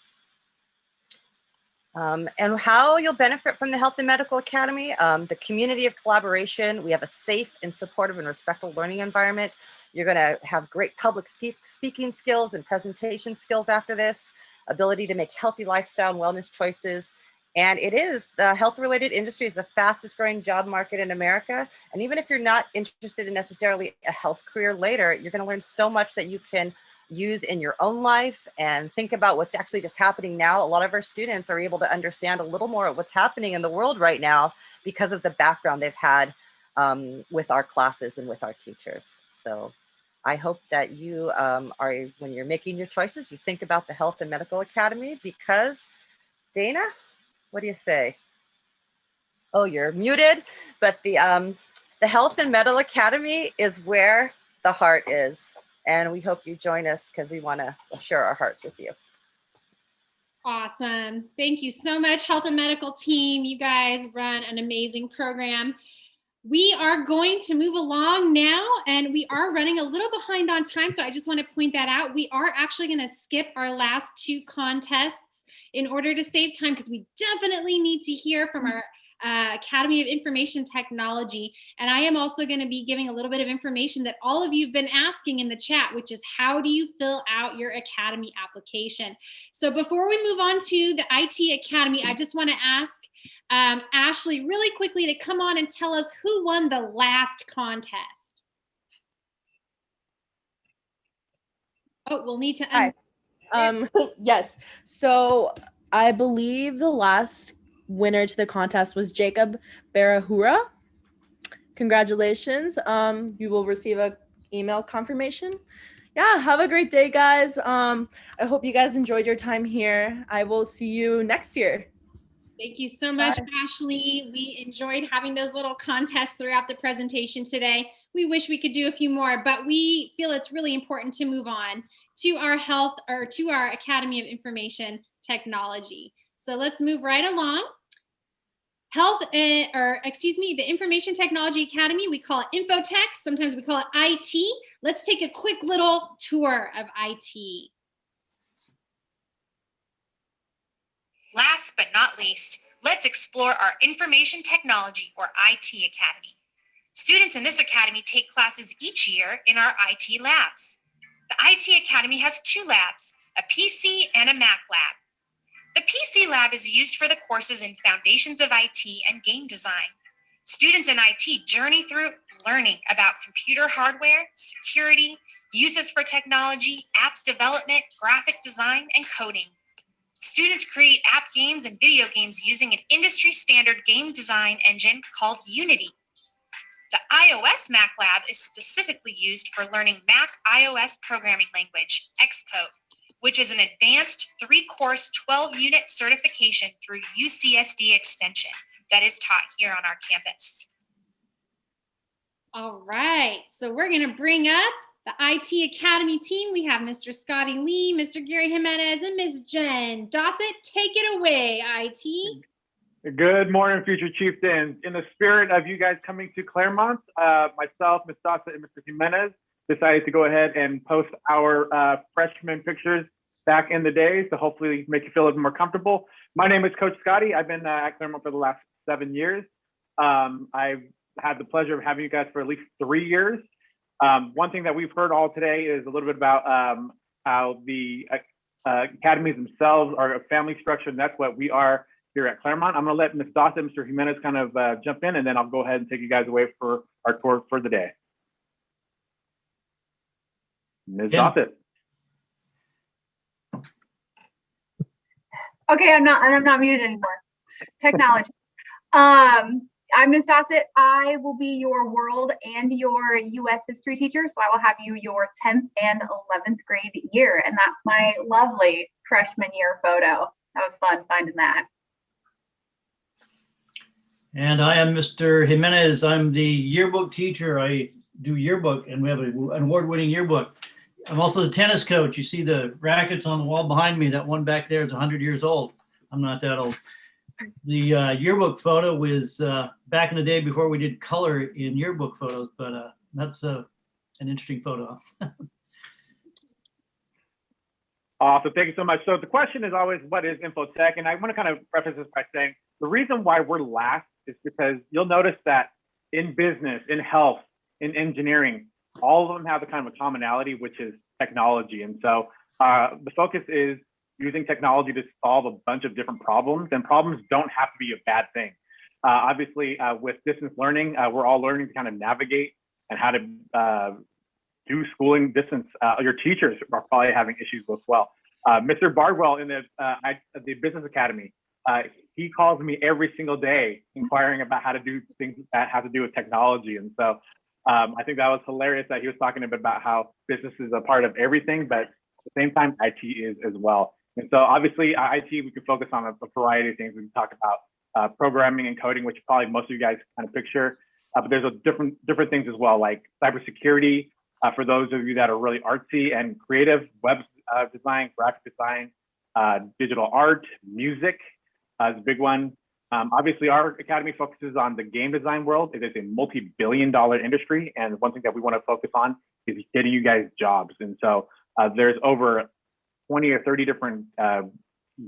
And how you'll benefit from the Health and Medical Academy, the community of collaboration. We have a safe and supportive and respectful learning environment. You're going to have great public speaking skills and presentation skills after this, ability to make healthy lifestyle and wellness choices. And it is, the health-related industry is the fastest growing job market in America. And even if you're not interested in necessarily a health career later, you're going to learn so much that you can use in your own life and think about what's actually just happening now. A lot of our students are able to understand a little more of what's happening in the world right now because of the background they've had with our classes and with our teachers. So I hope that you when you're making your choices, you think about the Health and Medical Academy, because Dana, what do you say? Oh, you're muted, but the Health and Medical Academy is where the heart is. And we hope you join us because we want to share our hearts with you. Awesome. Thank you so much, Health and Medical Team. You guys run an amazing program. We are going to move along now, and we are running a little behind on time. So I just want to point that out. We are actually going to skip our last two contests in order to save time, because we definitely need to hear from our Academy of Information Technology. And I am also going to be giving a little bit of information that all of you have been asking in the chat, which is how do you fill out your Academy application? So before we move on to the IT Academy, I just want to ask Ashley really quickly to come on and tell us who won the last contest. Oh, we'll need to. Hi. Yes. So I believe the last winner to the contest was Jacob Barahura. Congratulations. You will receive an email confirmation. Yeah, have a great day, guys. I hope you guys enjoyed your time here. I will see you next year. Thank you so much, Ashley. We enjoyed having those little contests throughout the presentation today. We wish we could do a few more, but we feel it's really important to move on to our to our Academy of Information Technology. So let's move right along. the Information Technology Academy. We call it Infotech. Sometimes we call it IT. Let's take a quick little tour of IT. Last but not least, let's explore our Information Technology or IT Academy. Students in this academy take classes each year in our IT labs. The IT Academy has 2 labs, a PC and a Mac lab. The PC lab is used for the courses in Foundations of IT and Game Design. Students in IT journey through learning about computer hardware, security, uses for technology, app development, graphic design, and coding. Students create app games and video games using an industry standard game design engine called Unity. The iOS Mac Lab is specifically used for learning Mac iOS programming language, Xcode, which is an advanced 3-course 12-unit certification through UCSD Extension that is taught here on our campus. All right, so we're gonna bring up the IT Academy team. We have Mr. Scotty Lee, Mr. Gary Jimenez, and Ms. Jen Dossett. Take it away, IT. Good morning, future chieftains. In the spirit of you guys coming to Claremont, myself, Ms. Dossett, and Mr. Jimenez decided to go ahead and post our freshman pictures back in the day, so hopefully make you feel a little more comfortable. My name is Coach Scotty. I've been at Claremont for the last 7 years. I've had the pleasure of having you guys for at least 3 years. One thing that we've heard all today is a little bit about how the academies themselves are a family structure, and that's what we are here at Claremont. I'm going to let Ms. Dossett and Mr. Jimenez kind of jump in, and then I'll go ahead and take you guys away for our tour for the day. Ms. Dossett. Okay, I'm not muted anymore. Technology. I'm Ms. Dossett. I will be your world and your US history teacher. So I will have you your 10th and 11th grade year. And that's my lovely freshman year photo. That was fun finding that. And I am Mr. Jimenez. I'm the yearbook teacher. I do yearbook, and we have an award-winning yearbook. I'm also the tennis coach. You see the rackets on the wall behind me. That one back there is 100 years old. I'm not that old. The yearbook photo was back in the day before we did color in yearbook photos, but that's an interesting photo. Awesome, thank you so much. So the question is always, what is Infotech? And I want to kind of preface this by saying, the reason why we're last is because you'll notice that in business, in health, in engineering, all of them have a kind of a commonality, which is technology. And so the focus is using technology to solve a bunch of different problems, and problems don't have to be a bad thing. Obviously, with distance learning, we're all learning to kind of navigate and how to do schooling distance. Your teachers are probably having issues as well. Mr. Bardwell in the Business Academy, he calls me every single day inquiring about how to do things that have to do with technology. And so I think that was hilarious that he was talking a bit about how business is a part of everything, but at the same time, IT is as well. And so obviously IT, we can focus on a variety of things. We can talk about programming and coding, which probably most of you guys kind of picture, but there's a different things as well, like cybersecurity, for those of you that are really artsy and creative, web design, graphic design, digital art, music is a big one. Obviously, our academy focuses on the game design world. It is a multi-billion-dollar industry, and one thing that we want to focus on is getting you guys jobs. And so there's over 20 or 30 different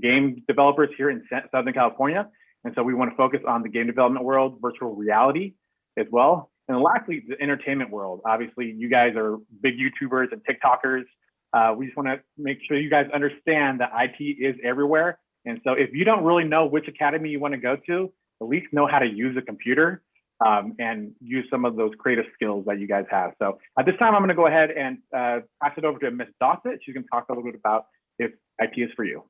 game developers here in Southern California. And so we want to focus on the game development world, virtual reality as well. And lastly, the entertainment world. Obviously, you guys are big YouTubers and TikTokers. We just want to make sure you guys understand that IT is everywhere. And so if you don't really know which academy you want to go to, at least know how to use a computer and use some of those creative skills that you guys have. So at this time, I'm going to go ahead and pass it over to Ms. Dossett. She's going to talk a little bit about if IT is for you.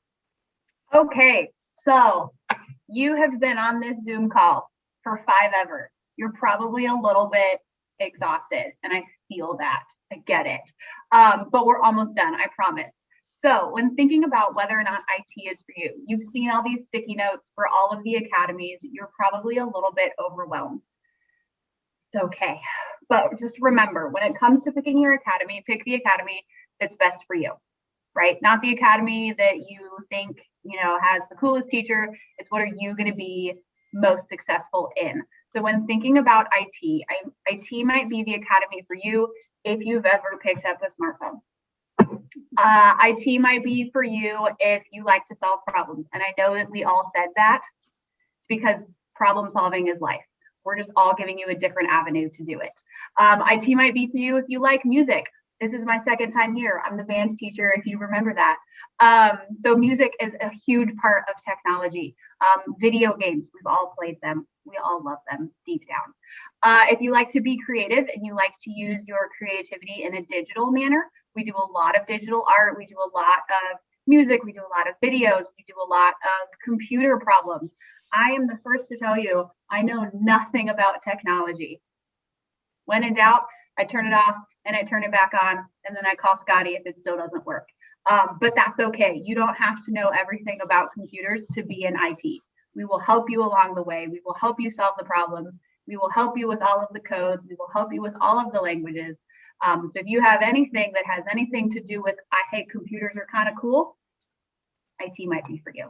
Okay, so you have been on this Zoom call for 5 ever. You're probably a little bit exhausted, and I feel that. I get it. But we're almost done, I promise. So when thinking about whether or not IT is for you, you've seen all these sticky notes for all of the academies. You're probably a little bit overwhelmed. It's okay. But just remember, when it comes to picking your academy, pick the academy that's best for you, right? Not the academy that you think, has the coolest teacher. It's what are you going to be most successful in. So when thinking about IT, IT might be the academy for you if you've ever picked up a smartphone. IT might be for you if you like to solve problems. And I know that we all said that. It's because problem solving is life. We're just all giving you a different avenue to do it. IT might be for you if you like music. This is my second time here. I'm the band teacher, if you remember that. So music is a huge part of technology. Video games, we've all played them. We all love them deep down. If you like to be creative and you like to use your creativity in a digital manner, we do a lot of digital art. We do a lot of music. We do a lot of videos. We do a lot of computer problems. I am the first to tell you, I know nothing about technology. When in doubt, I turn it off and I turn it back on, and then I call Scotty if it still doesn't work. But that's okay. You don't have to know everything about computers to be in IT. We will help you along the way. We will help you solve the problems. We will help you with all of the codes. We will help you with all of the languages. So if you have anything that has anything to do with, I hate computers are kind of cool, IT might be for you.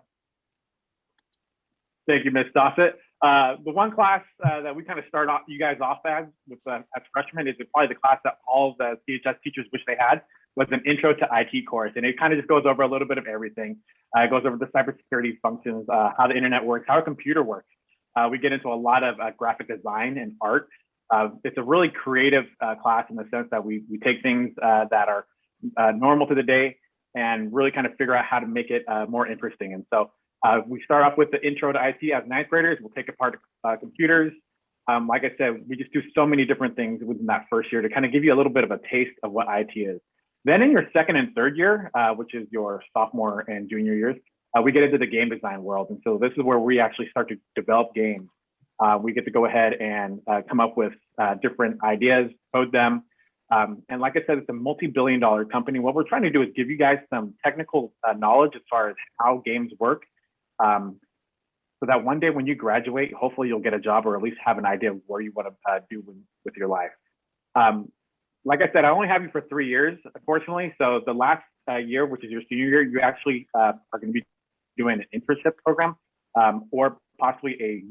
Thank you, Ms. Dossett. The one class that we kind of start off you guys off as freshmen is probably the class that all of the CHS teachers wish they had, was an intro to IT course. And it kind of just goes over a little bit of everything. It goes over the cybersecurity functions, how the internet works, how a computer works. We get into a lot of graphic design and art. It's a really creative class in the sense that we take things that are normal to the day and really kind of figure out how to make it more interesting. And so we start off with the intro to IT as ninth graders. We'll take apart computers. Like I said, we just do so many different things within that first year to kind of give you a little bit of a taste of what IT is. Then in your second and third year, which is your sophomore and junior years, we get into the game design world. And so this is where we actually start to develop games. We get to go ahead and come up with different ideas, code them. And like I said, it's a multi-billion-dollar company. What we're trying to do is give you guys some technical knowledge as far as how games work. So that one day when you graduate, hopefully you'll get a job or at least have an idea of where you want to do with your life. Like I said, I only have you for 3 years, unfortunately. So the last year, which is your senior year, you actually are going to be doing an internship program or possibly a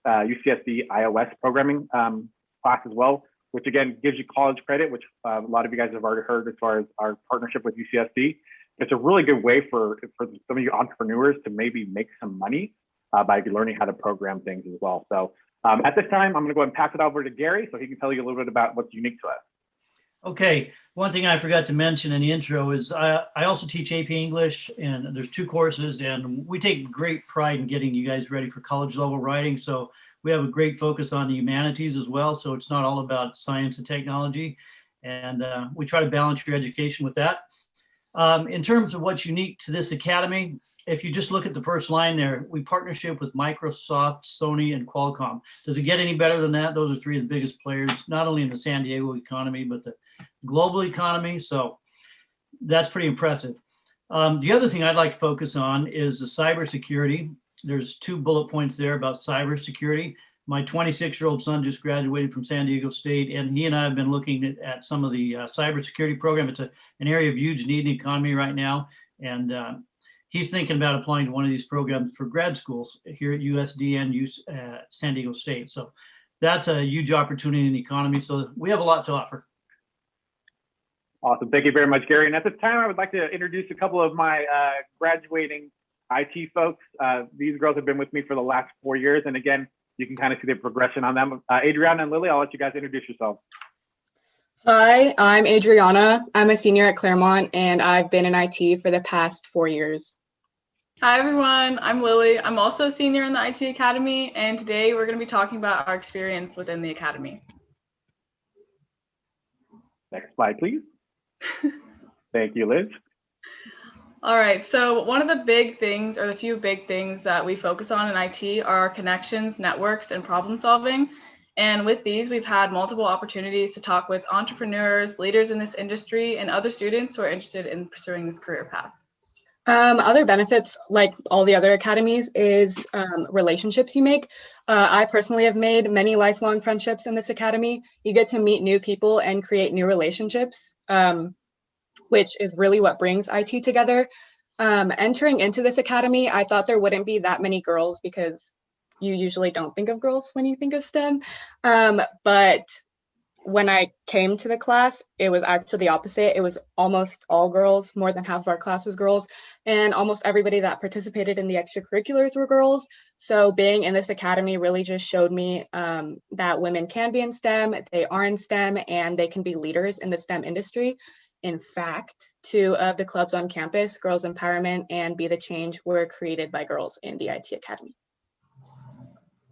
UCSD iOS programming class as well, which again gives you college credit, which a lot of you guys have already heard as far as our partnership with UCSD. It's a really good way for some of you entrepreneurs to maybe make some money by learning how to program things as well. So at this time, I'm going to go ahead and pass it over to Gary so he can tell you a little bit about what's unique to us. Okay, one thing I forgot to mention in the intro is I also teach AP English, and there's 2 courses, and we take great pride in getting you guys ready for college level writing. So we have a great focus on the humanities as well. So it's not all about science and technology, and we try to balance your education with that. In terms of what's unique to this academy, if you just look at the first line there, we partnership with Microsoft, Sony, and Qualcomm. Does it get any better than that? Those are 3 of the biggest players, not only in the San Diego economy, but the global economy. So that's pretty impressive. The other thing I'd like to focus on is the cybersecurity. There's 2 bullet points there about cybersecurity. My 26-year-old son just graduated from San Diego State, and he and I have been looking at some of the cybersecurity program. It's an area of huge need in the economy right now. And he's thinking about applying to one of these programs for grad schools here at USD and San Diego State. So that's a huge opportunity in the economy. So we have a lot to offer. Awesome. Thank you very much, Gary. And at this time, I would like to introduce a couple of my graduating IT folks. These girls have been with me for the last 4 years. And again, you can kind of see the progression on them. Adriana and Lily, I'll let you guys introduce yourselves. Hi, I'm Adriana. I'm a senior at Claremont, and I've been in IT for the past 4 years. Hi, everyone. I'm Lily. I'm also a senior in the IT Academy, and today we're going to be talking about our experience within the Academy. Next slide, please. Thank you, Liz. All right, so one of the big things, or the few big things that we focus on in IT are our connections, networks, and problem solving. And with these, we've had multiple opportunities to talk with entrepreneurs, leaders in this industry, and other students who are interested in pursuing this career path. Other benefits, like all the other academies, is relationships you make. I personally have made many lifelong friendships in this academy. You get to meet new people and create new relationships, which is really what brings IT together. Entering into this academy, I thought there wouldn't be that many girls because you usually don't think of girls when you think of STEM. But when I came to the class, it was actually the opposite. It was almost all girls, more than half of our class was girls, and almost everybody that participated in the extracurriculars were girls. So being in this academy really just showed me that women can be in STEM, they are in STEM, and they can be leaders in the STEM industry. In fact, 2 of the clubs on campus, Girls Empowerment and Be the Change, were created by girls in the IT Academy.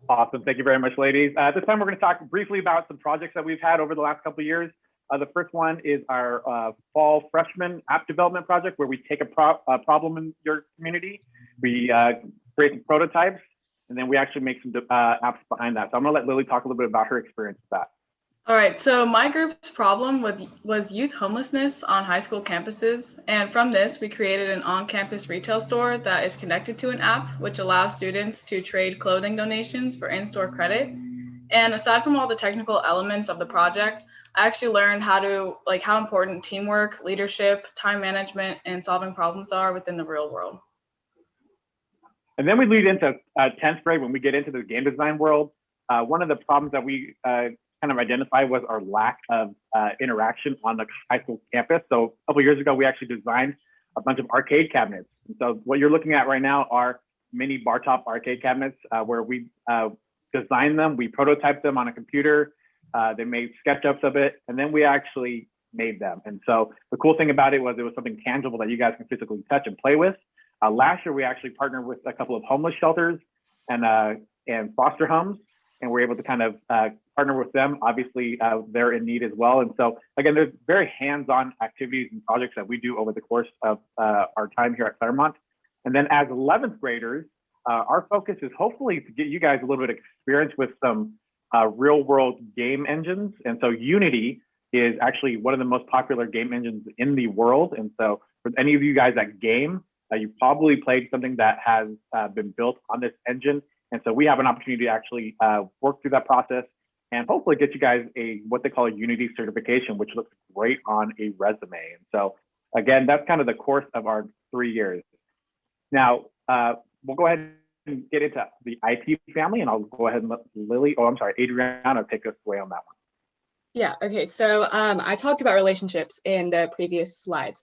Awesome. Thank you very much, ladies. This time we're going to talk briefly about some projects that we've had over the last couple of years. The first one is our fall freshman app development project, where we take a problem in your community, we create some prototypes, and then we actually make some apps behind that. So I'm going to let Lily talk a little bit about her experience with that. All right, so my group's problem was youth homelessness on high school campuses. And from this, we created an on-campus retail store that is connected to an app, which allows students to trade clothing donations for in-store credit. And aside from all the technical elements of the project, I actually learned how important teamwork, leadership, time management, and solving problems are within the real world. And then we lead into 10th grade when we get into the game design world. One of the problems that we kind of identified was our lack of interaction on the high school campus. So a couple of years ago, we actually designed a bunch of arcade cabinets. And so what you're looking at right now are mini bar top arcade cabinets where we designed them, we prototyped them on a computer, they made SketchUps of it, and then we actually made them. And so the cool thing about it was something tangible that you guys can physically touch and play with. Last year, we actually partnered with a couple of homeless shelters and foster homes, and we're able to kind of partner with them. Obviously, they're in need as well. And so, again, there's very hands-on activities and projects that we do over the course of our time here at Claremont. And then as 11th graders, our focus is hopefully to get you guys a little bit of experience with some real-world game engines. And so Unity is actually one of the most popular game engines in the world. And so for any of you guys that game, you probably played something that has been built on this engine. And so we have an opportunity to actually work through that process and hopefully get you guys what they call a Unity certification, which looks great on a resume. And so again, that's kind of the course of our 3 years. Now, we'll go ahead and get into the IT family, and I'll go ahead and let Adriana take us away on that one. Yeah, okay, so I talked about relationships in the previous slides.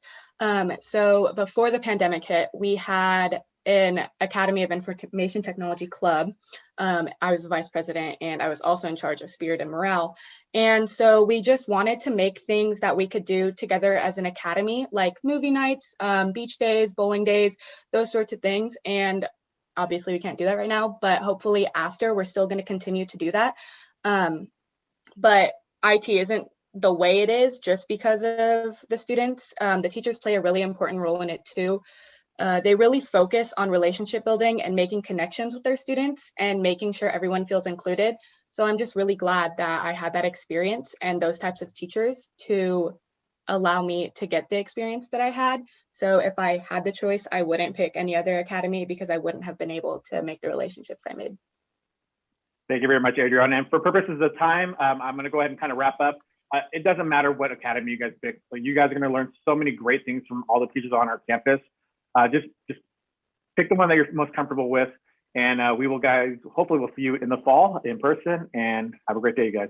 So before the pandemic hit, we had an Academy of Information Technology club. I was the vice president, and I was also in charge of spirit and morale. And so we just wanted to make things that we could do together as an academy, like movie nights, beach days, bowling days, those sorts of things. And obviously we can't do that right now, but hopefully after we're still going to continue to do that. But IT isn't the way it is just because of the students. The teachers play a really important role in it too. They really focus on relationship building and making connections with their students and making sure everyone feels included. So I'm just really glad that I had that experience and those types of teachers to allow me to get the experience that I had. So if I had the choice, I wouldn't pick any other academy because I wouldn't have been able to make the relationships I made. Thank you very much, Adriana. And for purposes of time, I'm going to go ahead and kind of wrap up. It doesn't matter what academy you guys pick. So you guys are going to learn so many great things from all the teachers on our campus. Just pick the one that you're most comfortable with. And hopefully we'll see you in the fall in person, and have a great day, you guys.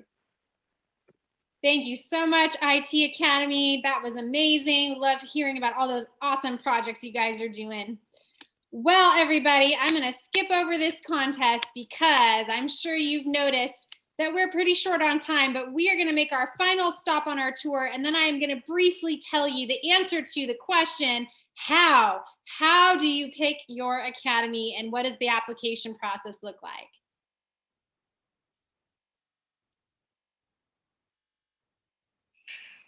Thank you so much, IT Academy. That was amazing. Loved hearing about all those awesome projects you guys are doing. Well, everybody, I'm going to skip over this contest because I'm sure you've noticed that we're pretty short on time, but we are going to make our final stop on our tour. And then I'm going to briefly tell you the answer to the question, how do you pick your academy and what does the application process look like?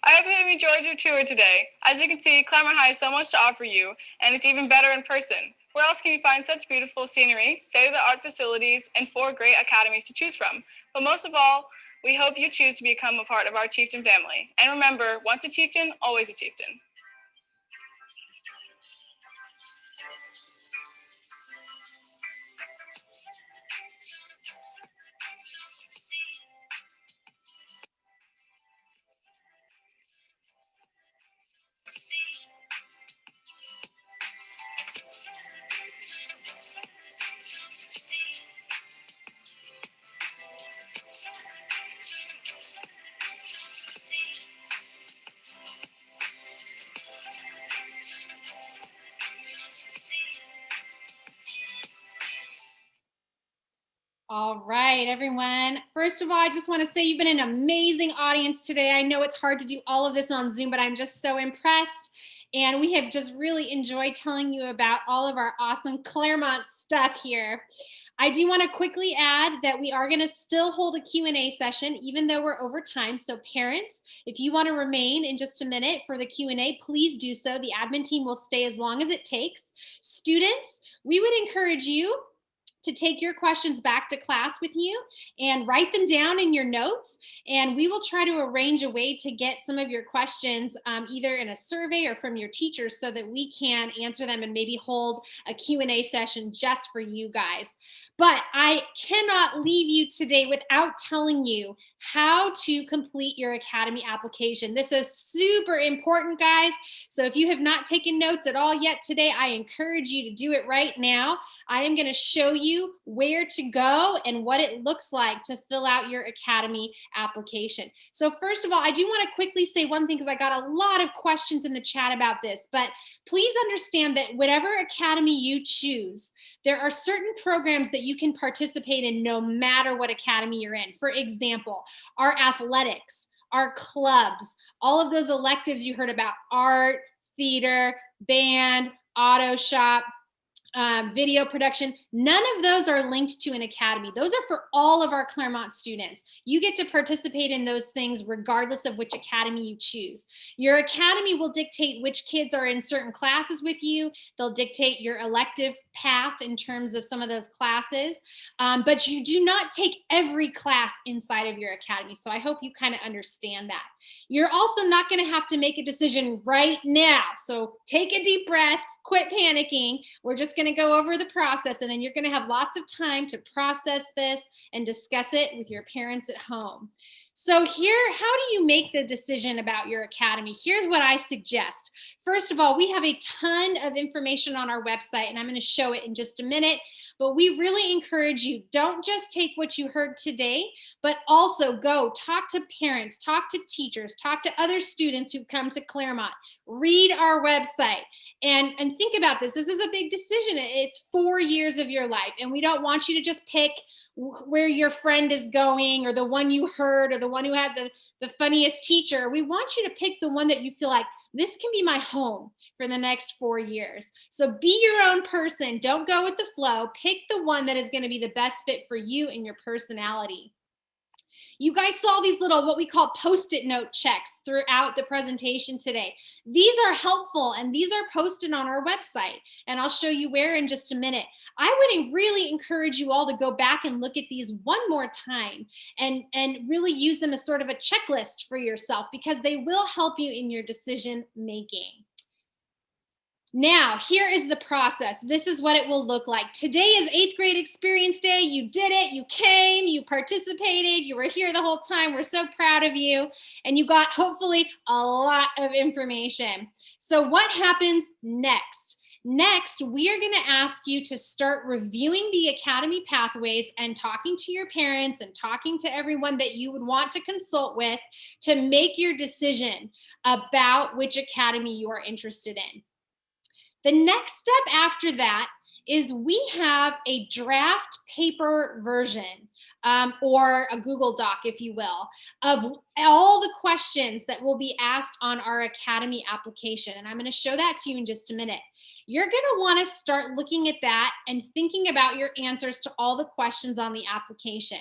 I hope you enjoyed your tour today. As you can see, Claremont High has so much to offer you, and it's even better in person. Where else can you find such beautiful scenery, state-of-the-art facilities, and 4 great academies to choose from? But most of all, we hope you choose to become a part of our Chieftain family. And remember, once a chieftain, always a chieftain. All right, everyone. First of all, I just want to say you've been an amazing audience today. I know it's hard to do all of this on Zoom, but I'm just so impressed. And we have just really enjoyed telling you about all of our awesome Claremont stuff here. I do want to quickly add that we are going to still hold a Q&A session, even though we're over time. So parents, if you want to remain in just a minute for the Q&A, please do so. The admin team will stay as long as it takes. Students, we would encourage you to take your questions back to class with you and write them down in your notes. And we will try to arrange a way to get some of your questions either in a survey or from your teachers so that we can answer them and maybe hold a Q&A session just for you guys. But I cannot leave you today without telling you how to complete your Academy application. This is super important, guys. So if you have not taken notes at all yet today, I encourage you to do it right now. I am going to show you where to go and what it looks like to fill out your Academy application. So first of all, I do want to quickly say one thing because I got a lot of questions in the chat about this, but please understand that whatever Academy you choose, there are certain programs that you can participate in no matter what Academy you're in. For example, our athletics, our clubs, all of those electives you heard about, art, theater, band, auto shop, video production, none of those are linked to an academy. Those are for all of our Claremont students. You get to participate in those things regardless of which academy you choose. Your academy will dictate which kids are in certain classes with you. They'll dictate your elective path in terms of some of those classes, but you do not take every class inside of your academy. So I hope you kind of understand that. You're also not going to have to make a decision right now. So take a deep breath. Quit panicking. We're just going to go over the process and then you're going to have lots of time to process this and discuss it with your parents at home. So here, how do you make the decision about your academy? Here's what I suggest. First of all, we have a ton of information on our website and I'm going to show it in just a minute, but we really encourage you, don't just take what you heard today, but also go talk to parents, talk to teachers, talk to other students who've come to Claremont, read our website. And think about this. This is a big decision. It's 4 years of your life. And we don't want you to just pick where your friend is going or the one you heard or the one who had the funniest teacher. We want you to pick the one that you feel like, this can be my home for the next 4 years. So be your own person. Don't go with the flow. Pick the one that is going to be the best fit for you and your personality. You guys saw these little, what we call Post-it note checks throughout the presentation today. These are helpful and these are posted on our website. And I'll show you where in just a minute. I would really encourage you all to go back and look at these one more time and really use them as sort of a checklist for yourself because they will help you in your decision making. Now, here is the process. This is what it will look like. Today is 8th grade experience day. You did it, you came, you participated, you were here the whole time. We're so proud of you. And you got hopefully a lot of information. So what happens next? Next, we are going to ask you to start reviewing the academy pathways and talking to your parents and talking to everyone that you would want to consult with to make your decision about which academy you are interested in. The next step after that is we have a draft paper version or a Google Doc, if you will, of all the questions that will be asked on our academy application. And I'm going to show that to you in just a minute. You're going to want to start looking at that and thinking about your answers to all the questions on the application.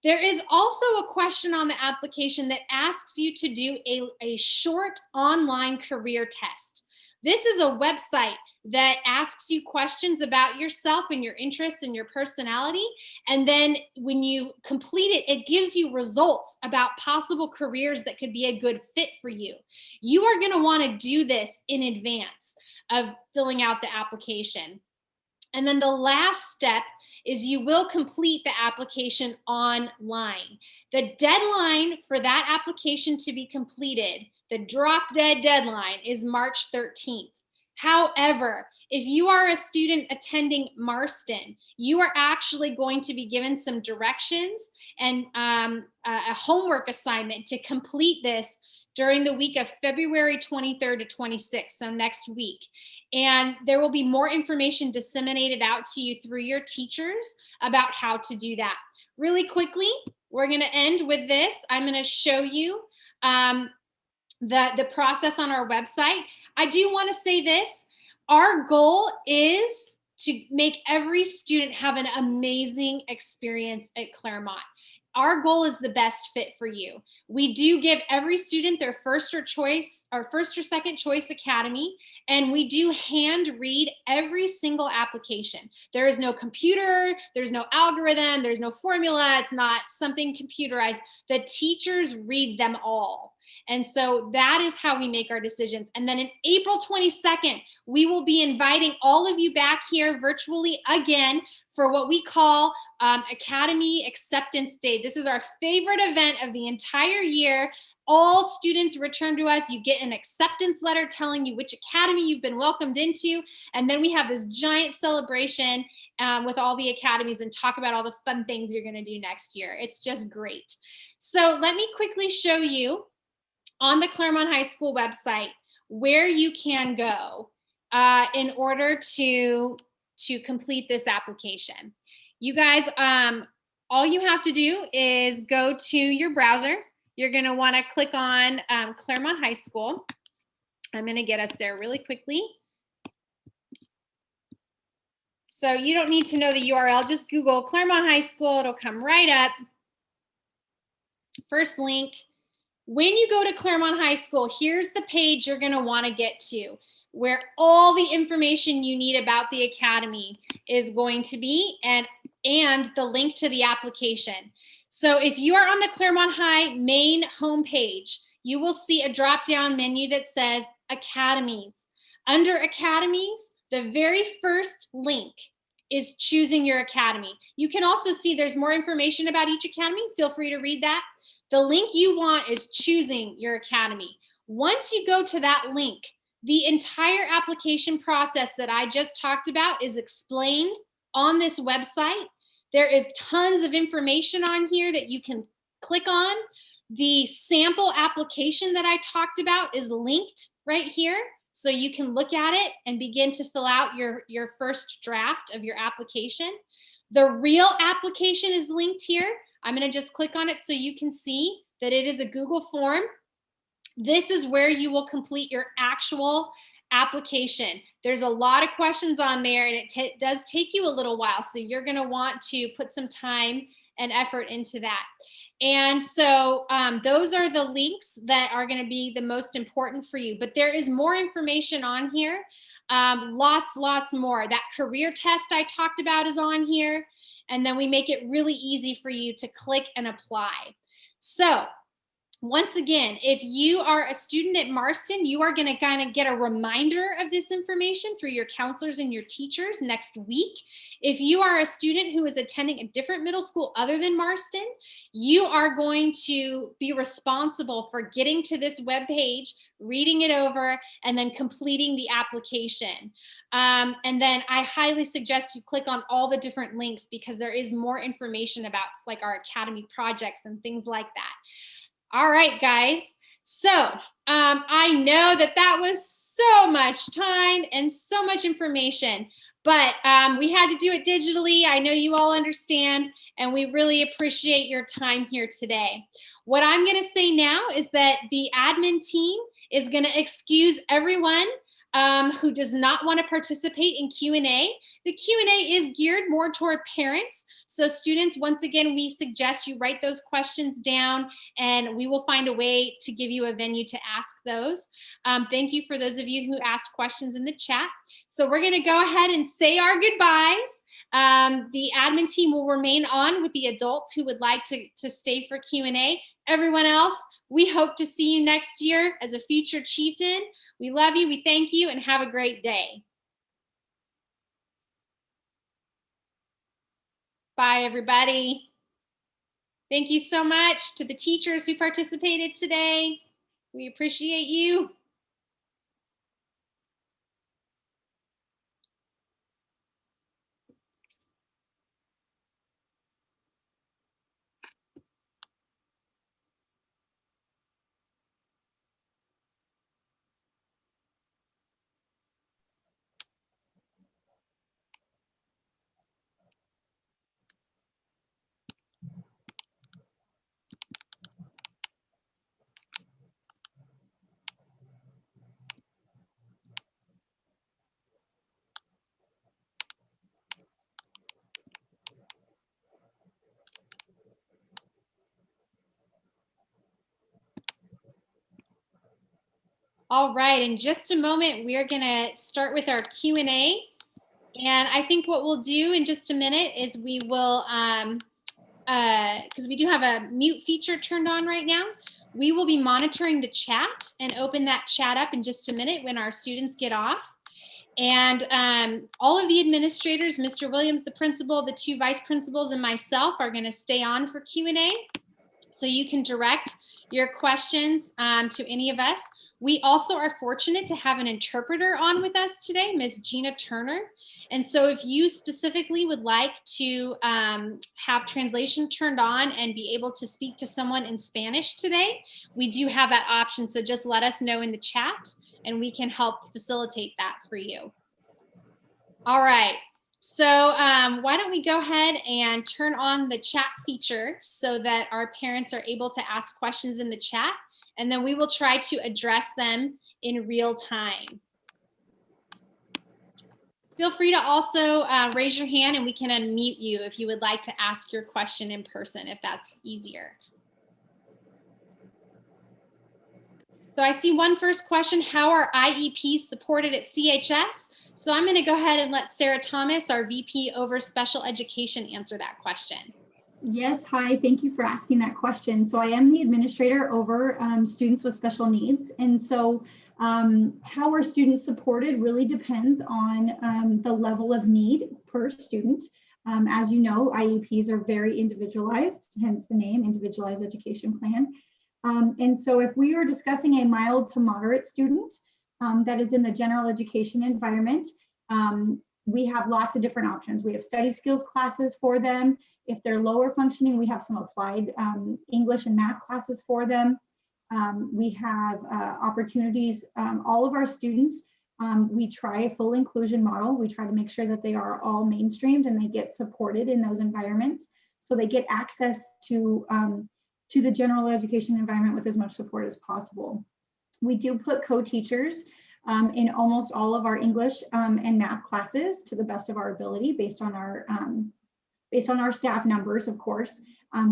There is also a question on the application that asks you to do a short online career test. This is a website that asks you questions about yourself and your interests and your personality. And then when you complete it, it gives you results about possible careers that could be a good fit for you. You are going to want to do this in advance of filling out the application. And then the last step is you will complete the application online. The deadline for that application to be completed, the drop dead deadline, is March 13th. However, if you are a student attending Marston, you are actually going to be given some directions and a homework assignment to complete this during the week of February 23rd to 26th, so next week. And there will be more information disseminated out to you through your teachers about how to do that. Really quickly, we're gonna end with this. I'm gonna show you the process on our website. I do wanna say this, our goal is to make every student have an amazing experience at Claremont. Our goal is the best fit for you. We do give every student their first or second choice academy, and we do hand read every single application. There is no computer, there's no algorithm, there's no formula, it's not something computerized. The teachers read them all. And so that is how we make our decisions. And then in April 22nd, we will be inviting all of you back here virtually again for what we call Academy Acceptance Day. This is our favorite event of the entire year. All students return to us. You get an acceptance letter telling you which academy you've been welcomed into. And then we have this giant celebration with all the academies and talk about all the fun things you're gonna do next year. It's just great. So let me quickly show you on the Clairemont High School website where you can go in order to complete this application. You guys, all you have to do is go to your browser. You're gonna wanna click on Clairemont High School. I'm gonna get us there really quickly. So you don't need to know the URL, just Google Clairemont High School, it'll come right up. First link. When you go to Clairemont High School, here's the page you're gonna wanna get to, where all the information you need about the academy is going to be, and the link to the application. So if you are on the Clairemont High main homepage, you will see a drop-down menu that says Academies. Under Academies, the very first link is choosing your academy. You can also see there's more information about each academy. Feel free to read that. The link you want is choosing your academy. Once you go to that link, the entire application process that I just talked about is explained on this website. There is tons of information on here that you can click on. The sample application that I talked about is linked right here. So you can look at it and begin to fill out your first draft of your application. The real application is linked here. I'm gonna just click on it so you can see that it is a Google form. This is where you will complete your actual application. There's a lot of questions on there, and it does take you a little while. So you're gonna want to put some time and effort into that. And so those are the links that are gonna be the most important for you. But there is more information on here, lots more. That career test I talked about is on here. And then we make it really easy for you to click and apply. So once again, if you are a student at Marston, you are gonna kind of get a reminder of this information through your counselors and your teachers next week. If you are a student who is attending a different middle school other than Marston, you are going to be responsible for getting to this webpage, reading it over, and then completing the application. And then I highly suggest you click on all the different links because there is more information about like our academy projects and things like that. All right, guys. So I know that was so much time and so much information, but we had to do it digitally. I know you all understand, and we really appreciate your time here today. What I'm gonna say now is that the admin team is gonna excuse everyone who does not want to participate in Q&A. The Q&A is geared more toward parents. So students, once again, we suggest you write those questions down and we will find a way to give you a venue to ask those. Thank you for those of you who asked questions in the chat. So we're gonna go ahead and say our goodbyes. The admin team will remain on with the adults who would like to stay for Q&A. Everyone else, we hope to see you next year as a future chieftain. We love you, we thank you, and have a great day. Bye, everybody. Thank you so much to the teachers who participated today. We appreciate you. All right, in just a moment, we are gonna start with our Q&A. And I think what we'll do in just a minute is we will, because we do have a mute feature turned on right now, we will be monitoring the chat and open that chat up in just a minute when our students get off. And all of the administrators, Mr. Williams, the principal, the 2 vice principals, and myself are going to stay on for Q&A. So you can direct your questions to any of us. We also are fortunate to have an interpreter on with us today, Ms. Gina Turner. And so if you specifically would like to have translation turned on and be able to speak to someone in Spanish today, we do have that option. So just let us know in the chat and we can help facilitate that for you. All right, so why don't we go ahead and turn on the chat feature so that our parents are able to ask questions in the chat, and then we will try to address them in real time. Feel free to also raise your hand and we can unmute you if you would like to ask your question in person, if that's easier. So I see one first question: how are IEPs supported at CHS? So I'm going to go ahead and let Sarah Thomas, our VP over Special Education, answer that question. Yes, hi, thank you for asking that question. So I am the administrator over students with special needs. And so how are students supported really depends on the level of need per student. As you know, IEPs are very individualized, hence the name, Individualized Education Plan. And so if we are discussing a mild to moderate student that is in the general education environment, we have lots of different options. We have study skills classes for them. If they're lower functioning, we have some applied English and math classes for them. We have opportunities. All of our students, we try a full inclusion model. We try to make sure that they are all mainstreamed and they get supported in those environments, so they get access to the general education environment with as much support as possible. We do put co-teachers in almost all of our English and math classes to the best of our ability, based on our staff numbers, of course.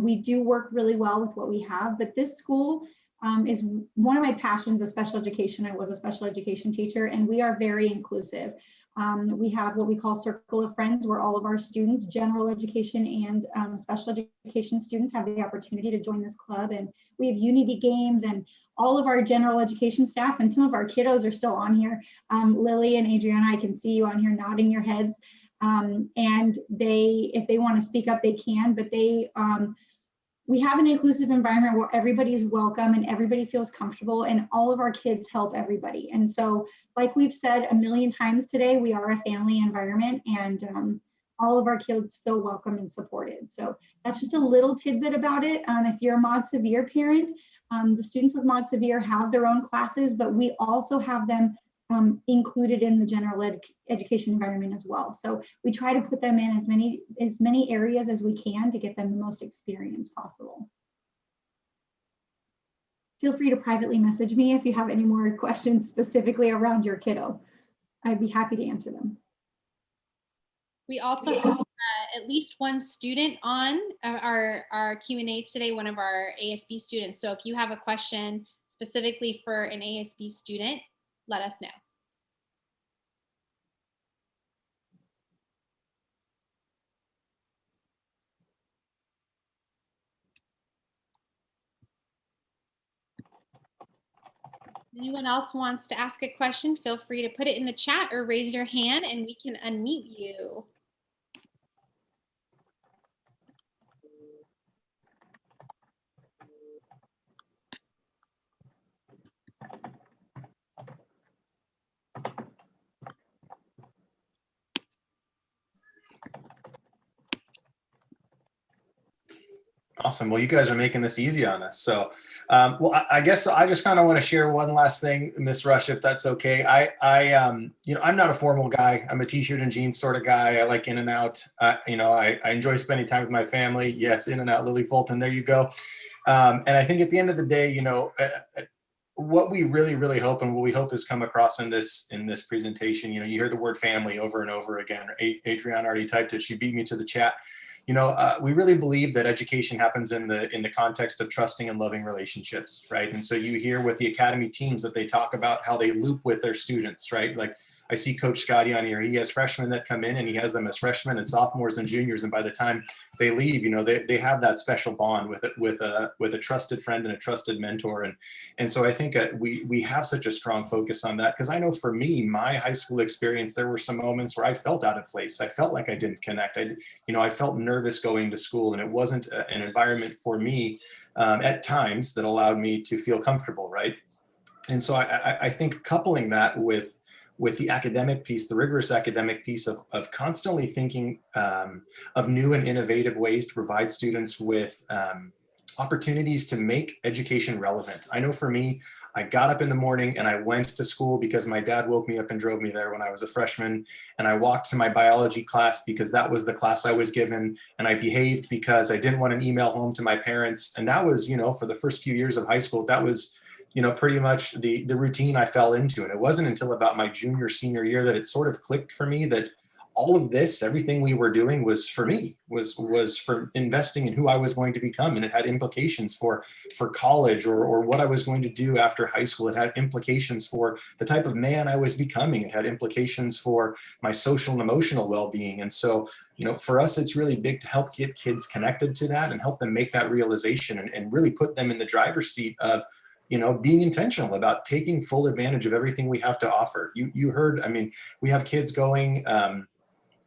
We do work really well with what we have, but this school is one of my passions is special education. I was a special education teacher, and we are very inclusive. We have what we call Circle of Friends, where all of our students, general education and special education students, have the opportunity to join this club. And we have unity games, and all of our general education staff and some of our kiddos are still on here. Lily and Adriana, I can see you on here nodding your heads. And if they want to speak up, they can, but we have an inclusive environment where everybody is welcome and everybody feels comfortable, and all of our kids help everybody. And so, like we've said a million times today, we are a family environment, and all of our kids feel welcome and supported. So that's just a little tidbit about it. If you're a Mod Severe parent, the students with Mod Severe have their own classes, but we also have them included in the general education environment as well. So we try to put them in as many areas as we can to get them the most experience possible. Feel free to privately message me if you have any more questions specifically around your kiddo. I'd be happy to answer them. We also have at least one student on our Q&A today, one of our ASB students. So if you have a question specifically for an ASB student, let us know. Anyone else wants to ask a question, feel free to put it in the chat or raise your hand and we can unmute you. Awesome. Well, you guys are making this easy on us. So, well, I guess I just kind of want to share one last thing, Miss Rush, if that's okay. You know, I'm not a formal guy. I'm a t-shirt and jeans sort of guy. I like in and out. You know, I enjoy spending time with my family. Yes, in and out, Lily Fulton. There you go. And I think at the end of the day, you know, what we really hope, and what we hope has come across in this presentation, you know, you hear the word family over and over again. Adriana already typed it. She beat me to the chat. we really believe that education happens in the context of trusting and loving relationships, right? And so you hear with the academy teams that they talk about how they loop with their students, right? Like I see Coach Scotty on here. He has freshmen that come in and he has them as freshmen and sophomores and juniors. And by the time they leave, they have that special bond with a trusted friend and a trusted mentor. And so I think we have such a strong focus on that, because I know for me, my high school experience, there were some moments where I felt out of place. I felt like I didn't connect. I felt nervous going to school, and it wasn't an environment for me at times that allowed me to feel comfortable, right? And so I think coupling that with the academic piece, the rigorous academic piece of constantly thinking of new and innovative ways to provide students with opportunities to make education relevant. I know for me, I got up in the morning and I went to school because my dad woke me up and drove me there when I was a freshman. And I walked to my biology class because that was the class I was given. And I behaved because I didn't want an email home to my parents. And that was, for the first few years of high school, that was pretty much the routine I fell into. And it wasn't until about my junior, senior year that it sort of clicked for me that all of this, everything we were doing was for me, was for investing in who I was going to become. And it had implications for college or what I was going to do after high school. It had implications for the type of man I was becoming. It had implications for my social and emotional well-being. And so, for us, it's really big to help get kids connected to that and help them make that realization and really put them in the driver's seat of being intentional about taking full advantage of everything we have to offer. You heard, we have kids going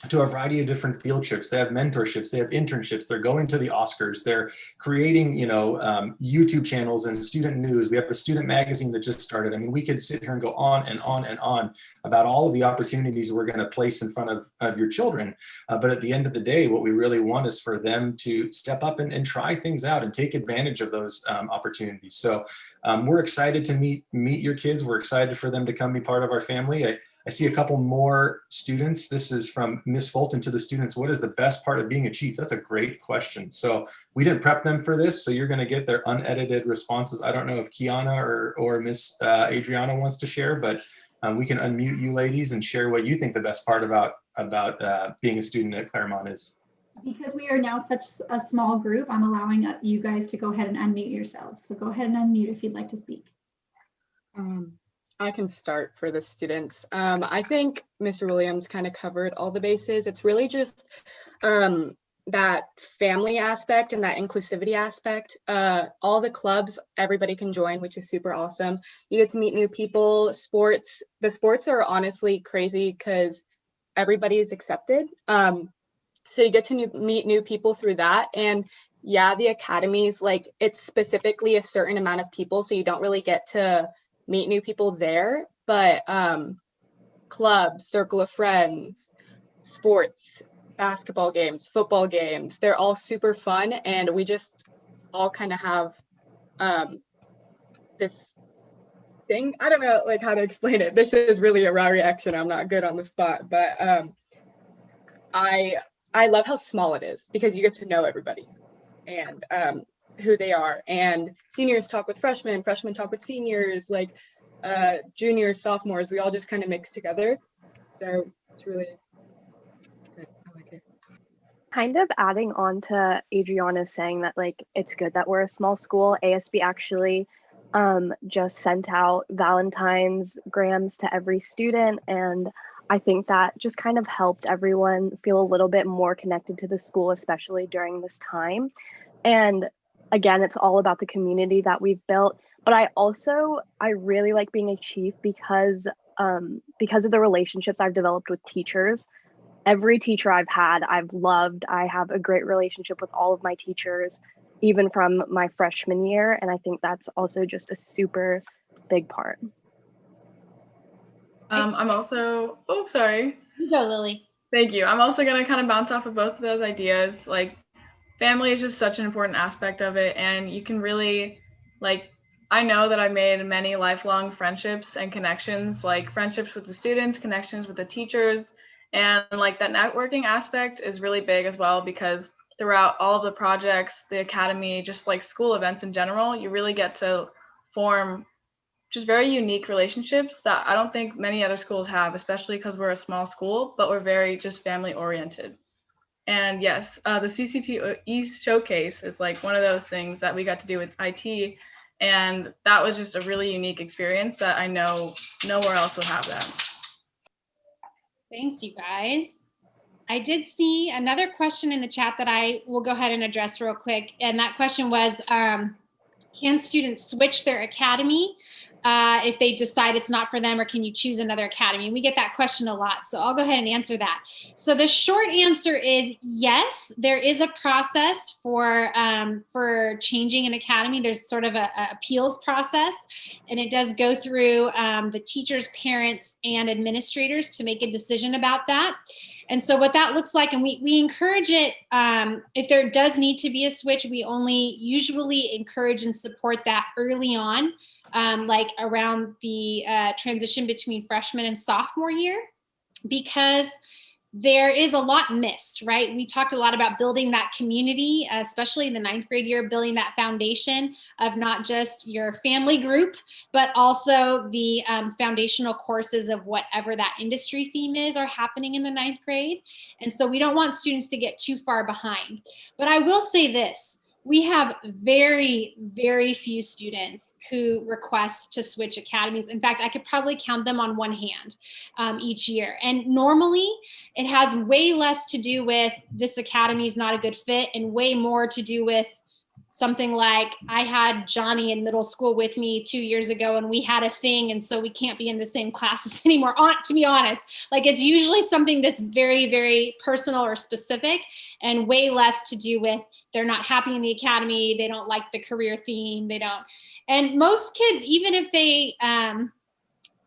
to a variety of different field trips. They have mentorships, they have internships, they're going to the Oscars, they're creating, YouTube channels and student news. We have a student magazine that just started. We could sit here and go on and on and on about all of the opportunities we're going to place in front of your children. But at the end of the day, what we really want is for them to step up and try things out and take advantage of those opportunities. So we're excited to meet your kids. We're excited for them to come be part of our family. I see a couple more students. This is from Miss Fulton to the students. What is the best part of being a chief? That's a great question. So we didn't prep them for this, so you're going to get their unedited responses. I don't know if Kiana or Miss Adriana wants to share, but we can unmute you ladies and share what you think the best part about being a student at Claremont is. Because we are now such a small group, I'm allowing you guys to go ahead and unmute yourselves. So go ahead and unmute if you'd like to speak. I can start for the students. I think Mr. Williams kind of covered all the bases. It's really just that family aspect and that inclusivity aspect. All the clubs, everybody can join, which is super awesome. You get to meet new people. The sports are honestly crazy because everybody is accepted. So you get to meet new people through that. And yeah, the academies, like it's specifically a certain amount of people, so you don't really get to meet new people there, but clubs, circle of friends, sports, basketball games, football games, they're all super fun. And we just all kind of have this thing. I don't know like how to explain it. This is really a raw reaction. I'm not good on the spot, but I love how small it is because you get to know everybody and who they are, and seniors talk with freshmen talk with seniors, like juniors, sophomores, we all just kind of mix together. So it's really good. I like it. Kind of adding on to Adriana saying that like it's good that we're a small school. ASB actually just sent out Valentine's grams to every student, and I think that just kind of helped everyone feel a little bit more connected to the school, especially during this time. And again, it's all about the community that we've built. But I really like being a chief because of the relationships I've developed with teachers. Every teacher I've had, I've loved. I have a great relationship with all of my teachers, even from my freshman year. And I think that's also just a super big part. I'm also, sorry. You go, Lily. Thank you. I'm also going to kind of bounce off of both of those ideas. Like, family is just such an important aspect of it. And you can really, like, I know that I've made many lifelong friendships and connections, like friendships with the students, connections with the teachers. And like that networking aspect is really big as well, because throughout all of the projects, the academy, just like school events in general, you really get to form just very unique relationships that I don't think many other schools have, especially because we're a small school, but we're very just family oriented. And yes, the CCTE showcase is like one of those things that we got to do with IT. And that was just a really unique experience that I know nowhere else would have that. Thanks, you guys. I did see another question in the chat that I will go ahead and address real quick. And that question was, can students switch their academy if they decide it's not for them, or can you choose another academy? We get that question a lot, so I'll go ahead and answer that. So the short answer is yes, there is a process for changing an academy. There's sort of a appeals process, and it does go through the teachers, parents, and administrators to make a decision about that. And so what that looks like, and we encourage it, if there does need to be a switch, we only usually encourage and support that early on, like around the transition between freshman and sophomore year, because there is a lot missed, right? We talked a lot about building that community, especially in the 9th grade year, building that foundation of not just your family group, but also the foundational courses of whatever that industry theme is are happening in the 9th grade. And so we don't want students to get too far behind. But I will say this, we have very, very few students who request to switch academies. In fact, I could probably count them on one hand each year. And normally it has way less to do with this academy is not a good fit and way more to do with something like, I had Johnny in middle school with me 2 years ago and we had a thing, and so we can't be in the same classes anymore, to be honest. Like, it's usually something that's very, very personal or specific, and way less to do with they're not happy in the academy, they don't like the career theme, they don't. And most kids, even if they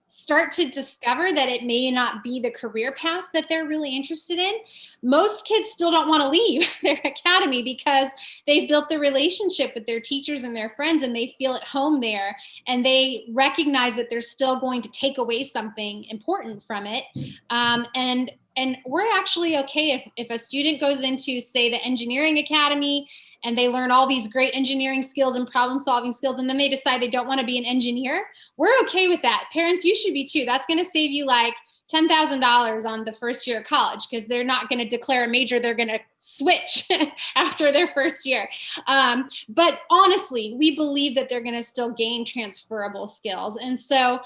start to discover that it may not be the career path that they're really interested in, most kids still don't want to leave their academy because they've built the relationship with their teachers and their friends, and they feel at home there, and they recognize that they're still going to take away something important from it. And we're actually okay if a student goes into, say, the engineering academy, and they learn all these great engineering skills and problem solving skills, and then they decide they don't want to be an engineer. We're okay with that. Parents, you should be too. That's going to save you like $10,000 on the first year of college, because they're not going to declare a major, they're going to switch after their first year. But honestly, we believe that they're going to still gain transferable skills. And so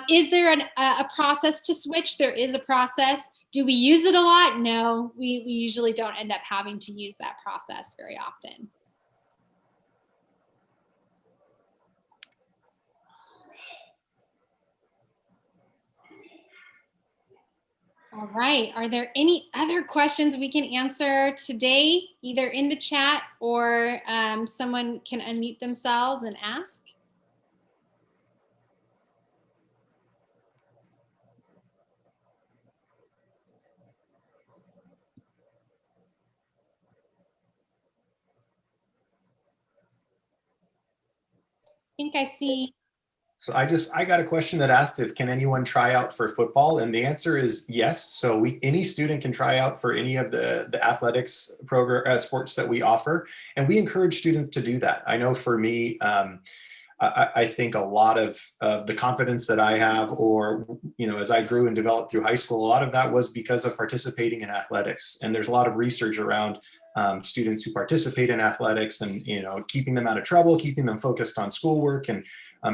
is there a process to switch? There is a process. Do we use it a lot? No, we usually don't end up having to use that process very often. All right, are there any other questions we can answer today, either in the chat or someone can unmute themselves and ask? I think I see. So I got a question that asked if can anyone try out for football, and the answer is yes. So any student can try out for any of the athletics program sports that we offer, and we encourage students to do that. I know for me, I think a lot of the confidence that I have, or as I grew and developed through high school, a lot of that was because of participating in athletics. And there's a lot of research around students who participate in athletics, and keeping them out of trouble, keeping them focused on schoolwork, and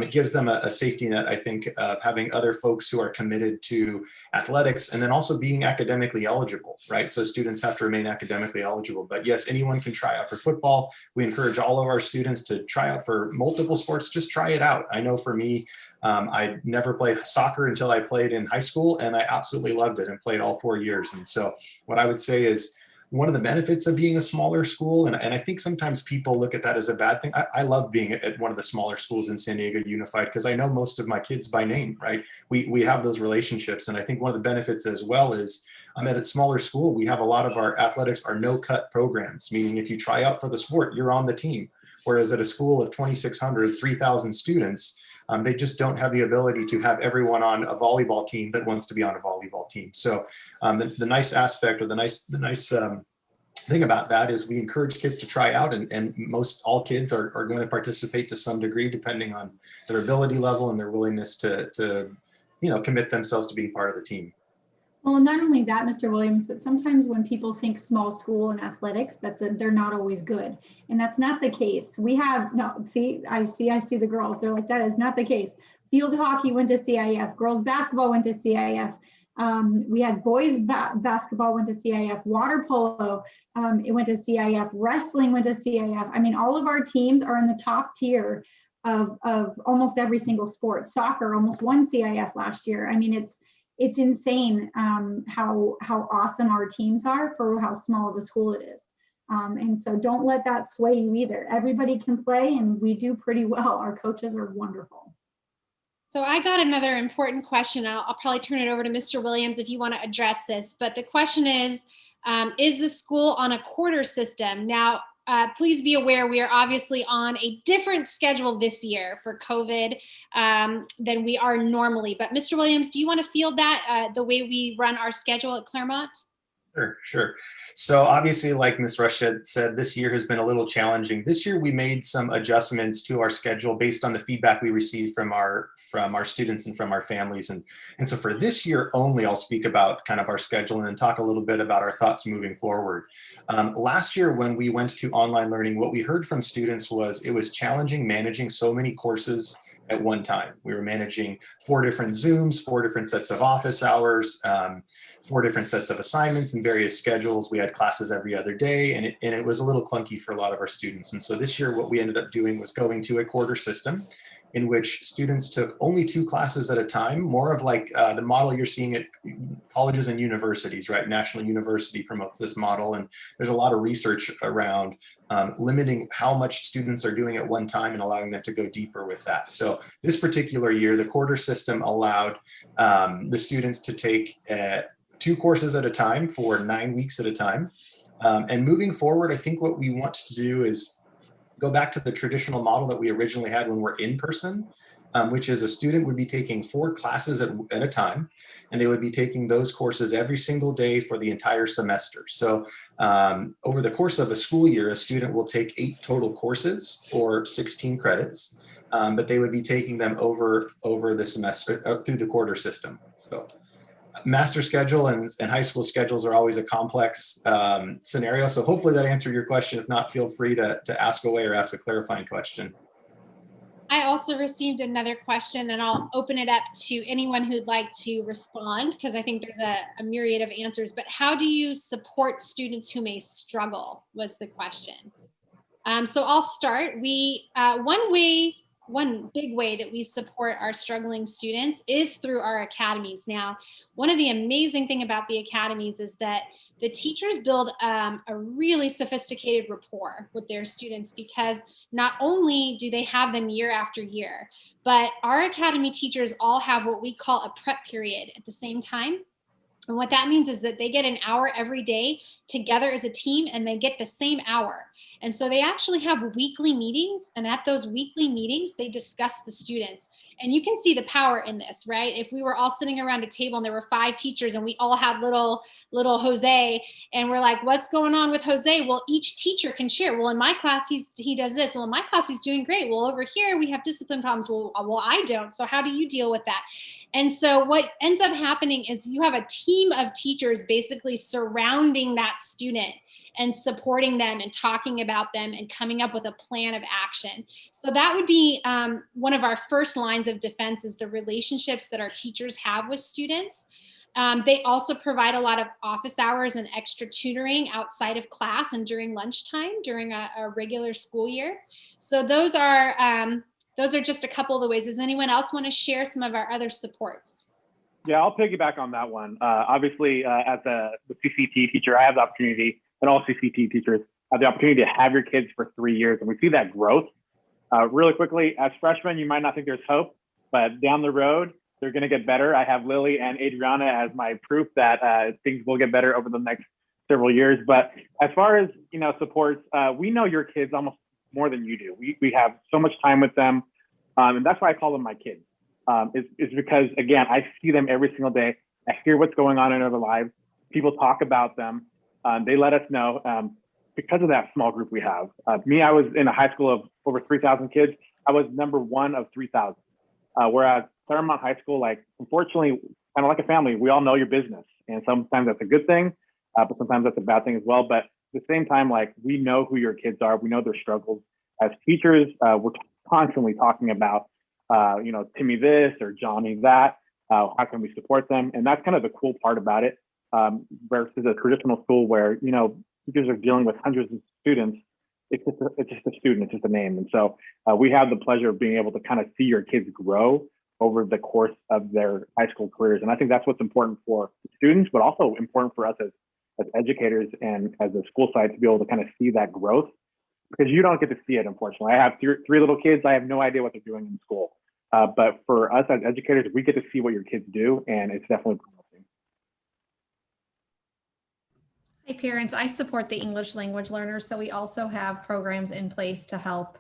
it gives them a safety net, I think, of having other folks who are committed to athletics, and then also being academically eligible, right? So students have to remain academically eligible. But yes, anyone can try out for football. We encourage all of our students to try out for multiple sports. Just try it out. I know for me, I never played soccer until I played in high school, and I absolutely loved it and played all 4 years. And so what I would say is, one of the benefits of being a smaller school, and I think sometimes people look at that as a bad thing. I love being at one of the smaller schools in San Diego Unified, because I know most of my kids by name, right? We have those relationships. And I think one of the benefits as well is I'm at a smaller school. We have a lot of our athletics are no-cut programs, meaning if you try out for the sport, you're on the team. Whereas at a school of 2,600, 3,000 students, they just don't have the ability to have everyone on a volleyball team that wants to be on a volleyball team. So the nice aspect, or the nice thing about that is we encourage kids to try out, and most all kids are going to participate to some degree, depending on their ability level and their willingness to commit themselves to being part of the team. Well, not only that, Mr. Williams, but sometimes when people think small school and athletics, that they're not always good. And that's not the case. We have, no, see the girls. They're like, that is not the case. Field hockey went to CIF. Girls basketball went to CIF. We had boys basketball went to CIF. Water polo, it went to CIF. Wrestling went to CIF. I mean, all of our teams are in the top tier of almost every single sport. Soccer almost won CIF last year. I mean, it's insane how awesome our teams are for how small of a school it is. And so don't let that sway you either. Everybody can play and we do pretty well. Our coaches are wonderful. So I got another important question. I'll probably turn it over to Mr. Williams if you want to address this. But the question is the school on a quarter system? Now, please be aware we are obviously on a different schedule this year for COVID than we are normally. But Mr. Williams, do you want to field that the way we run our schedule at Claremont? Sure. So obviously, like Ms. Rush said, this year has been a little challenging. This year, we made some adjustments to our schedule based on the feedback we received from our students and from our families. And so for this year only, I'll speak about kind of our schedule and then talk a little bit about our thoughts moving forward. Last year, when we went to online learning, what we heard from students was it was challenging managing so many courses at one time. We were managing 4 different Zooms, 4 different sets of office hours, 4 different sets of assignments and various schedules. We had classes every other day, and it was a little clunky for a lot of our students. And so this year, what we ended up doing was going to a quarter system in which students took only 2 classes at a time, more of like the model you're seeing at colleges and universities, right? National University promotes this model, and there's a lot of research around limiting how much students are doing at one time and allowing them to go deeper with that. So this particular year, the quarter system allowed the students to take 2 courses at a time for 9 weeks at a time. And moving forward, I think what we want to do is go back to the traditional model that we originally had when we're in person, which is a student would be taking 4 classes at a time, and they would be taking those courses every single day for the entire semester. So over the course of a school year, a student will take 8 total courses or 16 credits, but they would be taking them over the semester through the quarter system. So master schedule and high school schedules are always a complex scenario. So hopefully that answered your question. If not, feel free to ask away or ask a clarifying question. I also received another question, and I'll open it up to anyone who'd like to respond, because I think there's a myriad of answers. But how do you support students who may struggle was the question. So I'll start. One big way that we support our struggling students is through our academies. Now, one of the amazing things about the academies is that the teachers build a really sophisticated rapport with their students, because not only do they have them year after year, but our academy teachers all have what we call a prep period at the same time. And what that means is that they get an hour every day together as a team, and they get the same hour. And so they actually have weekly meetings, and at those weekly meetings, they discuss the students. And you can see the power in this, right? If we were all sitting around a table and there were 5 teachers and we all had little Jose, and we're like, what's going on with Jose? Well, each teacher can share. Well, in my class, he does this. Well, in my class, he's doing great. Well, over here, we have discipline problems. Well, I don't. So how do you deal with that? And so what ends up happening is you have a team of teachers basically surrounding that student and supporting them and talking about them and coming up with a plan of action. So that would be one of our first lines of defense, is the relationships that our teachers have with students. They also provide a lot of office hours and extra tutoring outside of class and during lunchtime during a regular school year. So those are just a couple of the ways. Does anyone else want to share some of our other supports? Yeah, I'll piggyback on that one. Obviously, as the CCT teacher, I have the opportunity, and all CCT teachers have the opportunity to have your kids for 3 years. And we see that growth really quickly. As freshmen, you might not think there's hope, but down the road, they're going to get better. I have Lily and Adriana as my proof that things will get better over the next several years. But as far as, supports, we know your kids almost more than you do. We have so much time with them. And that's why I call them my kids. Is because, again, I see them every single day. I hear what's going on in their lives. People talk about them. They let us know because of that small group we have. I was in a high school of over 3,000 kids. I was number 1 of 3,000. Whereas Clairemont High School, unfortunately, kind of like a family, we all know your business. And sometimes that's a good thing, but sometimes that's a bad thing as well. But at the same time, like, we know who your kids are, we know their struggles. As teachers, we're constantly talking about, you know, Timmy this or Johnny that. How can we support them? And that's kind of the cool part about it, versus a traditional school where, you know, teachers are dealing with hundreds of students. It's just a student, it's just a name. And so we have the pleasure of being able to kind of see your kids grow over the course of their high school careers. And I think that's what's important for the students, but also important for us as educators and as a school site to be able to kind of see that growth, because you don't get to see it, unfortunately. I have three little kids. I have no idea what they're doing in school. But for us as educators, we get to see what your kids do, and it's definitely promising. Hey parents, I support the English language learners, so we also have programs in place to help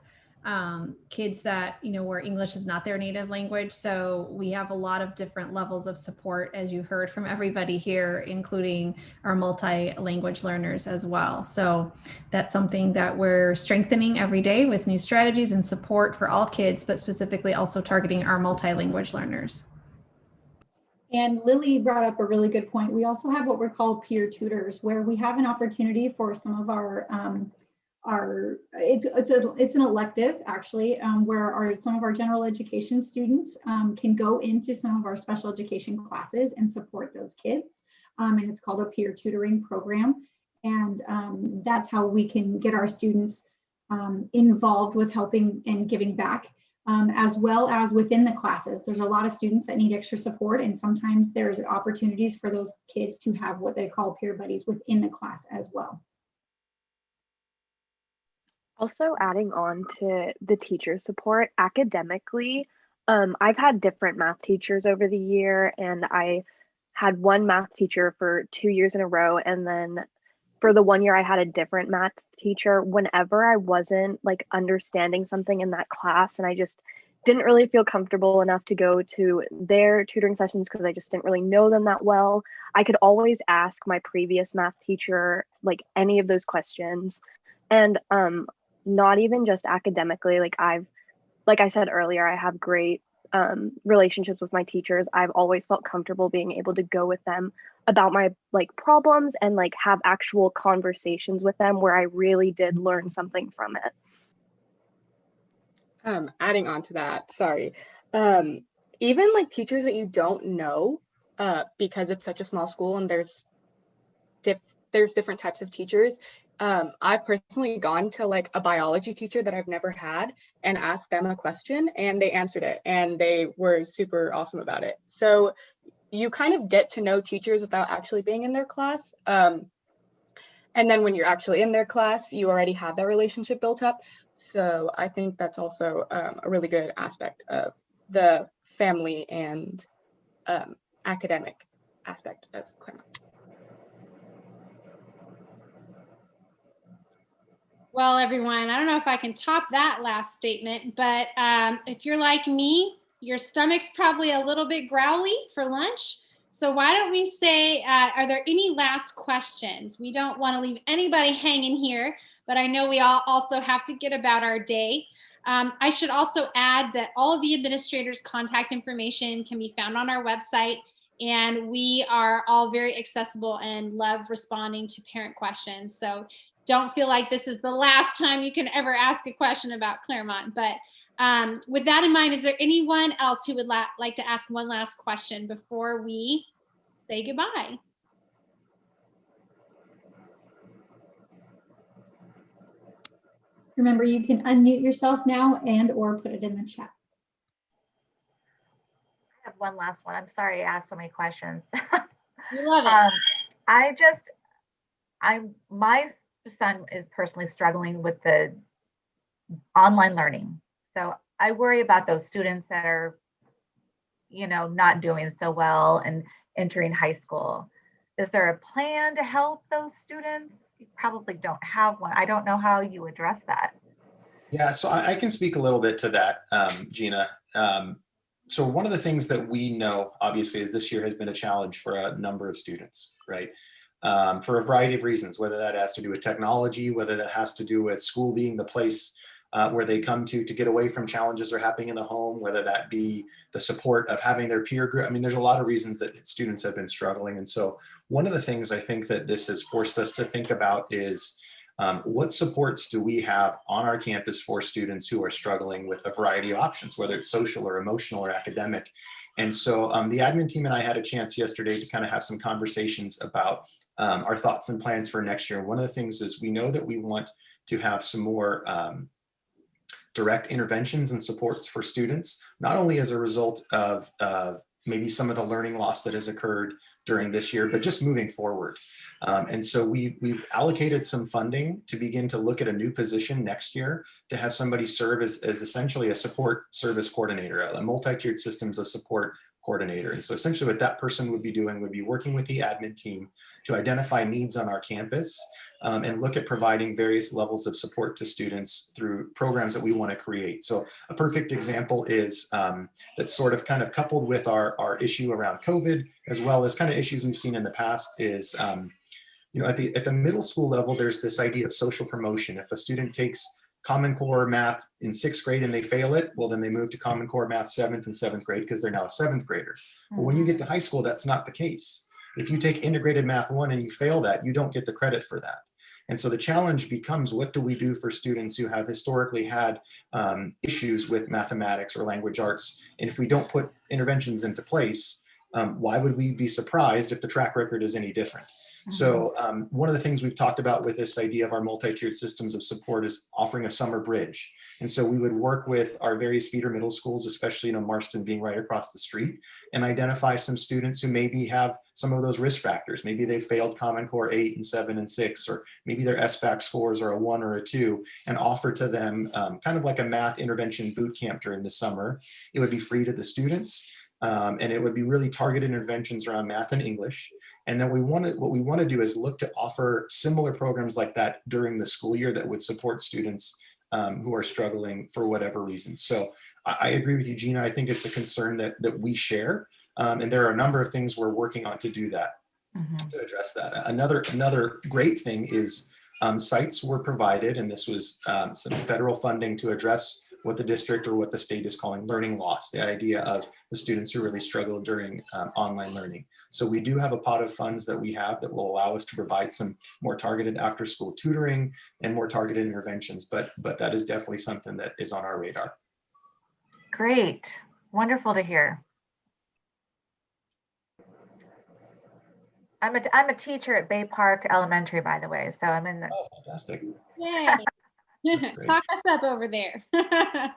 kids that, you know, where English is not their native language. So we have a lot of different levels of support, as you heard from everybody here, including our multi-language learners as well. So that's something that we're strengthening every day with new strategies and support for all kids, but specifically also targeting our multi-language learners. And Lily brought up a really good point. We also have what we're called peer tutors, where we have an opportunity for some of our it's an elective actually, where some of our general education students can go into some of our special education classes and support those kids. And it's called a peer tutoring program. And that's how we can get our students involved with helping and giving back. As well as within the classes. There's a lot of students that need extra support, and sometimes there's opportunities for those kids to have what they call peer buddies within the class as well. Also adding on to the teacher support academically, I've had different math teachers over the year, and I had one math teacher for 2 years in a row, and then for the 1 year I had a different math teacher. Whenever I wasn't like understanding something in that class and I just didn't really feel comfortable enough to go to their tutoring sessions because I just didn't really know them that well, I could always ask my previous math teacher like any of those questions. And not even just academically, like I said earlier, I have great relationships with my teachers. I've always felt comfortable being able to go with them about my like problems and like have actual conversations with them where I really did learn something from it. Adding on to that, sorry. Even like teachers that you don't know, because it's such a small school and there's different types of teachers. I've personally gone to like a biology teacher that I've never had and asked them a question and they answered it and they were super awesome about it. So you kind of get to know teachers without actually being in their class. And then when you're actually in their class, you already have that relationship built up. So I think that's also a really good aspect of the family and academic aspect of Claremont. Well, everyone, I don't know if I can top that last statement, but if you're like me, your stomach's probably a little bit growly for lunch. So why don't we say, are there any last questions? We don't want to leave anybody hanging here, but I know we all also have to get about our day. I should also add that all of the administrators' contact information can be found on our website, and we are all very accessible and love responding to parent questions. So don't feel like this is the last time you can ever ask a question about Claremont. But with that in mind, is there anyone else who would like to ask one last question before we say goodbye? Remember, you can unmute yourself now and or put it in the chat. I have one last one. I'm sorry I asked so many questions. We love it. My son is personally struggling with the online learning. So I worry about those students that are, you know, not doing so well and entering high school. Is there a plan to help those students? You probably don't have one. I don't know how you address that. Yeah, so I can speak a little bit to that, Gina. So one of the things that we know, obviously, is this year has been a challenge for a number of students, right? For a variety of reasons, whether that has to do with technology, whether that has to do with school being the place where they come to get away from challenges that are happening in the home, whether that be the support of having their peer group. I mean, there's a lot of reasons that students have been struggling. And so one of the things I think that this has forced us to think about is what supports do we have on our campus for students who are struggling with a variety of options, whether it's social or emotional or academic. And so the admin team and I had a chance yesterday to kind of have some conversations about our thoughts and plans for next year. One of the things is we know that we want to have some more direct interventions and supports for students, not only as a result of maybe some of the learning loss that has occurred during this year, but just moving forward. And so we've allocated some funding to begin to look at a new position next year to have somebody serve as essentially a support service coordinator, a multi-tiered systems of support coordinator. And so essentially what that person would be doing would be working with the admin team to identify needs on our campus and look at providing various levels of support to students through programs that we want to create. So a perfect example is that's sort of kind of coupled with our issue around COVID, as well as kind of issues we've seen in the past is, you know, at the middle school level, there's this idea of social promotion. If a student takes Common Core math in 6th grade and they fail it, well, then they move to Common Core math 7th and 7th grade because they're now a 7th grader. But when you get to high school, that's not the case. If you take integrated math 1 and you fail that, you don't get the credit for that. And so the challenge becomes, what do we do for students who have historically had issues with mathematics or language arts? And if we don't put interventions into place, why would we be surprised if the track record is any different? So one of the things we've talked about with this idea of our multi-tiered systems of support is offering a summer bridge. And so we would work with our various feeder middle schools, especially, you know, Marston being right across the street, and identify some students who maybe have some of those risk factors. Maybe they failed Common Core 8 and 7 and 6, or maybe their SBAC scores are a 1 or a 2, and offer to them kind of like a math intervention boot camp during the summer. It would be free to the students. And it would be really targeted interventions around math and English. And then what we want to do is look to offer similar programs like that during the school year that would support students who are struggling for whatever reason. So I agree with you, Gina. I think it's a concern that we share. And there are a number of things we're working on to do that, to address that. Another great thing is sites were provided, and this was some federal funding to address what the district or what the state is calling learning loss, the idea of the students who really struggle during online learning. So we do have a pot of funds that we have that will allow us to provide some more targeted after school tutoring and more targeted interventions, but that is definitely something that is on our radar. Great, wonderful to hear. I'm a teacher at Bay Park Elementary, by the way, so I'm in the. Oh, fantastic. Yay. Talk us up over there. I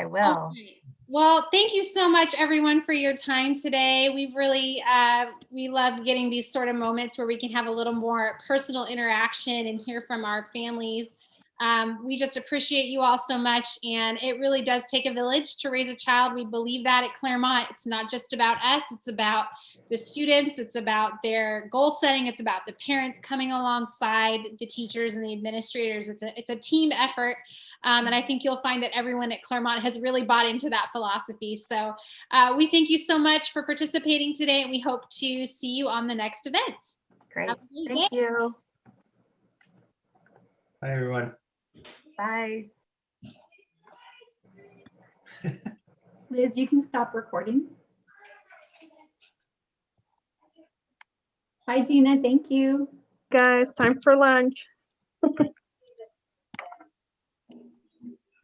will. Okay. Well, thank you so much, everyone, for your time today. We've really, we love getting these sort of moments where we can have a little more personal interaction and hear from our families. We just appreciate you all so much. And it really does take a village to raise a child. We believe that at Claremont. It's not just about us. It's about the students. It's about their goal setting. It's about the parents coming alongside the teachers and the administrators. It's a team effort. And I think you'll find that everyone at Claremont has really bought into that philosophy. So we thank you so much for participating today, and we hope to see you on the next event. Great. Thank you. Bye, everyone. Bye. Liz, you can stop recording. Bye, Gina. Thank you. Guys, time for lunch.